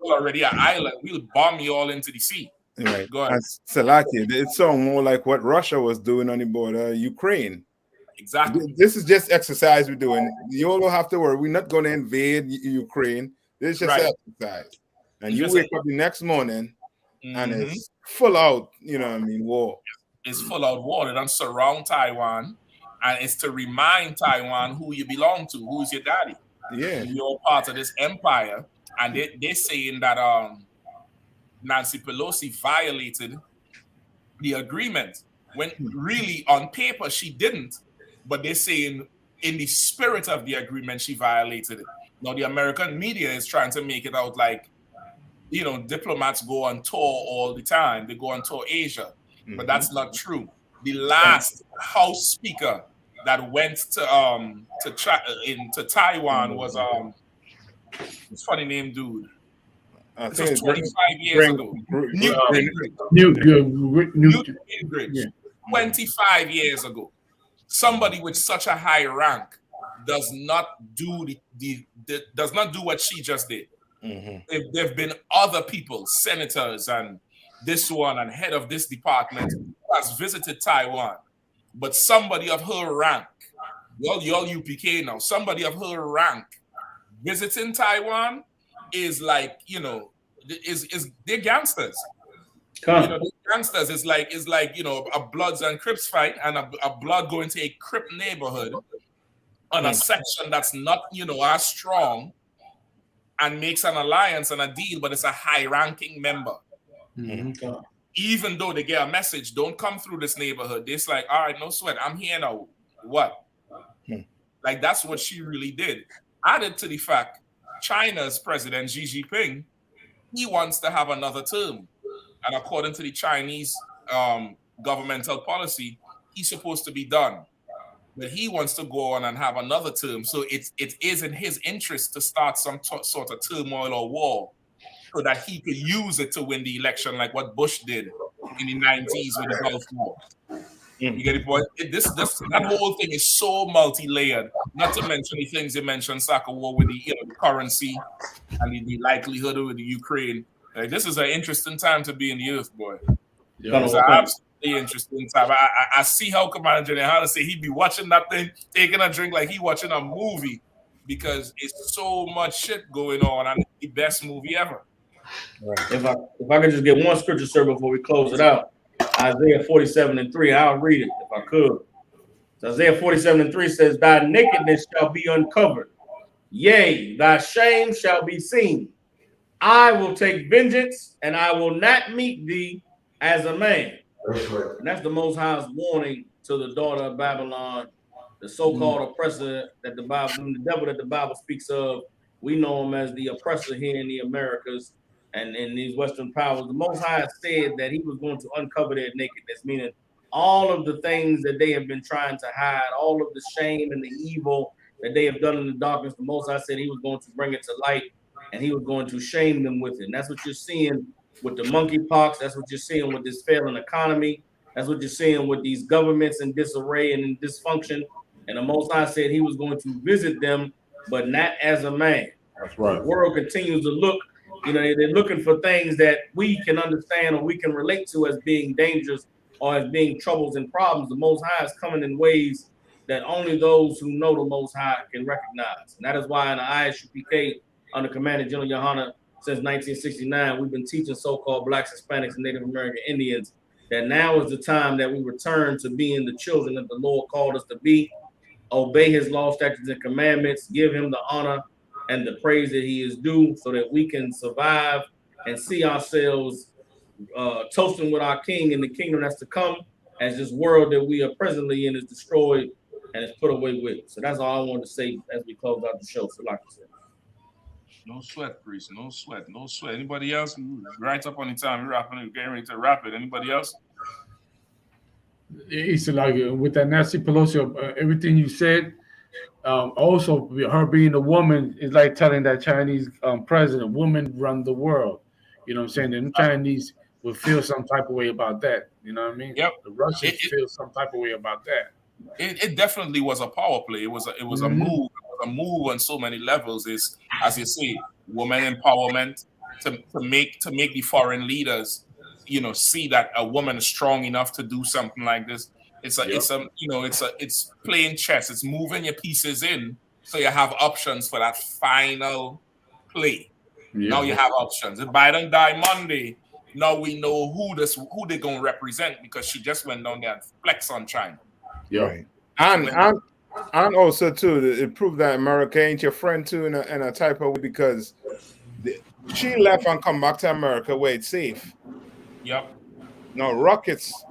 already an island. We'll bomb you all into the sea. Right. Go ahead. And Salaki, it sounds more like what Russia was doing on the border of Ukraine. Exactly. This is just exercise we're doing. You all don't have to worry. We're not going to invade Ukraine. This is just exercise. And you wake up the next morning and it's full out, you know what I mean, war. It's full out war. They don't surround Taiwan. And it's to remind Taiwan who you belong to, who's your daddy. Yeah. You're part of this empire. And they're saying that Nancy Pelosi violated the agreement when really on paper she didn't, but they're saying in the spirit of the agreement she violated it. Now the American media is trying to make it out like, you know, diplomats go on tour all the time. They go on tour Asia, but that's not true. The last House Speaker that went to Taiwan was this funny name dude. This was 25 years ago. Newt Gingrich. 25 years ago. Somebody with such a high rank does not do does not do what she just did. There've been other people, senators and this one and head of this department who has visited Taiwan, but somebody of her rank, y'all UPK now, somebody of her rank visiting Taiwan is like, you know, they're gangsters. You know, they're gangsters is like, you know, a Bloods and Crips fight and a Blood going to a Crip neighborhood on a section that's not, you know, as strong and makes an alliance and a deal, but it's a high-ranking member. Even though they get a message, don't come through this neighborhood. It's like, all right, no sweat, I'm here now. What? Like, that's what she really did. Added to the fact, China's president, Xi Jinping, he wants to have another term. And according to the Chinese governmental policy, he's supposed to be done. But he wants to go on and have another term. So it is in his interest to start some sort of turmoil or war so that he could use it to win the election like what Bush did in the 90s with the Gulf War. You get the point? That whole thing is so multi-layered. Not to mention the things you mentioned, soccer war with the currency and the likelihood with the Ukraine. Like, this is an interesting time to be in the earth, boy. It's an absolutely interesting time. I see how Commander GEN.YAHANNA say he'd be watching that thing, taking a drink like he watching a movie because it's so much shit going on and it's the best movie ever. If I could just get one scripture, sir, before we close it out. Isaiah 47:3, I'll read it if I could. So Isaiah 47:3 says, thy nakedness shall be uncovered. Yea, thy shame shall be seen. I will take vengeance, and I will not meet thee as a man. And that's the Most High's warning to the daughter of Babylon, the so-called oppressor that the devil that the Bible speaks of. We know him as the oppressor here in the Americas and in these Western powers. The Most High said that he was going to uncover their nakedness, meaning all of the things that they have been trying to hide, all of the shame and the evil that they have done in the darkness. The Most High said he was going to bring it to light and he was going to shame them with it. And that's what you're seeing with the monkeypox. That's what you're seeing with this failing economy. That's what you're seeing with these governments in disarray and in dysfunction. And the Most High said he was going to visit them, but not as a man. That's right. The world continues to look, you know, they're looking for things that we can understand or we can relate to as being dangerous or as being troubles and problems. The Most High is coming in ways that only those who know the Most High can recognize. And that is why in the I.S.U.P.K, under Commander GEN.YAHANNA, since 1969, we've been teaching so-called Blacks, Hispanics, and Native American Indians that now is the time that we return to being the children that the Lord called us to be, obey his law, statutes, and commandments, give him the honor and the praise that he is due so that we can survive and see ourselves toasting with our king in the kingdom that's to come as this world that we are presently in is destroyed and is put away with. So that's all I wanted to say as we close out the show. So like I said. No sweat, priest. No sweat. No sweat. Anybody else? Right up on the time. We're getting ready to wrap it. Anybody else? It's like with that Nancy Pelosi, everything you said. Also, her being a woman is like telling that Chinese president, "Women run the world." You know what I'm saying? And the Chinese will feel some type of way about that. You know what I mean? Yep. The Russians feel some type of way about that. It definitely was a power play. It was a move. A move on so many levels. Is, as you say, woman empowerment to make the foreign leaders see that a woman is strong enough to do something like this. It's playing chess. It's moving your pieces in so you have options for that final play. Now you have options. If Biden die Monday, now we know who they're gonna represent because she just went down there and flex on China. Right. And also too, it proved that America ain't your friend too in a type of way because she left and come back to America where it's safe. Yep. No rockets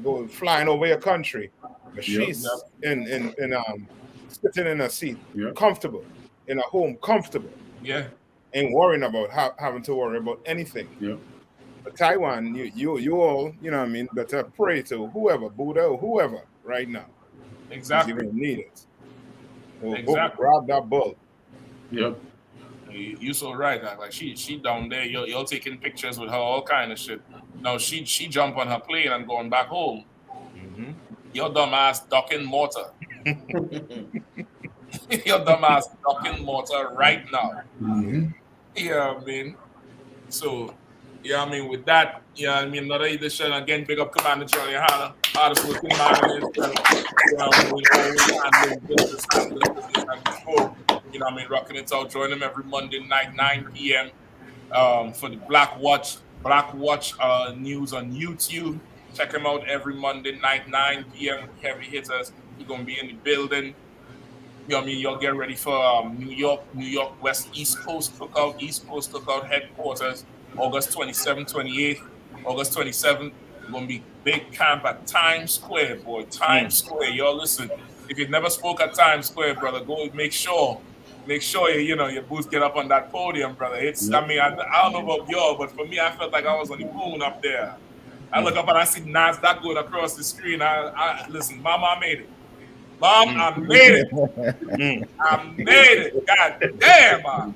go flying over your country, but she's sitting in a seat, comfortable, in a home, comfortable. Yeah. Ain't worrying about having to worry about anything. Yeah. But Taiwan, you all, better pray to whoever, Buddha or whoever, right now. Exactly. You're gonna need it. So Exactly. grab that bulb. Yep. You so right. Like she down there, you're taking pictures with her, all kind of shit. Now she jump on her plane and going back home. Mm-hmm. Your dumb ass ducking mortar. Your dumb ass ducking mortar right now. Mm-hmm. Yeah, I mean. So, yeah, I mean, with that, another edition again. Big up Commander GEN.YAHANNA, artist with Team Island Israel. We always handling business as before. Rocking it out. Join them every Monday night, 9 p.m. For the Blackwatch news on YouTube. Check them out every Monday night, 9 p.m. with the heavy hitters. We're gonna be in the building. You'll get ready for New York West East Coast Cookout headquarters, August 27th, 28th. August 27th, gonna be big camp at Times Square, boy. Times Square. Y'all listen. If you've never spoke at Times Square, brother, go make sure your booth get up on that podium, brother. I don't know about y'all, but for me, I felt like I was on the moon up there. I look up and I see NASDAQ going across the screen. I listen, Mama, I made it. Mom, I made it. I made it. God damn, man.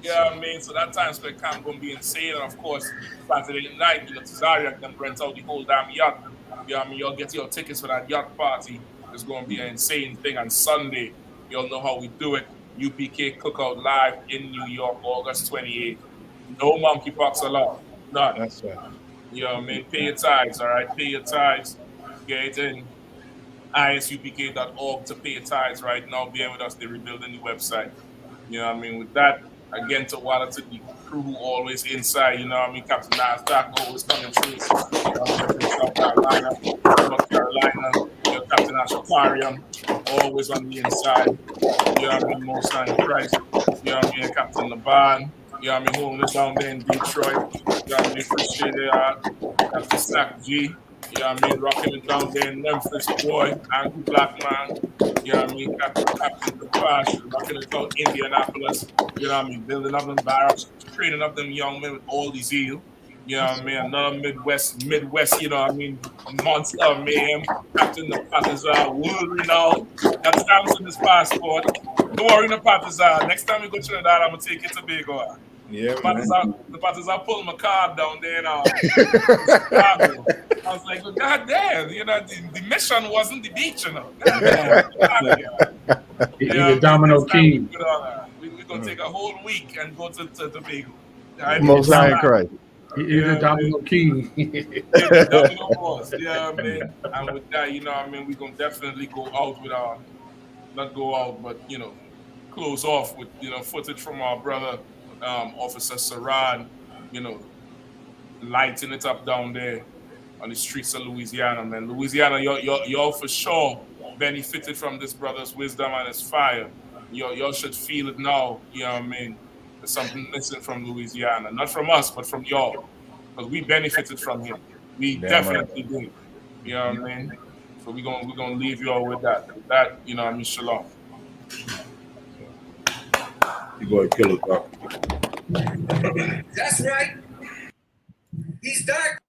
You know what I mean? So that Times Square camp gonna be insane. And of course, Saturday night, Tazariak then rent out the whole damn yacht. You know what I mean? You'll get your tickets for that yacht party. It's gonna be an insane thing on Sunday. You'll know how we do it. UPK Cookout Live in New York, August 28th. No monkeypox allowed. None. That's right. You know what I mean? Pay your tithes, all right? Pay your tithes. Get in. ISUPK.org to pay your tithes right now. Bear with us. They're rebuilding the website. You know what I mean? With that, again, to the crew who always inside, you know what I mean? Captain NASDAQ always coming through. You know what I mean? From South Carolina, North Carolina, Captain Ashaparium, always on the inside. You know what I mean? Most High Christ. You know what I mean? Captain Laban. You know what I mean? Holding it down there in Detroit. You know what I mean? Appreciate it. Captain Sack G. You know what I mean? Rocking it down there in Memphis, boy. Angry Black Man. You know what I mean? Captain Depash, rocking it out Indianapolis. You know what I mean? Building up them barracks, training up them young men with all the zeal. You know what I mean? Another Midwest, you know what I mean? Monster of mayhem. Captain the Patazar, world renowned. Got stamps in his passport. Don't worry, the Patazar. Next time we go to Trinidad, I'm going to take it to Tobago. Yeah, the Patazar pulled my card down there now. Chicago. I was like, well, God damn, the mission wasn't the beach, God damn. He's a domino king. We're going to take a whole week and go to Tobago. Most High in Christ. He's a domino king. The domino boss. Yeah, man. And with that, you know what I mean, we're going to definitely go out with not go out, but, close off with, footage from our brother, Officer Saran, lighting it up down there on the streets of Louisiana, man. Louisiana, y'all for sure benefited from this brother's wisdom and his fire. Y'all should feel it now, you know what I mean? There's something missing from Louisiana. Not from us, but from y'all. Because we benefited from him. We definitely did. You know what I mean? So we're gonna leave y'all with that. With that, you know what I mean, shalom. You go ahead, kill it, bro. That's right. He's dark.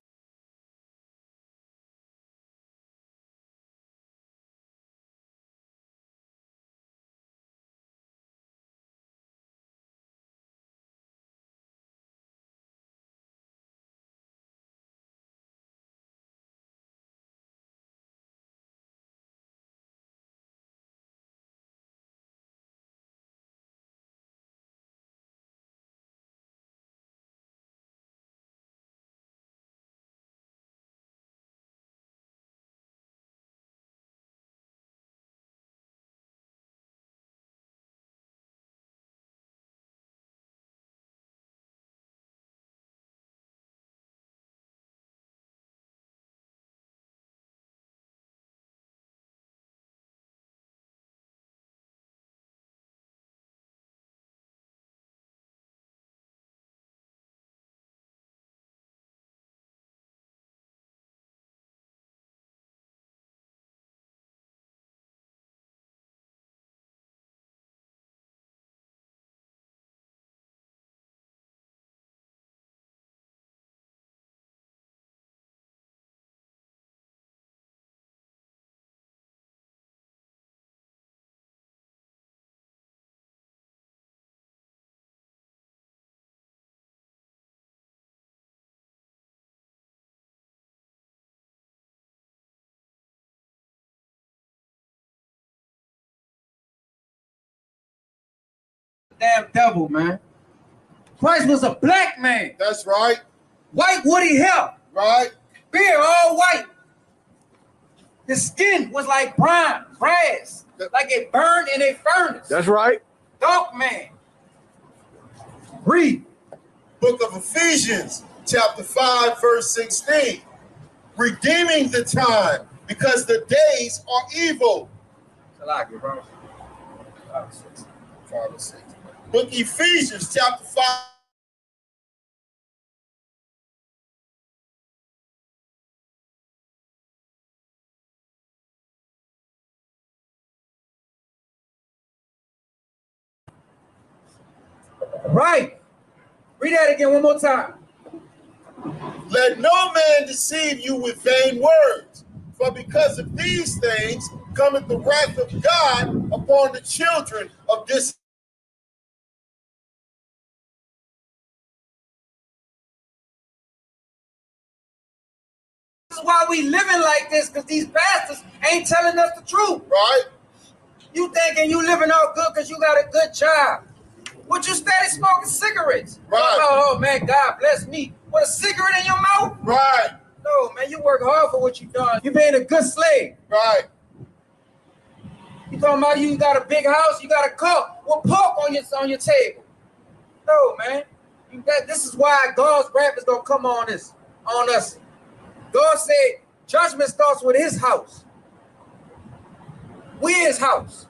Damn devil, man. Christ was a black man. That's right. White woody hair. Right. Beard all white. His skin was like brass, like it burned in a furnace. That's right. Dark man. Read. Book of Ephesians, chapter 5, verse 16. Redeeming the time, because the days are evil. Like it, bro. 5 or 6. Book Ephesians, chapter 5. Right. Read that again one more time. Let no man deceive you with vain words, for because of these things cometh the wrath of God upon the children of this. This is why we living like this, because these pastors ain't telling us the truth. Right. You thinking you living all good because you got a good job. Would you steady smoking cigarettes? Right. Oh, man, God bless me. With a cigarette in your mouth? Right. No, man, you work hard for what you done. You being a good slave. Right. You talking about you got a big house, you got a car with pork on your table. No, man. This is why God's wrath is going to come on us. God said judgment starts with his house. We his house.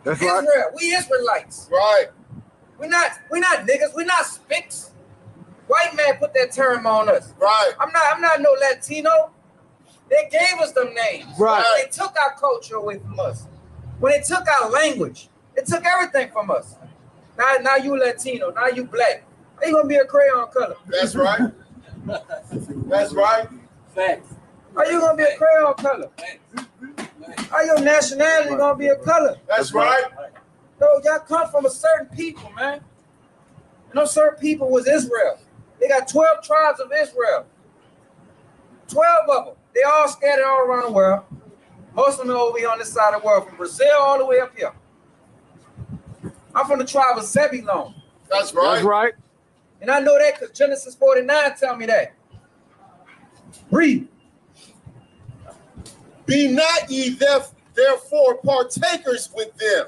That's Israel, right. we Israelites. Right. We're not niggas. We're not spics. White man put that term on us. Right. I'm not no Latino. They gave us them names. Right. They took our culture away from us. When they took our language, they took everything from us. Now you Latino. Now you black. How you gonna be a crayon color? That's right. That's right. Facts. How you gonna be a crayon color? How your nationality gonna be a color? That's right. No, y'all come from a certain people, man. And those certain people was Israel. They got 12 tribes of Israel. 12 of them. They all scattered all around the world. Most of them are over here on this side of the world, from Brazil all the way up here. I'm from the tribe of Zebulon. That's right. That's right. And I know that because Genesis 49 tell me that. Read. Be not ye therefore partakers with them.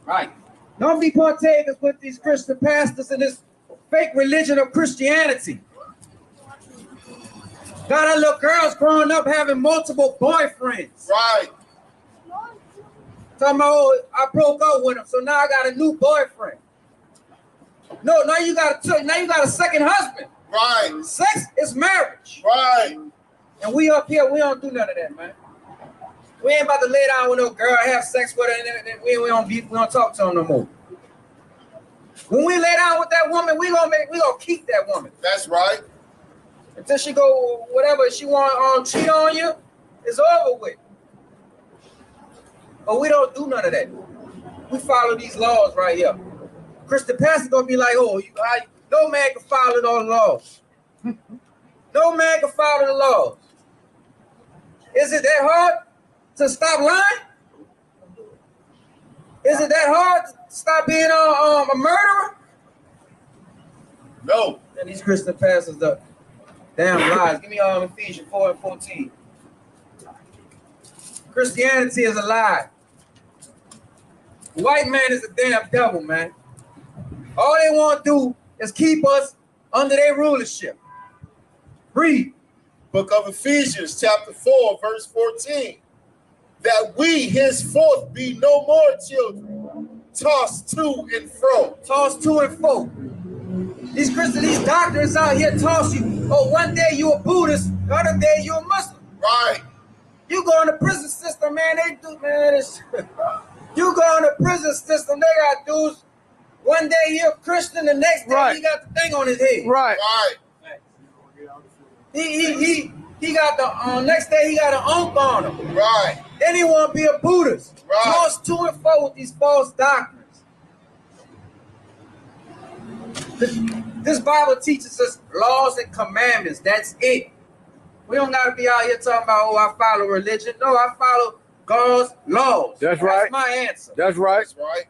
Right. Don't be partakers with these Christian pastors and this fake religion of Christianity. Got our little girls growing up having multiple boyfriends. Right. Talking about, oh, I broke up with him, so now I got a new boyfriend. No, now you got a second husband. Right. Sex is marriage. Right. And we up here, we don't do none of that, man. We ain't about to lay down with no girl, have sex with her, and we don't talk to her no more. When we lay down with that woman, we gonna keep that woman. That's right. Until she go whatever she want cheat on you, it's over with. But we don't do none of that. We follow these laws right here. Christian pastor gonna be like, oh, no man can follow those laws. No man can follow the laws. Is it that hard to stop lying? Is it that hard to stop being a murderer? No. And these Christian pastors, the damn lies. Give me Ephesians 4 and 14. Christianity is a lie. The white man is a damn devil, man. All they want to do is keep us under their rulership. Read. Book of Ephesians, chapter 4, verse 14. That we henceforth be no more children, tossed to and fro. Tossed to and fro. These Christians, these doctors out here toss you. Oh, one day you a Buddhist, the other day you a Muslim. Right. You go in the prison system, man. They do, man. You go in the prison system, they got dudes. One day you're a Christian, the next day he got the thing on his head. Right. Right. He got the next day he got an unk on him. Right. Then he want to be a Buddhist. Right. Tossed to and fro with these false doctrines. This Bible teaches us laws and commandments. That's it. We don't got to be out here talking about, oh, I follow religion. No, I follow God's laws. That's right. That's my answer. That's right. That's right.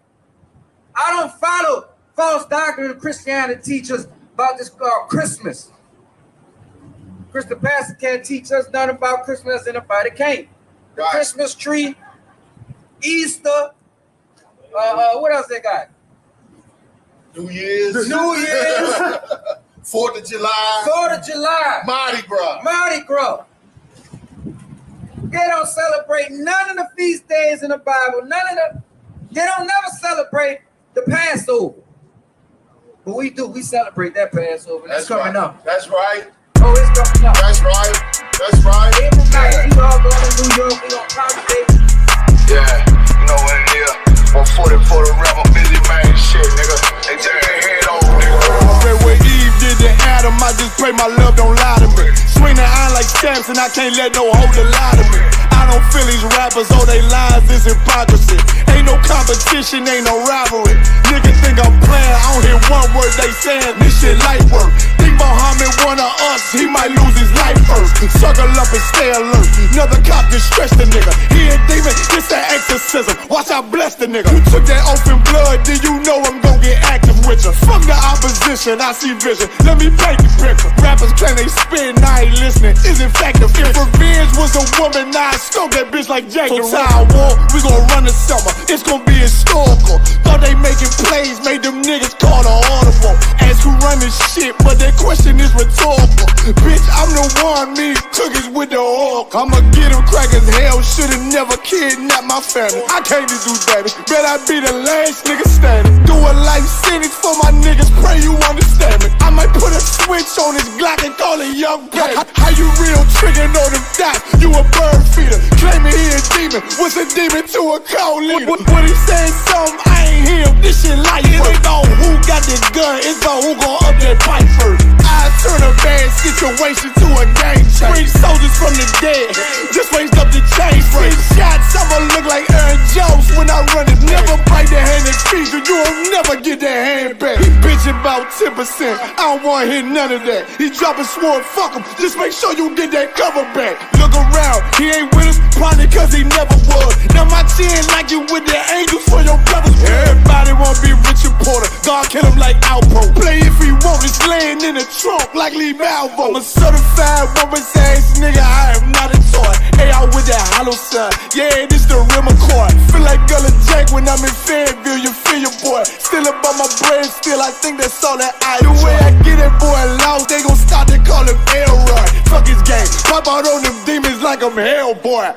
I don't follow false doctrine of Christianity teachers about this Christmas. Christian pastor can't teach us nothing about Christmas, and nobody can't. The Christmas tree, Easter, what else they got? New Year's. 4th of July. 4th of July. Mardi Gras. Mardi Gras. They don't celebrate none of the feast days in the Bible. They don't never celebrate the Passover. But we do. We celebrate that Passover. That's coming up. That's right. Oh, it's coming up. That's right. That's right. April 9th, we all going to New York. We gonna congregate. Yeah, you know what it is. 140 for the rebel, busy man shit, nigga. They take their head over, nigga. Pray where Eve did to Adam, I just pray my love don't lie to me. Swing the iron like Samson, I can't let no hoe to lie to me. I don't feel these rappers, all they lies is hypocrisy. Ain't no competition, ain't no rivalry. Niggas think I'm playing, I don't hear one word they saying, this shit light work. Think Muhammad one of us, he might lose his life first. Circle up and stay alert, another cop just stress the nigga. He a demon, it's an exorcism, watch I bless the nigga. You took that oath in blood, then you know I'm gon' get active with you. Fuck the opposition, I see vision, let me paint the picture. Rappers claim they spin, I ain't listening, is effective. If revenge was a woman, now I scope that bitch like Jacob. So Tower War, we gon' run the summer, it's gon' be historical. Thought they making plays, made them niggas call the audible. Ask who run this shit, but that question is rhetorical. Bitch, I'm the one, me cookies with the oil. I'ma get them crackers, hell, should've never kidnapped my family. I can't just do that, bet I be the last nigga standing. Do a life sentence for my niggas, pray you understand me. I might put a switch on this Glock and call it young baby. How you real trigger know them dots, you a bird feeder. Claiming he a demon, what's a demon to a cold leader? What he saying something, I ain't hear him, this shit light. It ain't about who got this gun, it's about who gon' up that pipe first. I turn a bad situation to a game changer. Bring soldiers from the dead, just raised up the chain frame. Shots, I'ma look like Aaron Jones when I run it. Never bite the hand and feed you, you'll never get that hand back. He bitchin' about 10%, I don't wanna hear none of that. He dropping sword, fuck him, just make sure you get that cover back. Look around, he ain't with us, probably cause he never was. Now my chin like you with the angels for your brothers. Everybody wanna be Richard Porter, God kill him like Alpo. Play if he want, it's laying in the trunk like Lee Malvo. I'm a certified woman's ass nigga, I am not a toy. Hey, out with that hollow side, yeah, this the rim accord. Feel like Gullah Jack when I'm in Fayetteville, you feel your boy. Still about my brain, still I think that's all that I do. The way I get that boy loud, they gon' start to call him Elroy. Fuck his game, pop out on them demons like I'm Hellboy.